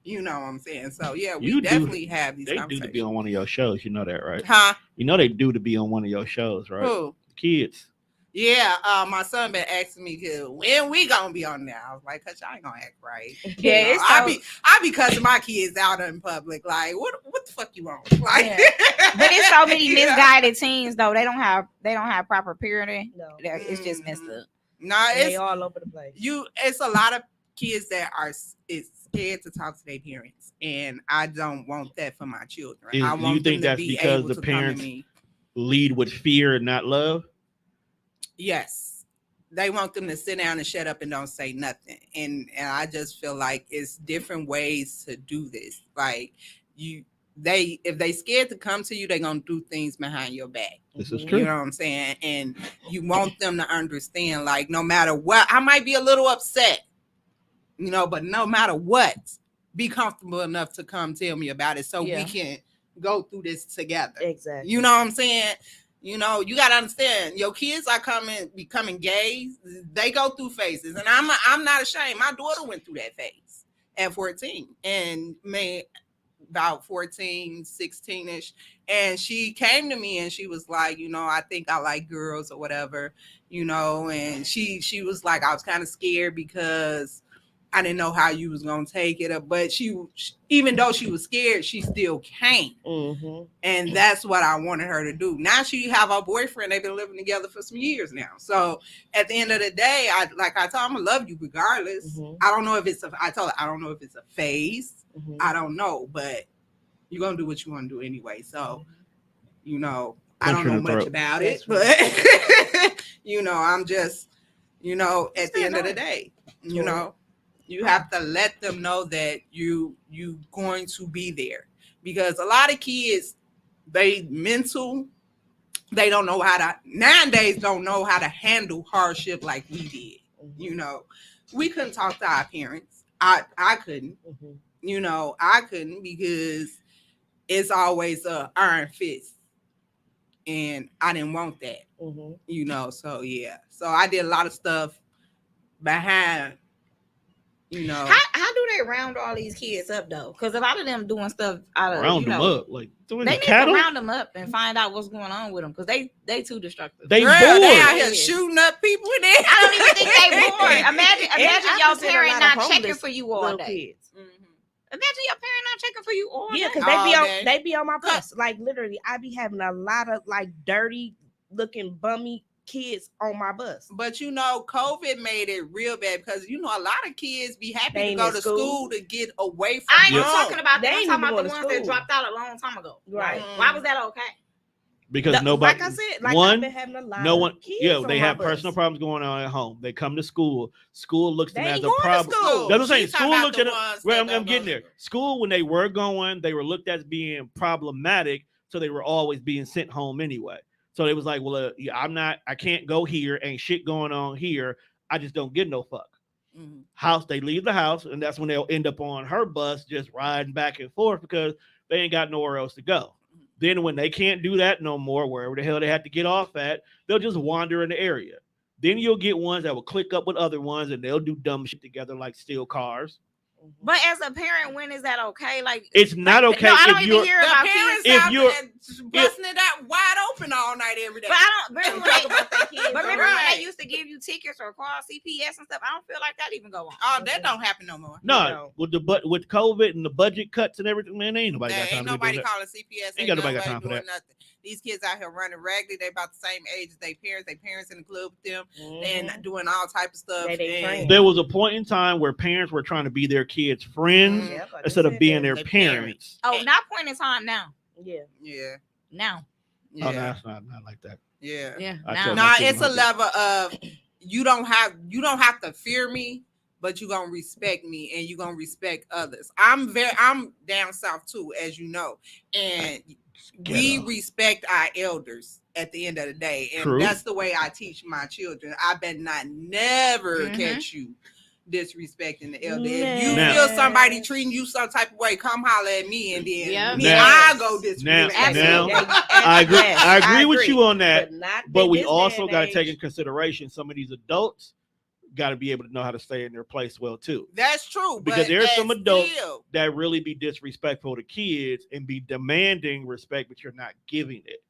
You know what I'm saying? So yeah, we definitely have these conversations. They do to be on one of your shows, you know that, right? Huh? You know they do to be on one of your shows, right? Who? Kids. Yeah, my son been asking me when we gonna be on there. I was like, cause y'all ain't gonna act right. Yeah, you know, I be cussing my kids out in public. Like, what the fuck you want? Like, but it's so many misguided teens though. They don't have proper parenting. No. It's just messed up. Nah, it's they all over the place. It's a lot of kids that are scared to talk to their parents, and I don't want that for my children. I want you think them that's to be because able the to parents come to me. Lead with fear and not love? Yes, they want them to sit down and shut up and don't say nothing. And I just feel like it's different ways to do this. Like if they scared to come to you, they're gonna do things behind your back. This is true. You know what I'm saying? And you want them to understand, like, no matter what, I might be a little upset, you know, but no matter what, be comfortable enough to come tell me about it so we can go through this together. Exactly. You know what I'm saying? You know, you gotta understand, your kids are becoming gay. They go through phases, and I'm not ashamed. My daughter went through that phase at 14, and about 14, 16ish, and she came to me and she was like, you know, I think I like girls or whatever, you know, and she was like, I was kind of scared because I didn't know how you was gonna take it, but she even though she was scared, she still came, and that's what I wanted her to do. Now she have a boyfriend; they've been living together for some years now. So at the end of the day, I told her, I'm gonna love you regardless. I don't know if it's I told her I don't know if it's a phase. I don't know, but you're gonna do what you want to do anyway. So you know, I don't know much about it, but you know, I'm just, you know, at the end of the day, you know. You have to let them know that you going to be there, because a lot of kids, they don't know how to nowadays don't know how to handle hardship like we did. You know, we couldn't talk to our parents. I couldn't. You know, I couldn't because it's always a iron fist, and I didn't want that. You know, so yeah. So I did a lot of stuff behind. You know, how do they round all these kids up though? Because a lot of them doing stuff out of round them up, like they need to round them up and find out what's going on with them, because they too destructive. They bored. They out here shooting up people in there. I don't even think they bored. Imagine your parent not checking for you all day. Imagine your parent not checking for you all day. Yeah, because they be on my bus. Like literally, I be having a lot of like dirty looking bummy kids on my bus. But you know, COVID made it real bad because you know a lot of kids be happy to go to school to get away from. I ain't talking about that. I'm talking about the ones that dropped out a long time ago. Right? Why was that okay? Because nobody, like I said, like I've been having a lot of kids they have personal problems going on at home. They come to school. School looks at them as a problem. That's what I'm saying. School looked at it. Well, I'm getting there. School, when they were going, they were looked at as being problematic, so they were always being sent home anyway. So it was like, well, I can't go here. Ain't shit going on here. I just don't get no fuck. House, they leave the house, and that's when they'll end up on her bus just riding back and forth because they ain't got nowhere else to go. Then when they can't do that no more, wherever the hell they have to get off at, they'll just wander in the area. Then you'll get ones that will click up with other ones, and they'll do dumb shit together like steal cars. But as a parent, when is that okay? Like, it's not okay. No, I don't even hear the about parents kids. out there busting it out wide open all night every day. But I don't remember when Talk they, about that kid. but remember when Right. they used to give you tickets or call CPS and stuff. I don't feel like that even go on. Oh, that don't happen no more. No, with with COVID and the budget cuts and everything, man, ain't nobody got There time ain't to do nobody that. calling CPS. Ain't got nobody got time for doing that. nothing. These kids out here running raggedy. They about the same age as their parents in the club with them and doing all type of stuff. They friends. There was a point in time where parents were trying to be their kids' friends Yep, I just instead of said being that. their They parents. Oh, not point in time now. Yeah. Yeah. Now. Yeah. Oh, no, it's not like that. Yeah. Yeah. I Now. tell Nah, my kids it's a like level of you don't have to fear me, but you gonna respect me and you gonna respect others. I'm down south too, as you know, and we respect our elders at the end of the day, and True. that's the way I teach my children. I bet not never catch you disrespecting the elder. If you Now- feel somebody treating you some type of way, come holler at me, and then Yeah. I go disrespect. Absolutely. them. I agree. Yes, I agree with you on that. not But in we this also day and got to age. take in consideration some of these adults got to be able to know how to stay in their place well too. That's true. Because but there's some that's adults still- that really be disrespectful to kids and be demanding respect, but you're not giving it.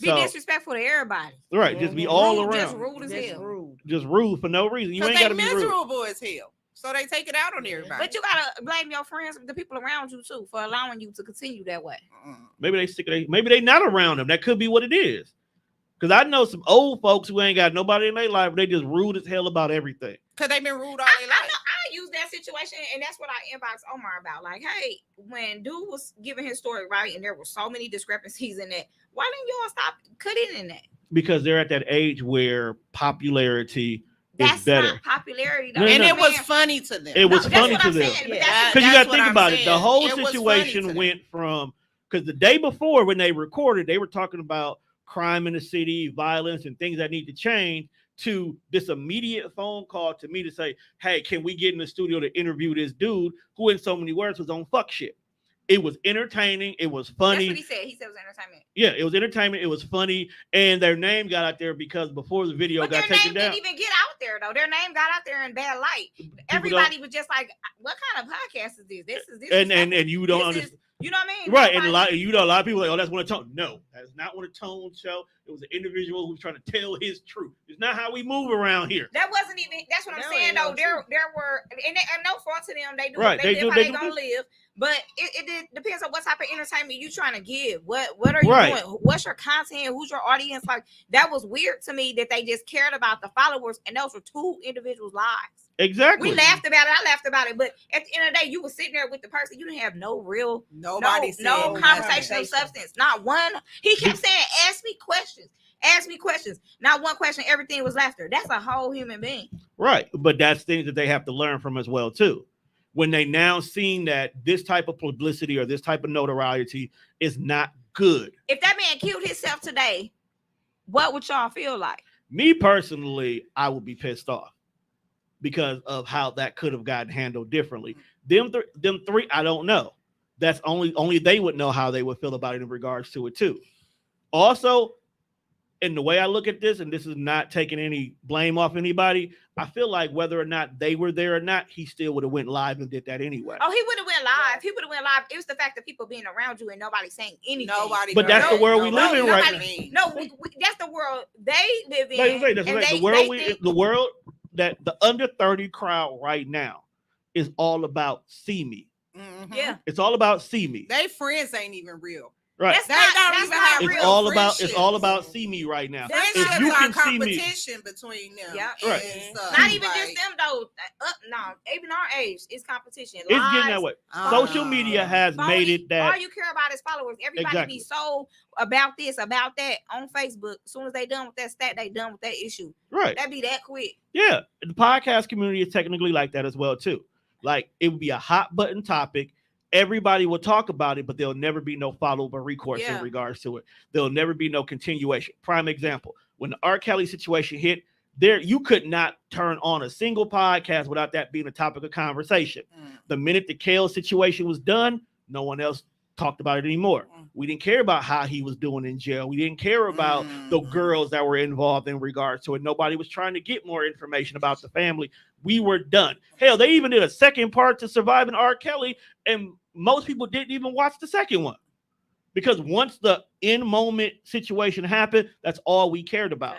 Be So, disrespectful to everybody. right, just be all Rude, around. just rude as That's hell. rude. Just rude for no reason. You 'cause ain't they got to be rude. miserable as hell. So they take it out on everybody. But you gotta blame your friends, the people around you too, for allowing you to continue that way. Maybe they sick of they, maybe they not around them. That could be what it is. Because I know some old folks who ain't got nobody in their life, but they just rude as hell about everything. Because they've been rude all I their know life. I use that situation, and that's what I inboxed Omar about. Like, hey, when dude was giving his story, right, and there were so many discrepancies in that, why didn't y'all stop cutting in that? Because they're at that age where popularity That's is better. not popularity, though. No, And no. it was funny to them. It was that's funny what to I'm them. saying, but Yeah. that's- Because you That's got to what think I'm about it. saying. The whole It was funny to situation them. went from, because the day before when they recorded, they were talking about crime in the city, violence, and things that need to change, to this immediate phone call to me to say, hey, can we get in the studio to interview this dude who in so many words was on fuck shit. It was entertaining. It was funny. That's what he said. He said it was entertainment. Yeah, it was entertainment. It was funny. And their name got out there because before the video But got their taken name down. didn't even get out there, though. Their name got out there in bad light. Everybody was just like, what kind of podcast is this? This is this. And you don't understand. You know what I mean? Right, and Nobody- a lot of people are like, oh, that's one of Tone. No, that is not one of Tone's show. It was an individual who was trying to tell his truth. It's not how we move around here. That wasn't even. That's what I'm No, saying ain't though. no there were, and no fault to them. They do. Right, They they live do- how they they do gonna this. live. But it depends on what type of entertainment you trying to give. What are you Right. doing? What's your content? Who's your audience? Like, that was weird to me that they just cared about the followers, and those were two individuals' lives. Exactly. We laughed about it. I laughed about it. But at the end of the day, you were sitting there with the person. You didn't have no real, Nobody said no nothing. conversation of substance. Not one. He kept saying, "Ask me questions. Ask me questions." Not one question. Everything was laughter. That's a whole human being. Right. But that's things that they have to learn from as well, too. When they now seen that this type of publicity or this type of notoriety is not good. If that man killed himself today, what would y'all feel like? Me personally, I would be pissed off because of how that could have gotten handled differently. Them three, I don't know. That's only they would know how they would feel about it in regards to it too. Also, in the way I look at this, and this is not taking any blame off anybody, I feel like whether or not they were there or not, he still would have went live and did that anyway. Oh, he would have went live. He would have went live. It was the fact that people being around you and nobody saying anything. Nobody. But that's the world we live in right now. No, that's the world they live in. That's and right. they- The world they think- the world that the under 30 crowd right now is all about see me. Mhm. Yeah. It's all about see me. They friends ain't even real. Right. That's They not, don't that's even not have real. It's all about see me right now. That's If Friendships you are can see me, competition between them. Yeah. and Right. stuff. Not even Like, just them though. No, even our age, it's competition. it's getting that way. Social media has made it All that you care about is followers. Everybody Exactly. be so about this, about that on Facebook. As soon as they done with that stat, they done with that issue. right. That be that quick. Yeah, the podcast community is technically like that as well too. Like it would be a hot button topic. Everybody will talk about it, but there'll never be no follow-up or recourse Yeah. in regards to it. There'll never be no continuation. Prime example: when the R. Kelly situation hit, there you could not turn on a single podcast without that being a topic of conversation. The minute the Kale situation was done, no one else talked about it anymore. We didn't care about how he was doing in jail. We didn't care about the girls that were involved in regards to it. Nobody was trying to get more information about the family. We were done. Hell, they even did a second part to Surviving R. Kelly, and most people didn't even watch the second one. Because once the in-moment situation happened, that's all we cared about.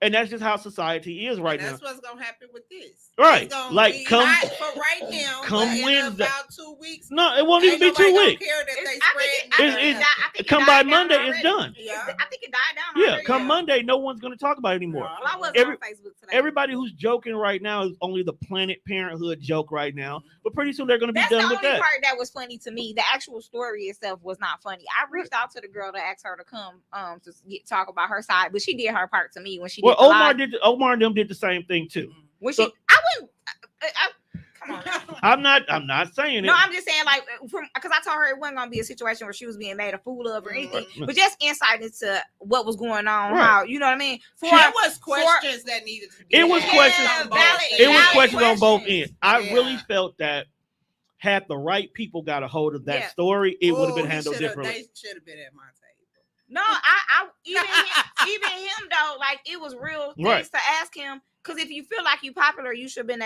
And that's just how society is right now. That's what's gonna happen with this. Right. Like come for right now. Come Wednesday. About 2 weeks. No, it won't even be 2 weeks. Care that they Come by Monday, it's done. Yeah. I think it died down. Yeah, come Monday, no one's going to talk about it anymore. Well, I wasn't on Facebook today. Everybody who's joking right now is only the Planned Parenthood joke right now. But pretty soon they're going to be done with that. That's the only part that was funny to me. The actual story itself was not funny. I reached out to the girl to ask her to come to talk about her side, but she did her part to me when she did. Omar and them did the same thing too. When so, I wouldn't. Come on. I'm not saying it. No, I'm just saying because I told her it wasn't gonna be a situation where she was being made a fool of or anything, but just insight into what was going on. Right. How you know what I mean? There was questions that needed to be. It was questions. It was questions on both ends. I really felt that had the right people got a hold of that story, it would have been handled differently. They should have been at my table. No, I even him though, like it was real things to ask him. Because if you feel like you're popular, you should have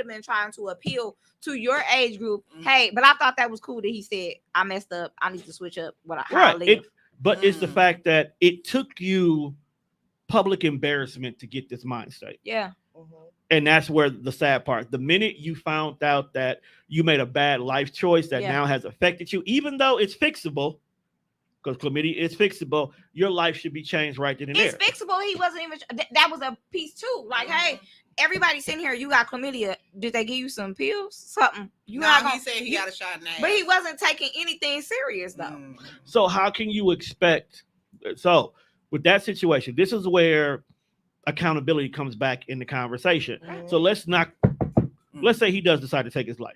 been trying to appeal to your age group. Mm-hmm. Hey, but I thought that was cool that he said, I messed up. I need to switch up how I live. It's the fact that it took you public embarrassment to get this mind state. Yeah. Mm-hmm. And that's where the sad part. The minute you found out that you made a bad life choice that now has affected you, even though it's fixable, because chlamydia is fixable, your life should be changed right then and there. It's fixable. He wasn't even. That was a piece too. Like, hey, everybody sitting here, you got chlamydia. Did they give you some pills? Something? He said he got a shot in. But he wasn't taking anything serious though. So how can you expect? So with that situation, this is where accountability comes back in the conversation. So let's say he does decide to take his life.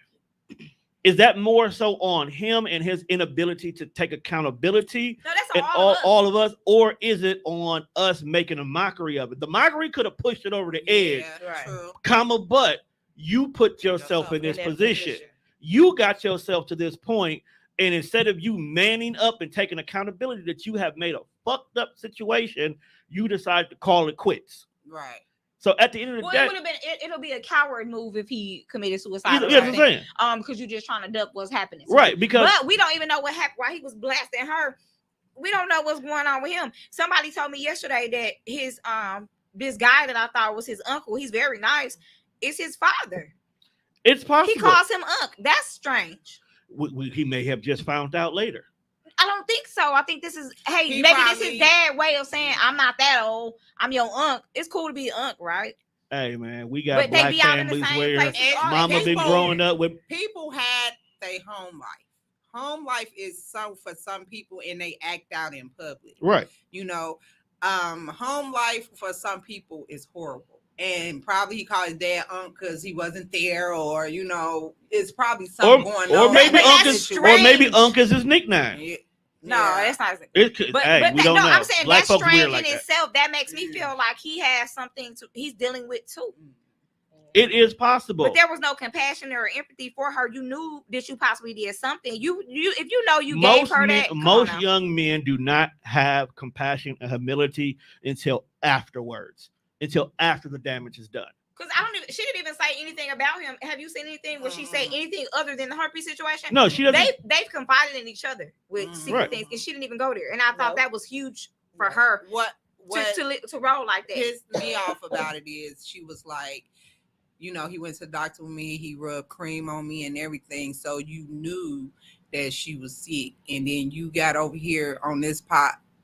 Is that more so on him and his inability to take accountability? No, that's and all of us, or is it on us making a mockery of it? The mockery could have pushed it over the edge, but you put yourself in this position. You got yourself to this point, and instead of you manning up and taking accountability that you have made a fucked up situation, you decide to call it quits. Right. So at the end of the day, it'll be a coward move if he committed suicide. Yes, I'm saying. Because you're just trying to duck what's happening. Right, but we don't even know what happened, why he was blasting her. We don't know what's going on with him. Somebody told me yesterday that his this guy that I thought was his uncle, he's very nice, is his father. It's possible. He calls him Unc. That's strange. He may have just found out later. I don't think so. I think this is, maybe this is dad's way of saying, I'm not that old. I'm your unc. It's cool to be an unc, right? Hey, man, we got black families where mama been growing up with. People had their home life. Home life is for some people, and they act out in public. Right. You know, home life for some people is horrible. And probably he called his dad unc because he wasn't there, or, you know, it's probably something going on. Or maybe unc is his nickname. Yeah. No, that's not. We don't know. I'm saying Black that's strange like in itself. That makes me feel like he has something he's dealing with too. It is possible, but there was no compassion or empathy for her. You knew that you possibly did something. If you know you gave her that. Most young men do not have compassion and humility until afterwards, until after the damage is done. Because she didn't even say anything about him. Have you seen anything where she say anything other than the herpes situation? No, she doesn't. They've confided in each other with secret things, and she didn't even go there. And I thought that was huge for her. What to roll like that? Pissed me off about it is she was like, you know, he went to the doctor with me. He rubbed cream on me and everything. So you knew that she was sick, and then you got over here on this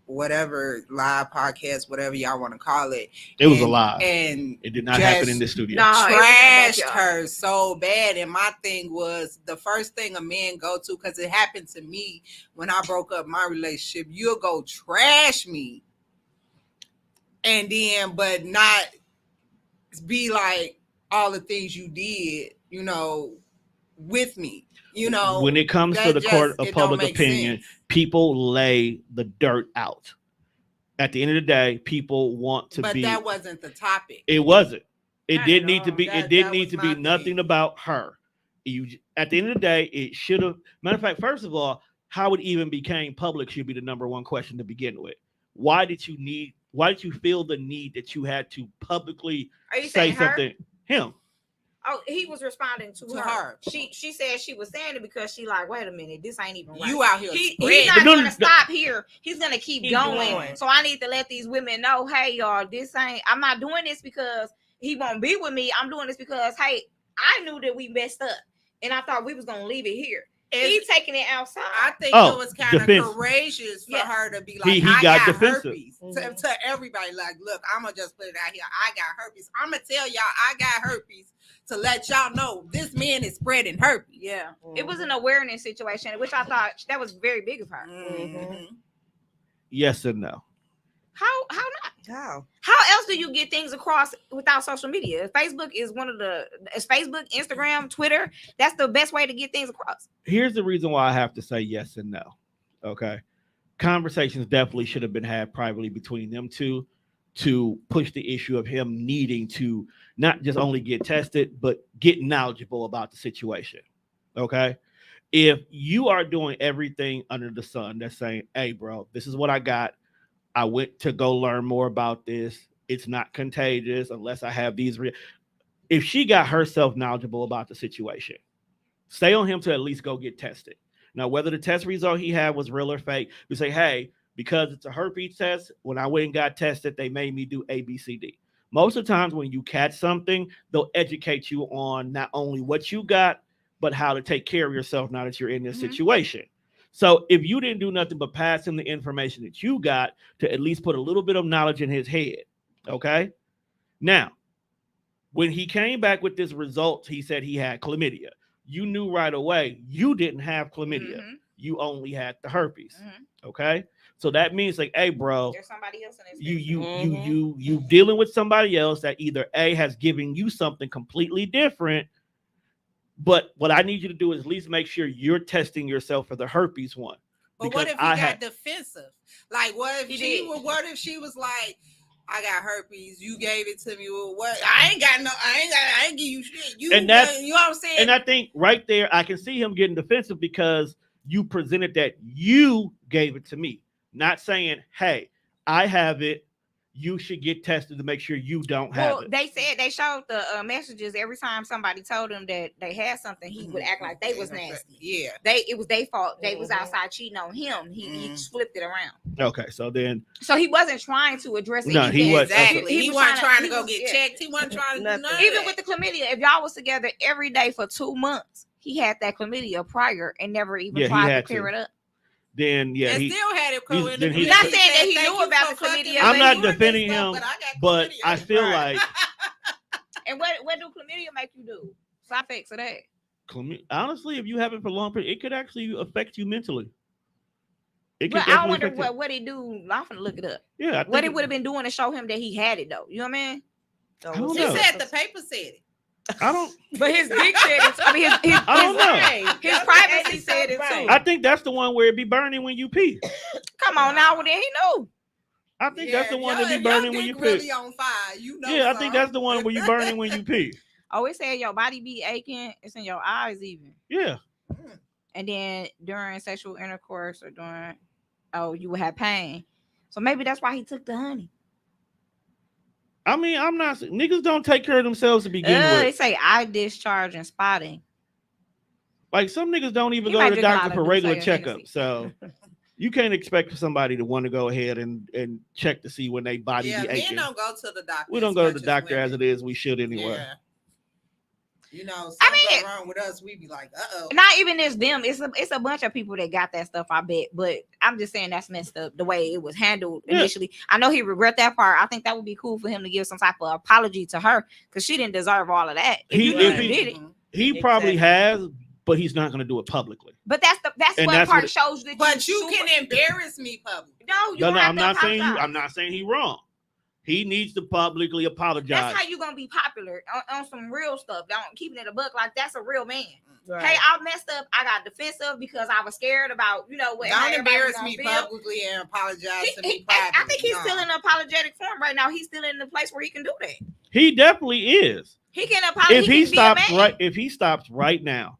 whatever live podcast, whatever y'all want to call it. It was a lie. And it did not happen in the studio. Trashed her so bad. And my thing was, the first thing a man go to, because it happened to me when I broke up my relationship, you'll go trash me. And then, but not be like all the things you did, you know, with me. You know, when it comes to the court of public opinion, people lay the dirt out. At the end of the day, people want to be. But that wasn't the topic. It wasn't. It didn't need to be. It didn't need to be nothing about her. At the end of the day, it should have. Matter of fact, first of all, how it even became public should be the number one question to begin with. Why did you feel the need that you had to publicly say something? Him. Oh, he was responding to her. She said she was saying it because she like, wait a minute, this ain't even right. You out here. He's not gonna stop here. He's gonna keep going. So I need to let these women know, hey y'all, I'm not doing this because he won't be with me. I'm doing this because hey, I knew that we messed up and I thought we was gonna leave it here. He's taking it outside. I think it was kind of courageous for her to be like, I got herpes to everybody. Like, look, I'm going to just put it out here. I got herpes. I'm going to tell y'all I got herpes to let y'all know this man is spreading herpes. Yeah. It was an awareness situation, which I thought that was very big of her. Yes and no. How not? How else do you get things across without social media? Facebook is it's Facebook, Instagram, Twitter. That's the best way to get things across. Here's the reason why I have to say yes and no. Okay. Conversations definitely should have been had privately between them two to push the issue of him needing to not just only get tested, but get knowledgeable about the situation. Okay. If you are doing everything under the sun that's saying, hey, bro, this is what I got. I went to go learn more about this. It's not contagious unless I have these. If she got herself knowledgeable about the situation, stay on him to at least go get tested. Now, whether the test result he had was real or fake, we say, hey, because it's a herpes test, when I went and got tested, they made me do A, B, C, D. Most of the times when you catch something, they'll educate you on not only what you got, but how to take care of yourself now that you're in this situation. So if you didn't do nothing but pass him the information that you got to at least put a little bit of knowledge in his head, okay? Now, when he came back with this result, he said he had chlamydia. You knew right away you didn't have chlamydia. You only had the herpes, okay? So that means like, hey, bro, there's somebody else in this. You dealing with somebody else that either A, has given you something completely different. But what I need you to do is at least make sure you're testing yourself for the herpes one. But what if he got defensive? Like, what if she was like, I got herpes, you gave it to me. Well, what? I ain't give you shit. You know what I'm saying? And I think right there, I can see him getting defensive because you presented that you gave it to me, not saying, hey, I have it. You should get tested to make sure you don't have it. They showed the messages every time somebody told him that they had something, he would act like they was nasty. Yeah. It was their fault. They was outside cheating on him. He flipped it around. Okay, so he wasn't trying to address it. No, he wasn't. Exactly. He wasn't trying to go get checked. He wasn't trying to do nothing. Even with the chlamydia, if y'all was together every day for 2 months, he had that chlamydia prior and never even tried to clear it up. Then he still had it. Not saying that he knew about the chlamydia. I'm not defending him, but I feel like. And what do chlamydia make you do? Side effects of that. Honestly, if you have it for long period, it could actually affect you mentally. But I wonder what he do. I'm gonna look it up. Yeah, what it would have been doing to show him that he had it though. You know what I mean? He said the paper said it. I don't. But his dick said it. I mean, I don't know. His privacy said it too. I think that's the one where it be burning when you pee. Come on now, well then he knew. I think that's the one that be burning when you pee. Really on fire, you know. Yeah, I think that's the one where you burning when you pee. Oh, it said your body be aching. It's in your eyes even. Yeah. And then during sexual intercourse or you would have pain. So maybe that's why he took the honey. I mean, I'm not. Niggas don't take care of themselves to begin with. They say eye discharge and spotting. Like some niggas don't even go to the doctor for regular checkups. So you can't expect somebody to want to go ahead and check to see when they body be aching. Men don't go to the doctor. We don't go to the doctor as it is. We should anyway. Yeah. You know, something wrong with us, we be like, uh-oh. Not even it's them. It's a bunch of people that got that stuff, I bet. But I'm just saying that's messed up the way it was handled initially. I know he regret that part. I think that would be cool for him to give some type of apology to her because she didn't deserve all of that. He probably has, but he's not going to do it publicly. But that's what part shows that. But you can embarrass me publicly. No, I'm not saying you. I'm not saying he's wrong. He needs to publicly apologize. That's how you gonna be popular on some real stuff. Don't keeping it a buck like that's a real man. Right. Hey, I messed up. I got defensive because I was scared about what. Don't embarrass me publicly and apologize to me privately. I think he's still in apologetic form right now. He's still in the place where he can do that. He definitely is. He can apologize. If he stops right now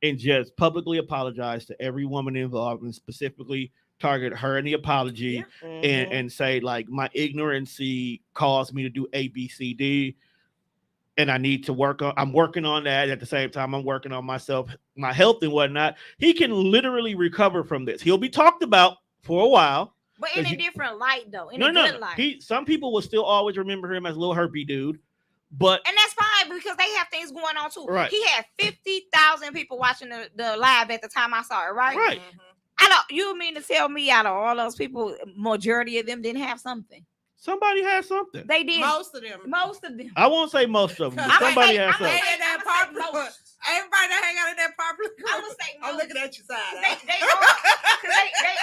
and just publicly apologize to every woman involved and specifically target her in the apology and say like my ignorancy caused me to do A, B, C, D. and I need to work on. I'm working on that at the same time. I'm working on myself, my health and whatnot. He can literally recover from this. He'll be talked about for a while. But in a different light, though. In a No. good light. Some people will still always remember him as little herpy dude, but and that's fine because they have things going on too. Right. He had 50,000 people watching the live at the time I saw it. Right. Right. Mm-hmm. I don't. You mean to tell me out of all those people, majority of them didn't have something? Somebody had something. They did. Most of them. I won't say most of them. But somebody has something. Everybody that hang out in that popular. I'm gonna say I'm looking at your side. They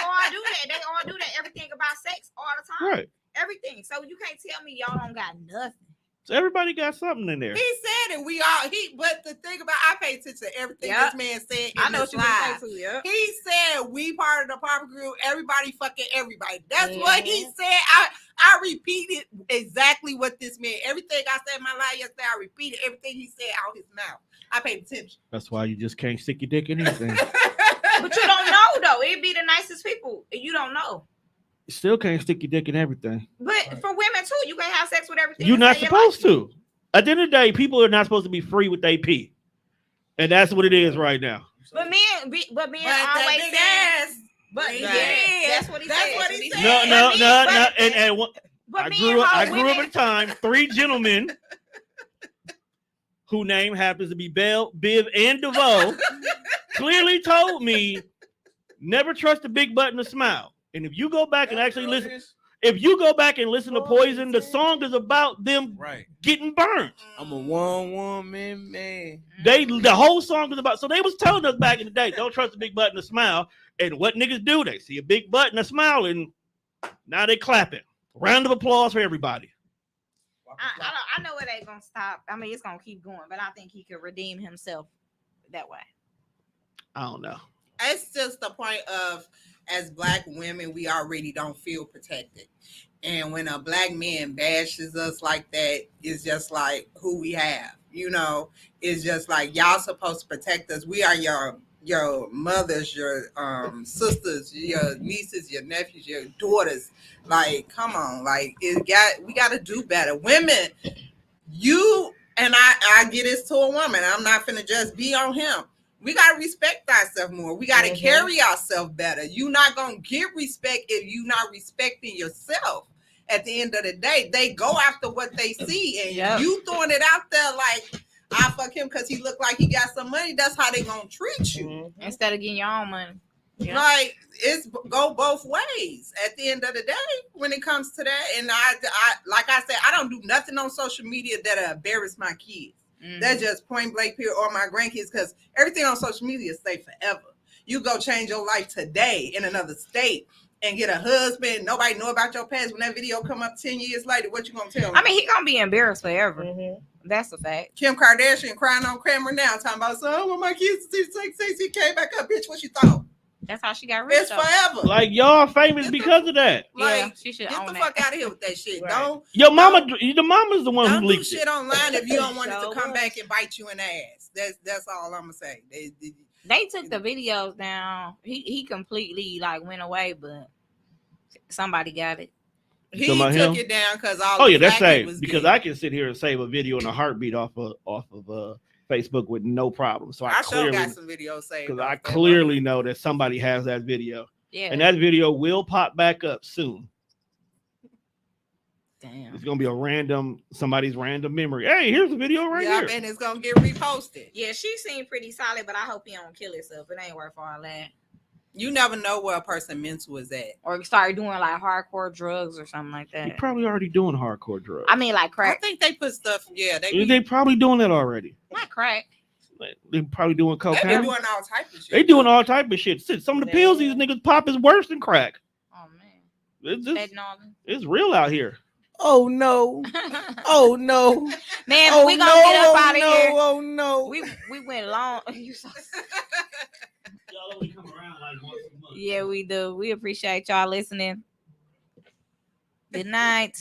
all do that. They all do that. Everything about sex all the time. Right. Everything. So you can't tell me y'all don't got nothing. So everybody got something in there. He said it. We all but the thing about I pay attention to everything this man said. I know what you live. say too. Yeah. He said we part of the popular group. Everybody fucking everybody. That's what he said. I repeated exactly what this meant. Everything I said in my life yesterday, I repeated everything he said out his mouth. I paid attention. That's why you just can't stick your dick in anything. But you don't know though. It'd be the nicest people. You don't know. You still can't stick your dick in everything. But for women too, you can have sex with everything. You're not supposed to. At the end of the day, people are not supposed to be free with AP. And that's what it is right now. But men always say, but yeah, that's what he said. No. But I grew up at a time, 3 gentlemen whose name happens to be Bell, Biv, and DeVoe clearly told me never trust a big button to smile. And if you go back and actually listen, to Poison, the song is about them getting burned. I'm a one-woman man. The whole song is about. So they was telling us back in the day, don't trust a big button to smile. And what niggas do? They see a big button to smile, and now they clapping. Round of applause for everybody. I know it ain't gonna stop. I mean, it's gonna keep going, but I think he could redeem himself that way. I don't know. It's just the point of, as Black women, we already don't feel protected. And when a Black man bashes us like that, it's just like who we have. You know, it's just like y'all supposed to protect us. We are your mothers, your sisters, your nieces, your nephews, your daughters. Like, come on, like we got to do better. Women, you and I get this to a woman. I'm not finna just be on him. We got to respect ourselves more. We got to carry ourselves better. You're not going to get respect if you're not respecting yourself. At the end of the day, they go after what they see. And you throwing it out there like, I fuck him because he look like he got some money. That's how they going to treat you. Instead of getting your own money. Yeah. Like, it's go both ways at the end of the day when it comes to that. And I like I said, I don't do nothing on social media that'll embarrass my kids. Mm-hmm. That's just point blank period, or my grandkids, because everything on social media stay forever. You go change your life today in another state and get a husband. Nobody know about your past. When that video come up 10 years later, what you gonna tell me? I mean, he gonna be embarrassed forever. Mm-hmm. That's a fact. Kim Kardashian crying on camera now, talking about, so I want my kids to see sex. He came back up, bitch. What you thought? That's how she got rich. It's forever. Like, y'all famous because of that. Like, she should get the fuck out of here with that shit. Right. Don't. Your mama, the mama's the one who leaked shit online if you don't want it to come back and bite you in the ass. That's all I'm gonna say. They took the videos down. He completely like went away, but somebody got it. He took it down because all. Oh yeah, that's saved. Because I can sit here and save a video in a heartbeat off of Facebook with no problem. So I clearly got some videos saved because I clearly know that somebody has that video. Yeah, and that video will pop back up soon. Damn, it's gonna be somebody's random memory. Hey, here's a video right here. And it's gonna get reposted. Yeah, she seemed pretty solid, but I hope he don't kill himself. It ain't worth all that. You never know where a person mental is at, or start doing like hardcore drugs or something like that. They're probably already doing hardcore drugs. I mean, like crack. I think they put stuff. Yeah, they probably doing that already. Not crack. They're probably doing cocaine. They're doing all type of shit. They doing all type of shit. Some of the pills these niggas pop is worse than crack. Oh man, it's real out here. Oh no! Oh no! Man, we gonna get up out of here. Oh no! We went long. Y'all only come around like once a month. Yeah, we do. We appreciate y'all listening. Good night.